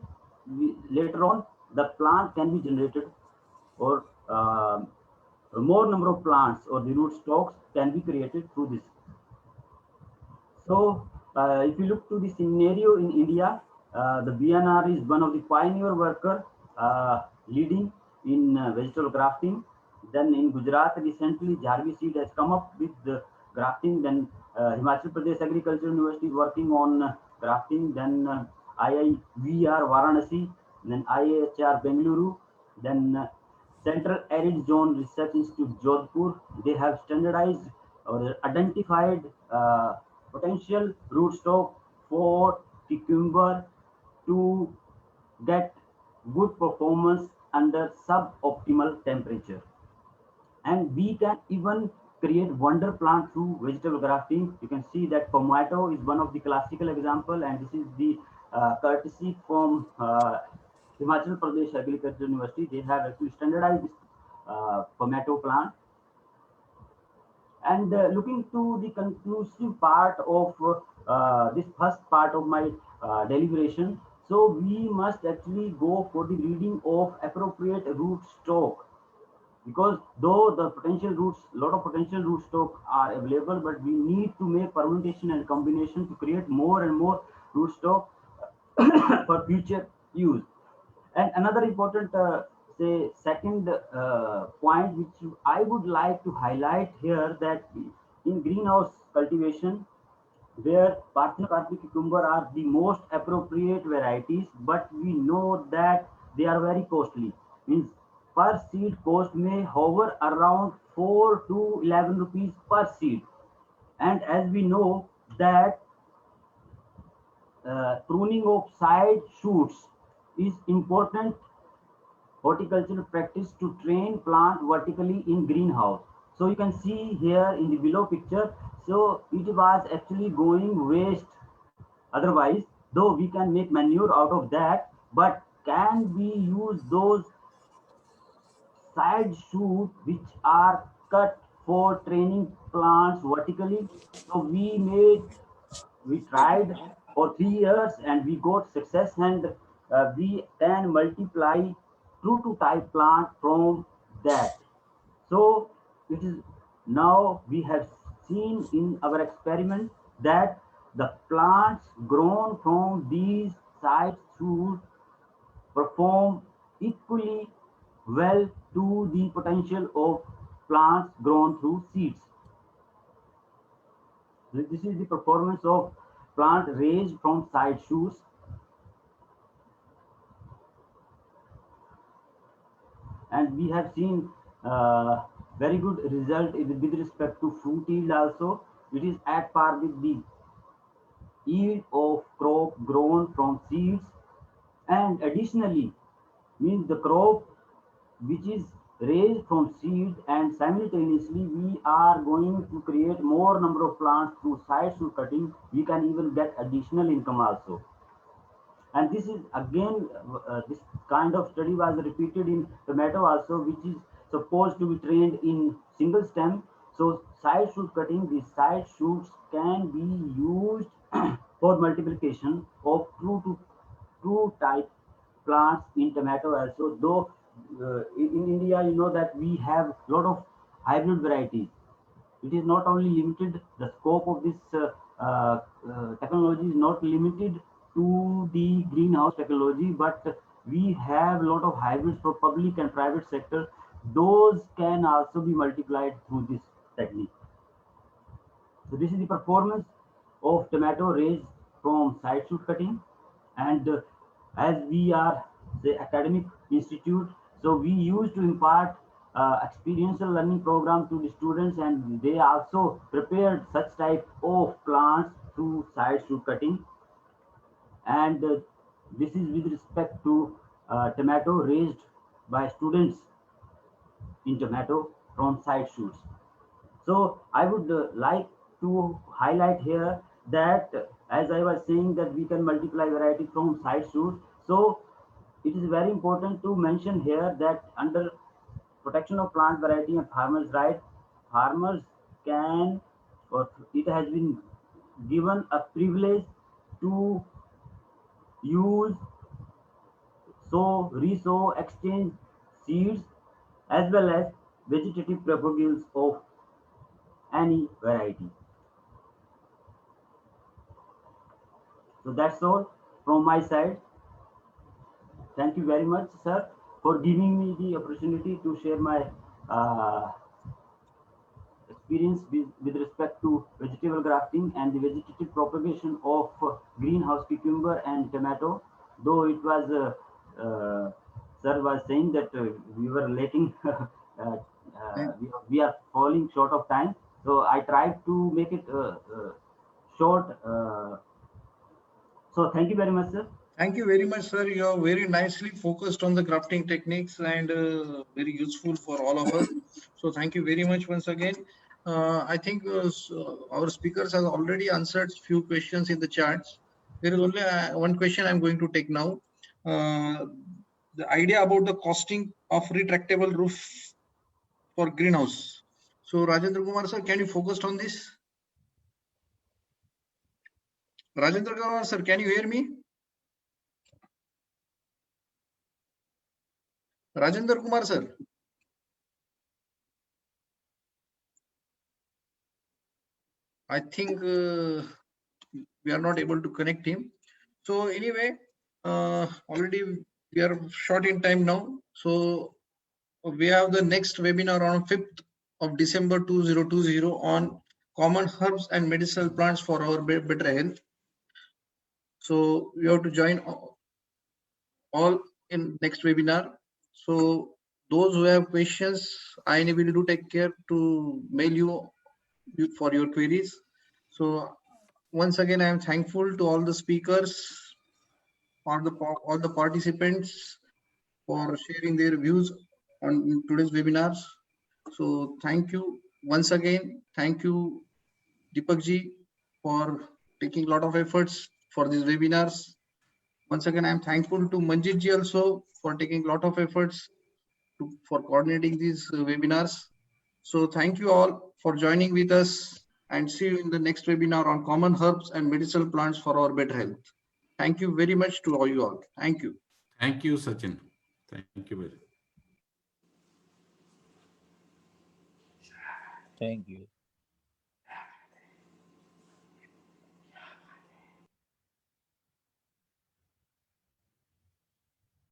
later on the plant can be generated, or more number of plants or the rootstocks can be created through this. So if you look to the scenario in India, the BNR is one of the pioneer worker leading in vegetable grafting. Then in Gujarat recently, Jarvi Seed has come up with the grafting. Then Himachal Pradesh Agriculture University is working on grafting. Then IIVR Varanasi, then IIHR Bengaluru, then Central Arid Zone Research Institute Jodhpur. They have standardized or identified potential rootstock for cucumber to get good performance under suboptimal temperature. And we can even create wonder plant through vegetable grafting. You can see that tomato is one of the classical example, and this is the courtesy from Himachal Pradesh Agriculture University. They have actually standardized this tomato plant. And looking to the conclusive part of this first part of my deliberation, so we must actually go for the breeding of appropriate root stock, because though the potential roots, lot of potential root stock are available, but we need to make permutation and combination to create more and more root stock for future use. And another important say second point which I would like to highlight here, that in greenhouse cultivation, where Parthenocarpic cucumber are the most appropriate varieties, but we know that they are very costly. Means per seed cost may hover around 4 to 11 rupees per seed. And as we know that pruning of side shoots is important horticultural practice to train plant vertically in greenhouse. So you can see here in the below picture, so it was actually going waste otherwise, though we can make manure out of that, but can we use those side shoots which are cut for training plants vertically? So we tried for 3 years and we got success, and we can multiply true to type plant from that. So it is now we have seen in our experiment that the plants grown from these side shoots perform equally well to the potential of plants grown through seeds. This is the performance of plant raised from side shoots. And we have seen very good result with respect to fruit yield also. It is at par with the yield of crop grown from seeds. And additionally, means the crop which is raised from seed, and simultaneously we are going to create more number of plants through side shoot cutting. We can even get additional income also. And this is again this kind of study was repeated in tomato also, which is supposed to be trained in single stem. So side shoot cutting, these side shoots can be used for multiplication of true type plants in tomato also. Though in India, you know that we have a lot of hybrid varieties. It is not only limited, the scope of this technology is not limited to the greenhouse technology, but we have a lot of hybrids for public and private sector. Those can also be multiplied through this technique. So this is the performance of tomato raised from side shoot cutting. And as we are the academic institute, so we used to impart experiential learning program to the students, and they also prepared such type of plants through side shoot cutting. And this is with respect to tomato raised by students in tomato from side shoots. So I would like to highlight here that as I was saying that we can multiply variety from side shoots. So it is very important to mention here that under protection of plant variety and farmers' right. Farmers can, or it has been given a privilege to use, sow, resow, exchange seeds as well as vegetative propagules of any variety. So that's all from my side. Thank you very much, sir, for giving me the opportunity to share my experience with respect to vegetable grafting and the vegetative propagation of greenhouse cucumber and tomato. Though it was, sir was saying that we were lacking, we are falling short of time. So I tried to make it short. So thank you very much, sir. Thank you very much, sir. You are very nicely focused on the grafting techniques and very useful for all of us. So thank you very much once again. I think our speakers have already answered few questions in the chats. There is only one question I'm going to take now. The idea about the costing of retractable roof for greenhouse. So Rajendra Kumar sir, can you focus on this? Rajendra Kumar sir, can you hear me? Rajendra Kumar sir. I think we are not able to connect him. So anyway, already we are short in time now. So we have the next webinar on 5th of December 2020 on common herbs and medicinal plants for our better health. So you have to join all in next webinar. So those who have questions, I will do take care to mail you for your queries. So once again, I am thankful to all the speakers, all the participants for sharing their views on today's webinars. So thank you once again. Thank you, Deepak ji, for taking a lot of efforts for these webinars. Once again, I am thankful to Manjit ji also for taking a lot of efforts for coordinating these webinars. So thank you all for joining with us and see you in the next webinar on common herbs and medicinal plants for our better health. Thank you very much to all you all. Thank you. Thank you, Sachin. Thank you very much. Thank you.